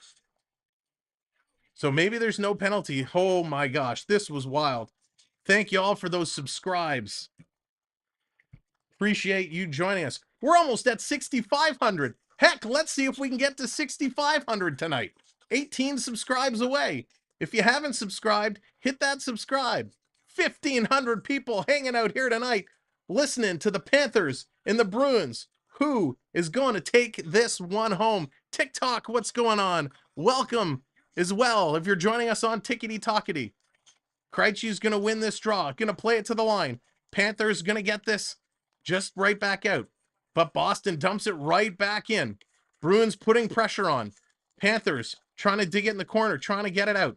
So maybe there's no penalty. Oh my gosh, this was wild. Thank you all for those subscribes. Appreciate you joining us. We're almost at 6,500. Heck, let's see if we can get to 6,500 tonight. 18 subscribes away. If you haven't subscribed, hit that subscribe. 1,500 people hanging out here tonight, listening to the Panthers and the Bruins. Who is going to take this one home? TikTok, what's going on? Welcome as well if you're joining us on Tickety Talkety. Krejci's going to win this draw. Going to play it to the line. Panthers going to get this just right back out. But Boston dumps it right back in. Bruins putting pressure on. Panthers trying to dig it in the corner, trying to get it out.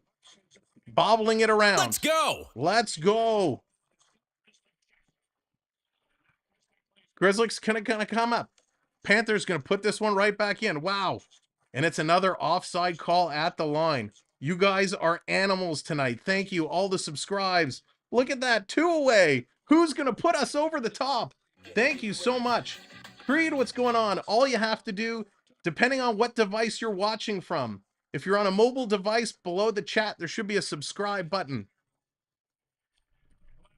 Bobbling it around. Let's go. Let's go. Grizzlies gonna come up. Panthers gonna put this one right back in. Wow. And it's another offside call at the line. You guys are animals tonight. Thank you. All the subscribes. Look at that. 2 away. Who's gonna put us over the top? Thank you so much. Read what's going on. All you have to do, depending on what device you're watching from, if you're on a mobile device, below the chat, there should be a subscribe button.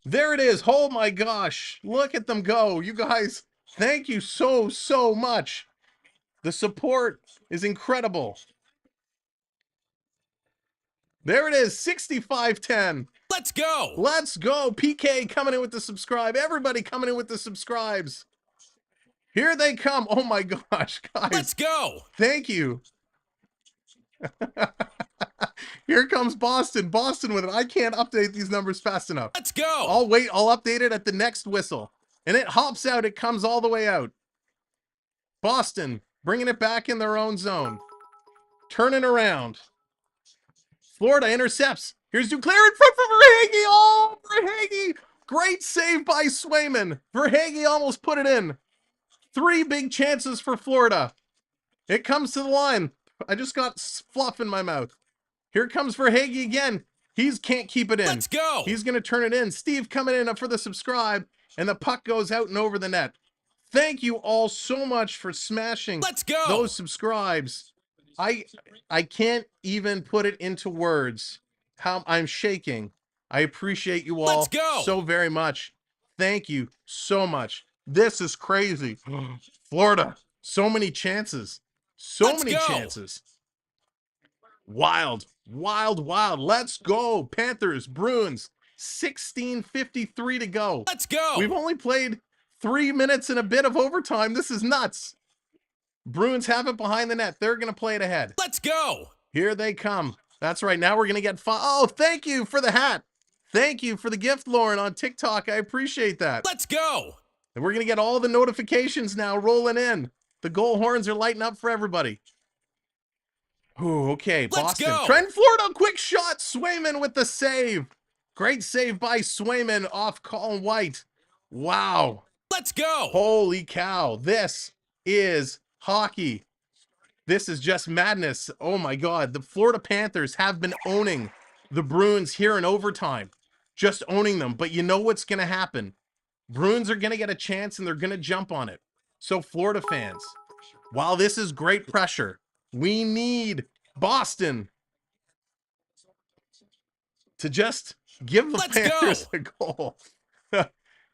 There it is. Oh my gosh. Look at them go. You guys, thank you so much. The support is incredible. There it is, 65-10. Let's go. Let's go. PK coming in with the subscribe. Everybody coming in with the subscribes. Here they come. Oh my gosh, guys. Let's go. Thank you. Here comes Boston. Boston with it. I can't update these numbers fast enough. Let's go. I'll wait. I'll update it at the next whistle. And it hops out. It comes all the way out. Boston bringing it back in their own zone. Turning around. Florida intercepts. Here's Duclair in front for Verhaeghe. Oh, Verhaeghe. Great save by Swayman. Verhaeghe almost put it in. 3 big chances for Florida. It comes to the line. I just got fluff in my mouth. Here comes Verhaeghe again. He can't keep it in. Let's go. He's going to turn it in. Steve coming in for the subscribe. And the puck goes out and over the net. Thank you all so much for smashing Let's go. those subscribes. I can't even put it into words how I'm shaking. I appreciate you all Let's go. so very much. Thank you so much. This is crazy. Florida, so many chances. So Let's many go. chances. Wild, wild, wild. Let's go. Panthers, Bruins, 16:53 to go. Let's go. We've only played 3 minutes and a bit of overtime. This is nuts. Bruins have it behind the net. They're going to play it ahead. Let's go. Here they come. That's right. Now we're going to get Oh, thank you for the hat. Thank you for the gift, Lauren, on TikTok. I appreciate that. Let's go. And we're going to get all the notifications now rolling in. The goal horns are lighting up for everybody. Ooh, okay. Let's Boston. go. Trent Florida, quick shot. Swayman with the save. Great save by Swayman off Colin White. Wow. Let's go. Holy cow. This is hockey. This is just madness. Oh my God. The Florida Panthers have been owning the Bruins here in overtime. Just owning them. But you know what's going to happen? Bruins are going to get a chance and they're going to jump on it. So Florida fans, while this is great pressure, we need Boston to just give the Let's Panthers go. a goal.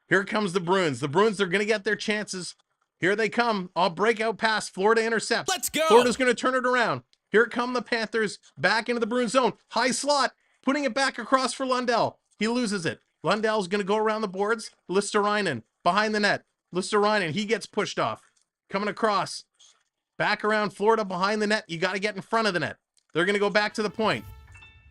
Here comes the Bruins. The Bruins are going to get their chances. Here they come. I'll breakout pass. Florida intercepts. Let's go. Florida's going to turn it around. Here come the Panthers back into the Bruins zone. High slot. Putting it back across for Lundell. He loses it. Lundell's going to go around the boards. Listerainen behind the net. Listerainen, he gets pushed off. Coming across. Back around Florida behind the net. You got to get in front of the net. They're going to go back to the point.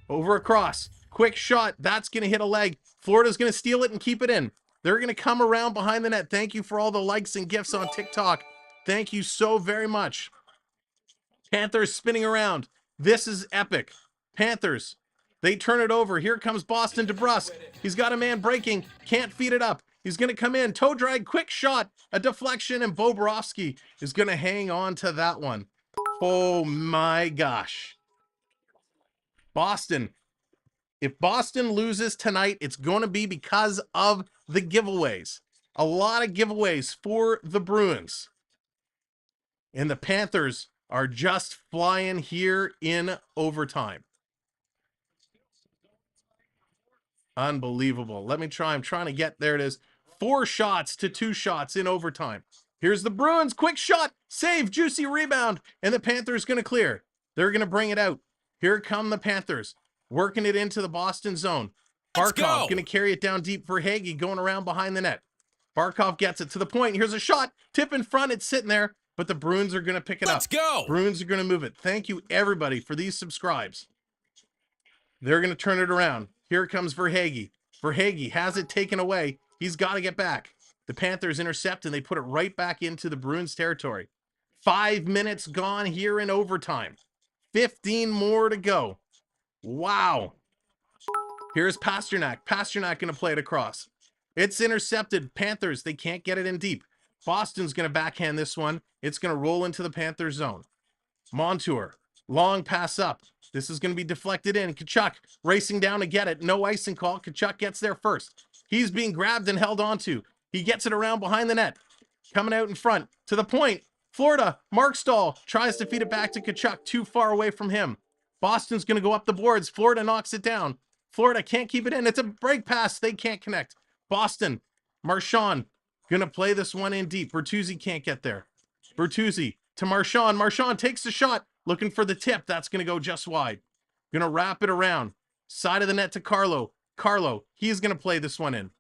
Over across. Quick shot. That's going to hit a leg. Florida's going to steal it and keep it in. They're going to come around behind the net. Thank you for all the likes and gifts on TikTok. Thank you so very much. Panthers spinning around. This is epic. Panthers. They turn it over. Here comes Boston DeBrusque. He's got a man breaking. Can't feed it up. He's going to come in. Toe drag. Quick shot. A deflection. And Bobrovsky is going to hang on to that one. Oh my gosh. Boston. If Boston loses tonight, it's going to be because of the giveaways. A lot of giveaways for the Bruins. And the Panthers are just flying here in overtime. Unbelievable. Let me try. I'm trying to get, there it is. 4 shots to 2 shots in overtime. Here's the Bruins. Quick shot. Save. Juicy rebound. And the Panthers going to clear. They're going to bring it out. Here come the Panthers. Working it into the Boston zone. Barkov going to carry it down deep for Hagee going around behind the net. Barkov gets it to the point. Here's a shot. Tip in front. It's sitting there. But the Bruins are going to pick it up. Let's go. Bruins are going to move it. Thank you, everybody, for these subscribes. They're going to turn it around. Here comes Verhaeghe. Verhaeghe has it taken away. He's got to get back. The Panthers intercept, and they put it right back into the Bruins territory. 5 minutes gone here in overtime. 15 more to go. Wow. Here's Pasternak. Pasternak going to play it across. It's intercepted. Panthers, they can't get it in deep. Boston's going to backhand this one. It's going to roll into the Panthers zone. Montour, long pass up. This is going to be deflected in. Tkachuk racing down to get it. No icing call. Tkachuk gets there first. He's being grabbed and held onto. He gets it around behind the net. Coming out in front. To the point. Florida, Markstall tries to feed it back to Tkachuk. Too far away from him. Boston's going to go up the boards. Florida knocks it down. Florida can't keep it in. It's a break pass. They can't connect. Boston, Marchand, going to play this one in deep. Bertuzzi can't get there. Bertuzzi to Marchand. Marchand takes the shot. Looking for the tip. That's going to go just wide. Going to wrap it around. Side of the net to Carlo. Carlo, he's going to play this one in.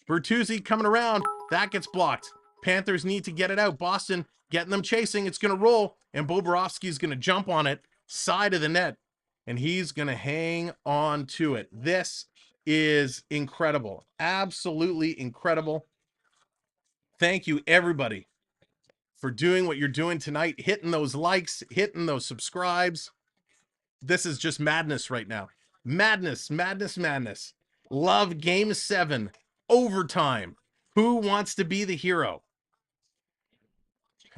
Bertuzzi coming around. That gets blocked. Panthers need to get it out. Boston getting them chasing. It's going to roll. And Bobrovsky's going to jump on it. Side of the net. And he's going to hang on to it. This is incredible. Absolutely incredible. Thank you, everybody, for doing what you're doing tonight. Hitting those likes. Hitting those subscribes. This is just madness right now. Madness, madness, madness. Love Game 7. Overtime. Who wants to be the hero?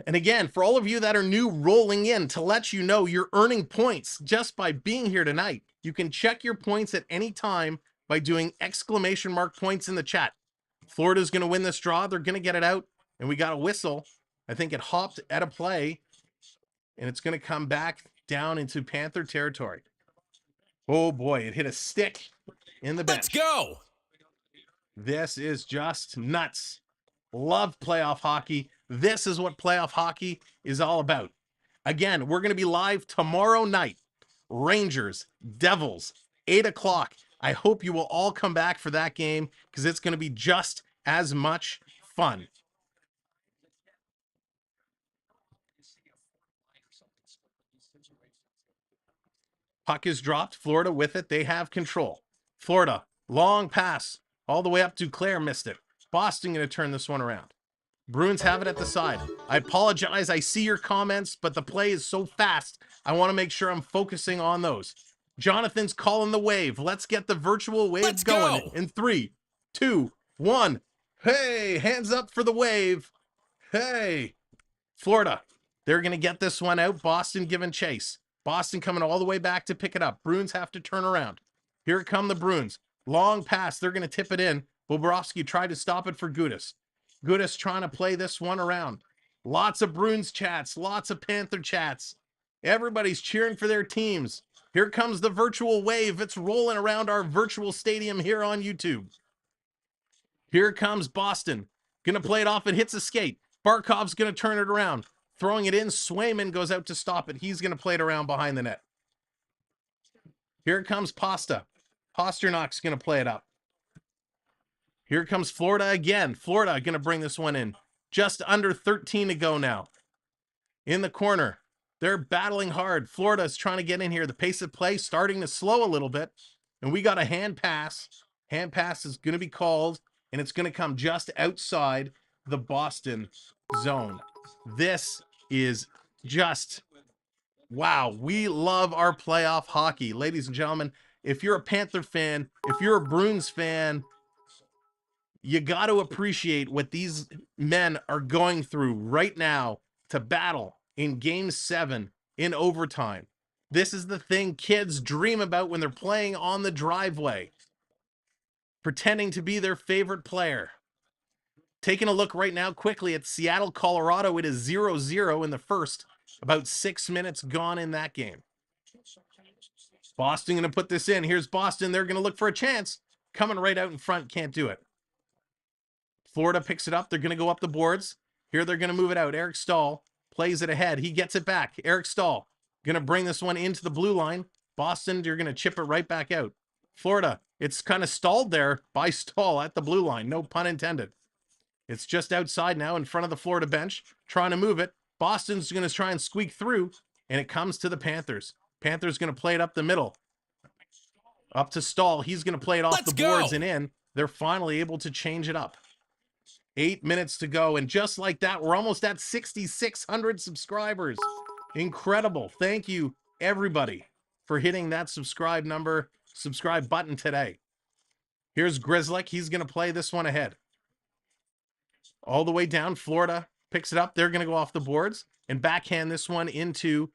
And again, for all of you that are new rolling in, to let you know you're earning points just by being here tonight. You can check your points at any time by doing ! points in the chat. Florida's going to win this draw. They're going to get it out. And we got a whistle. I think it hopped at a play. And it's going to come back down into Panther territory. Oh boy, it hit a stick in the bench. Let's go. This is just nuts. Love playoff hockey. This is what playoff hockey is all about. Again, we're going to be live tomorrow night. Rangers, Devils, 8 o'clock. I hope you will all come back for that game because it's going to be just as much fun. Puck is dropped. Florida with it. They have control. Florida, long pass all the way up to Claire, missed it. Boston going to turn this one around. Bruins have it at the side. I apologize. I see your comments, but the play is so fast. I want to make sure I'm focusing on those. Jonathan's calling the wave. Let's get the virtual wave going in 3, 2, 1. Hey, hands up for the wave. Hey, Florida. They're going to get this one out. Boston giving chase. Boston coming all the way back to pick it up. Bruins have to turn around. Here come the Bruins. Long pass. They're going to tip it in. Bobrovsky tried to stop it for Gudas. Gudas trying to play this one around. Lots of Bruins chats. Lots of Panther chats. Everybody's cheering for their teams. Here comes the virtual wave. It's rolling around our virtual stadium here on YouTube. Here comes Boston. Going to play it off. It hits a skate. Barkov's going to turn it around. Throwing it in. Swayman goes out to stop it. He's going to play it around behind the net. Here comes Pasta. Pasternak's going to play it up. Here comes Florida again. Florida going to bring this one in. Just under 13 to go now. In the corner. They're battling hard. Florida's trying to get in here. The pace of play starting to slow a little bit. And we got a hand pass. Hand pass is going to be called. And it's going to come just outside the Boston zone. This is just, wow. We love our playoff hockey. Ladies and gentlemen, if you're a Panther fan, if you're a Bruins fan, you got to appreciate what these men are going through right now to battle in Game 7 in overtime. This is the thing kids dream about when they're playing on the driveway, pretending to be their favorite player. Taking a look right now quickly at Seattle, Colorado. It is 0-0 in the first. About 6 minutes gone in that game. Boston going to put this in. Here's Boston. They're going to look for a chance. Coming right out in front. Can't do it. Florida picks it up. They're going to go up the boards. Here they're going to move it out. Eric Stahl plays it ahead. He gets it back. Eric Stahl going to bring this one into the blue line. Boston, you're going to chip it right back out. Florida, it's kind of stalled there by Stahl at the blue line. No pun intended. It's just outside now in front of the Florida bench, trying to move it. Boston's going to try and squeak through, and it comes to the Panthers. Panthers going to play it up the middle. Up to Stahl. He's going to play it off the boards and in. They're finally able to change it up. 8 minutes to go, and just like that, we're almost at 6,600 subscribers. Incredible. Thank you, everybody, for hitting that subscribe button today. Here's Grzelcyk. He's going to play this one ahead. All the way down, Florida picks it up. They're going to go off the boards and backhand this one into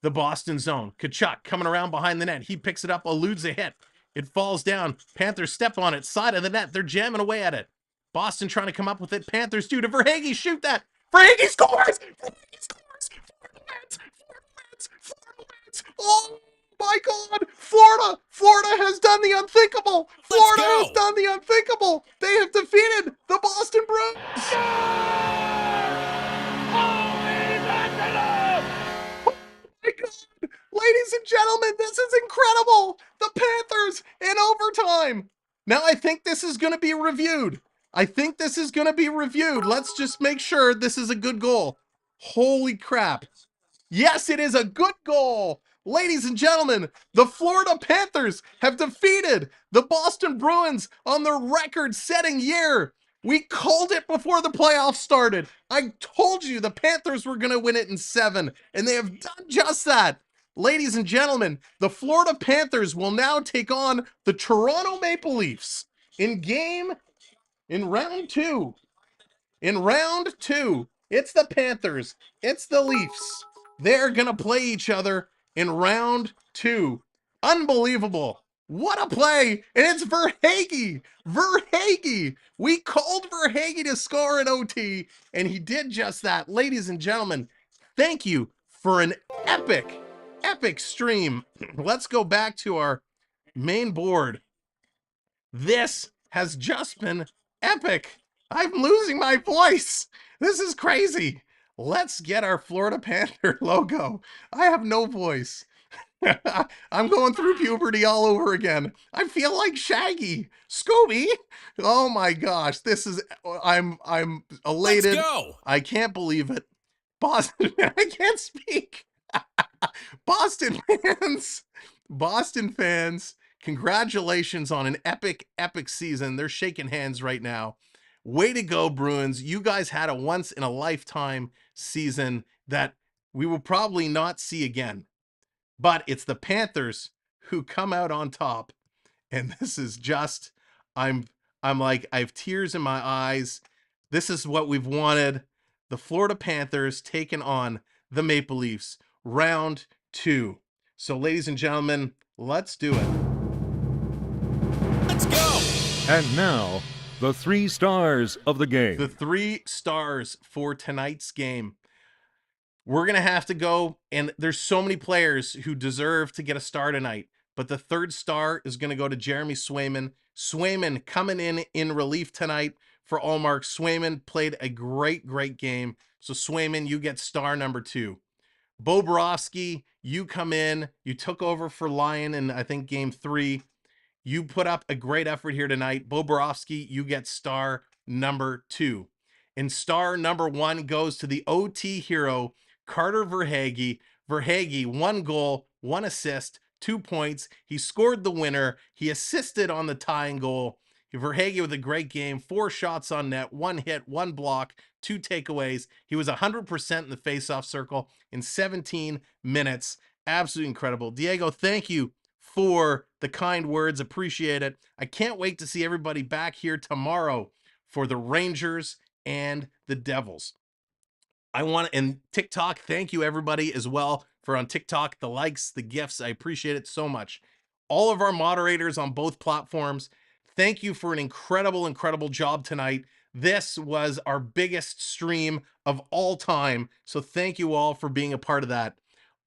the Boston zone. Tkachuk coming around behind the net. He picks it up, eludes a hit. It falls down. Panthers step on it, side of the net. They're jamming away at it. Boston trying to come up with it. Panthers do to Verhaeghe. Shoot that. Verhaeghe scores! Verhaeghe scores! Florida wins! Oh my God! Florida has done the unthinkable! Florida has done the unthinkable! They have defeated the Boston Bruins! Oh my God! Ladies and gentlemen, this is Now I think this is going to be reviewed. Let's just make sure this is a good goal. Holy crap. Yes, it is a good goal. Ladies and gentlemen, the Florida Panthers have defeated the Boston Bruins on the record-setting year. We called it before the playoffs started. I told you the Panthers were going to win it in 7, and they have done just that. Ladies and gentlemen, the Florida Panthers will now take on the Toronto Maple Leafs in round 2. In round 2, it's the Panthers, it's the Leafs. They're going to play each other in round 2. Unbelievable. What a play. And it's Verhaeghe. We called Verhaeghe to score in OT, and he did just that. Ladies and gentlemen, thank you for an epic stream. Let's go back to our main board. This has just been epic. I'm losing my voice. This is crazy. Let's get our Florida Panther logo. I have no voice. I'm going through puberty all over again. I feel like Shaggy. Scooby. Oh my gosh. I'm elated. Let's go. I can't believe it. Boston, I can't speak. Boston fans, congratulations on an epic season. They're shaking hands right now. Way to go, Bruins. You guys had a once-in-a-lifetime season that we will probably not see again. But it's the Panthers who come out on top. And this is just, I'm like, I have tears in my eyes. This is what we've wanted. The Florida Panthers taking on the Maple Leafs, round 2. So, ladies and gentlemen, let's do it. Let's go. And now, the 3 stars of the game. The 3 stars for tonight's game. We're going to have to go, and there's so many players who deserve to get a star tonight, but the 3rd star is going to go to Jeremy Swayman. Swayman coming in relief tonight for Allmark. Swayman played a great game. So Swayman, you get star number 2. Bobrovsky, you come in, you took over for Lyon in, I think, game 3. You put up a great effort here tonight. Bobrovsky, you get star number 2. And star number 1 goes to the OT hero, Carter Verhaeghe. Verhaeghe, 1 goal, 1 assist, 2 points. He scored the winner. He assisted on the tying goal. Verhaeghe with a great game, 4 shots on net, 1 hit, 1 block, 2 takeaways. He was 100% in the faceoff circle in 17 minutes. Absolutely incredible. Diego, thank you for the kind words. Appreciate it. I can't wait to see everybody back here tomorrow for the Rangers and the Devils. And TikTok, thank you everybody as well for on TikTok, the likes, the gifts. I appreciate it so much. All of our moderators on both platforms, thank you for an incredible job tonight. This was our biggest stream of all time. So thank you all for being a part of that.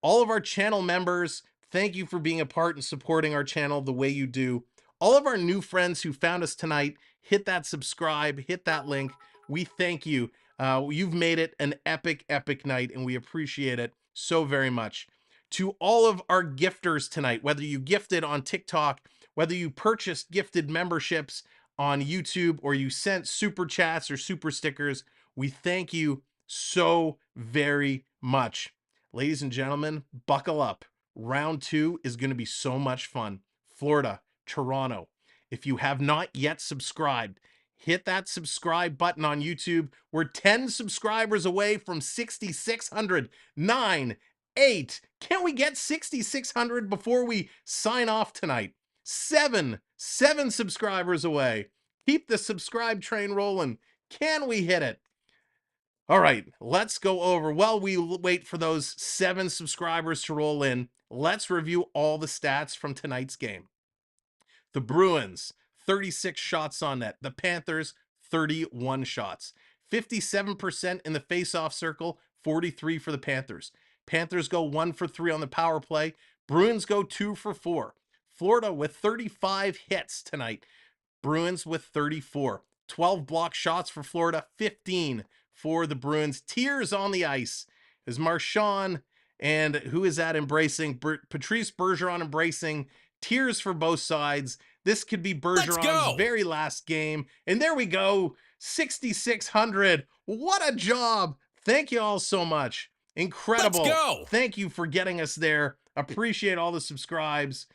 All of our channel members, thank you for being a part and supporting our channel the way you do. All of our new friends who found us tonight, hit that subscribe, hit that link. We thank you. You've made it an epic night, and we appreciate it so very much. To all of our gifters tonight, whether you gifted on TikTok, whether you purchased gifted memberships on YouTube, or you sent super chats or super stickers, we thank you so very much. Ladies and gentlemen, buckle up. Round 2 is going to be so much fun. Florida, Toronto. If you have not yet subscribed, hit that subscribe button on YouTube. We're 10 subscribers away from 6,600. 9, 8. Can we get 6,600 before we sign off tonight? 7 subscribers away. Keep the subscribe train rolling. Can we hit it? All right, let's go over. While we wait for those 7 subscribers to roll in, let's review all the stats from tonight's game. The Bruins, 36 shots on net. The Panthers, 31 shots. 57% in the face-off circle, 43 for the Panthers. Panthers go 1 for 3 on the power play. Bruins go 2 for 4. Florida with 35 hits tonight. Bruins with 34. 12 block shots for Florida, 15 for the Bruins. Tears on the ice is Marchand, and who is that embracing? Patrice Bergeron embracing. Tears for both sides. This could be Let's Bergeron's go. very last game. And there we go. 6,600. What a job. Thank you all so much. Incredible. Let's go. Thank you for getting us there. Appreciate all the subscribes.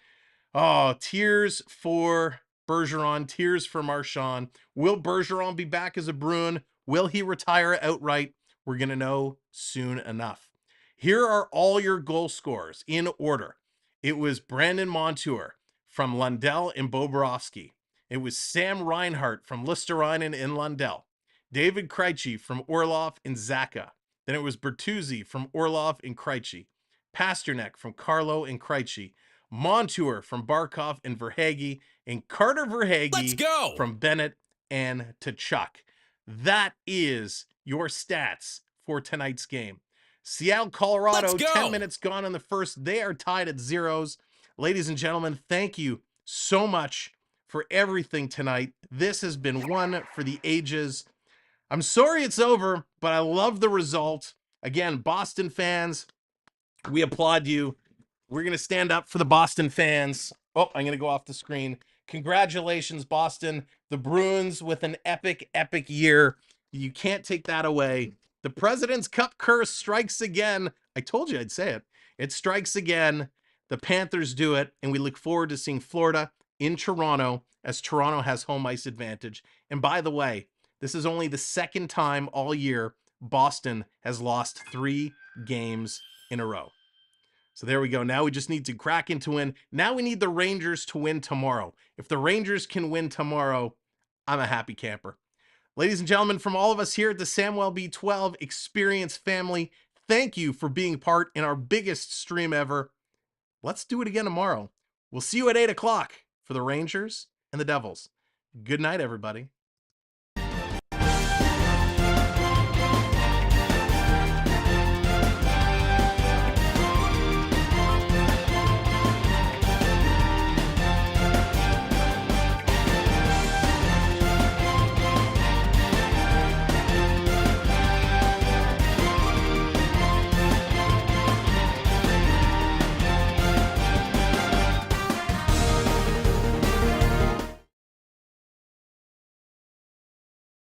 Oh, tears for Bergeron, tears for Marchand. Will Bergeron be back as a Bruin? Will he retire outright? We're going to know soon enough. Here are all your goal scorers in order. It was Brandon Montour from Lundell and Bobrovsky. It was Sam Reinhart from Listerainen and Lundell. David Krejci from Orlov and Zaka. Then it was Bertuzzi from Orlov and Krejci. Pasternak from Carlo and Krejci. Montour from Barkov and Verhaeghe. And Carter Let's Verhaeghe go. from Bennett and Tkachuk. That is your stats for tonight's game. Seattle, Colorado, Let's go. 10 minutes gone in the first. They are tied at zeros. Ladies and gentlemen, thank you so much for everything tonight. This has been one for the ages. I'm sorry it's over, but I love the result. Again, Boston fans, we applaud you. We're going to stand up for the Boston fans. Oh, I'm going to go off the screen. Congratulations, Boston. The Bruins with an epic, epic year. You can't take that away. The President's Cup curse strikes again. I told you I'd say it. It strikes again. The Panthers do it, and we look forward to seeing Florida in Toronto as Toronto has home ice advantage. And by the way, this is only the second time all year Boston has lost 3 games in a row. So there we go. Now we just need to Kraken to win. Now we need the Rangers to win tomorrow. If the Rangers can win tomorrow, I'm a happy camper. Ladies and gentlemen, from all of us here at the Samwelb12 Experience family, thank you for being part in our biggest stream ever. Let's do it again tomorrow. We'll see you at 8 o'clock for the Rangers and the Devils. Good night, everybody.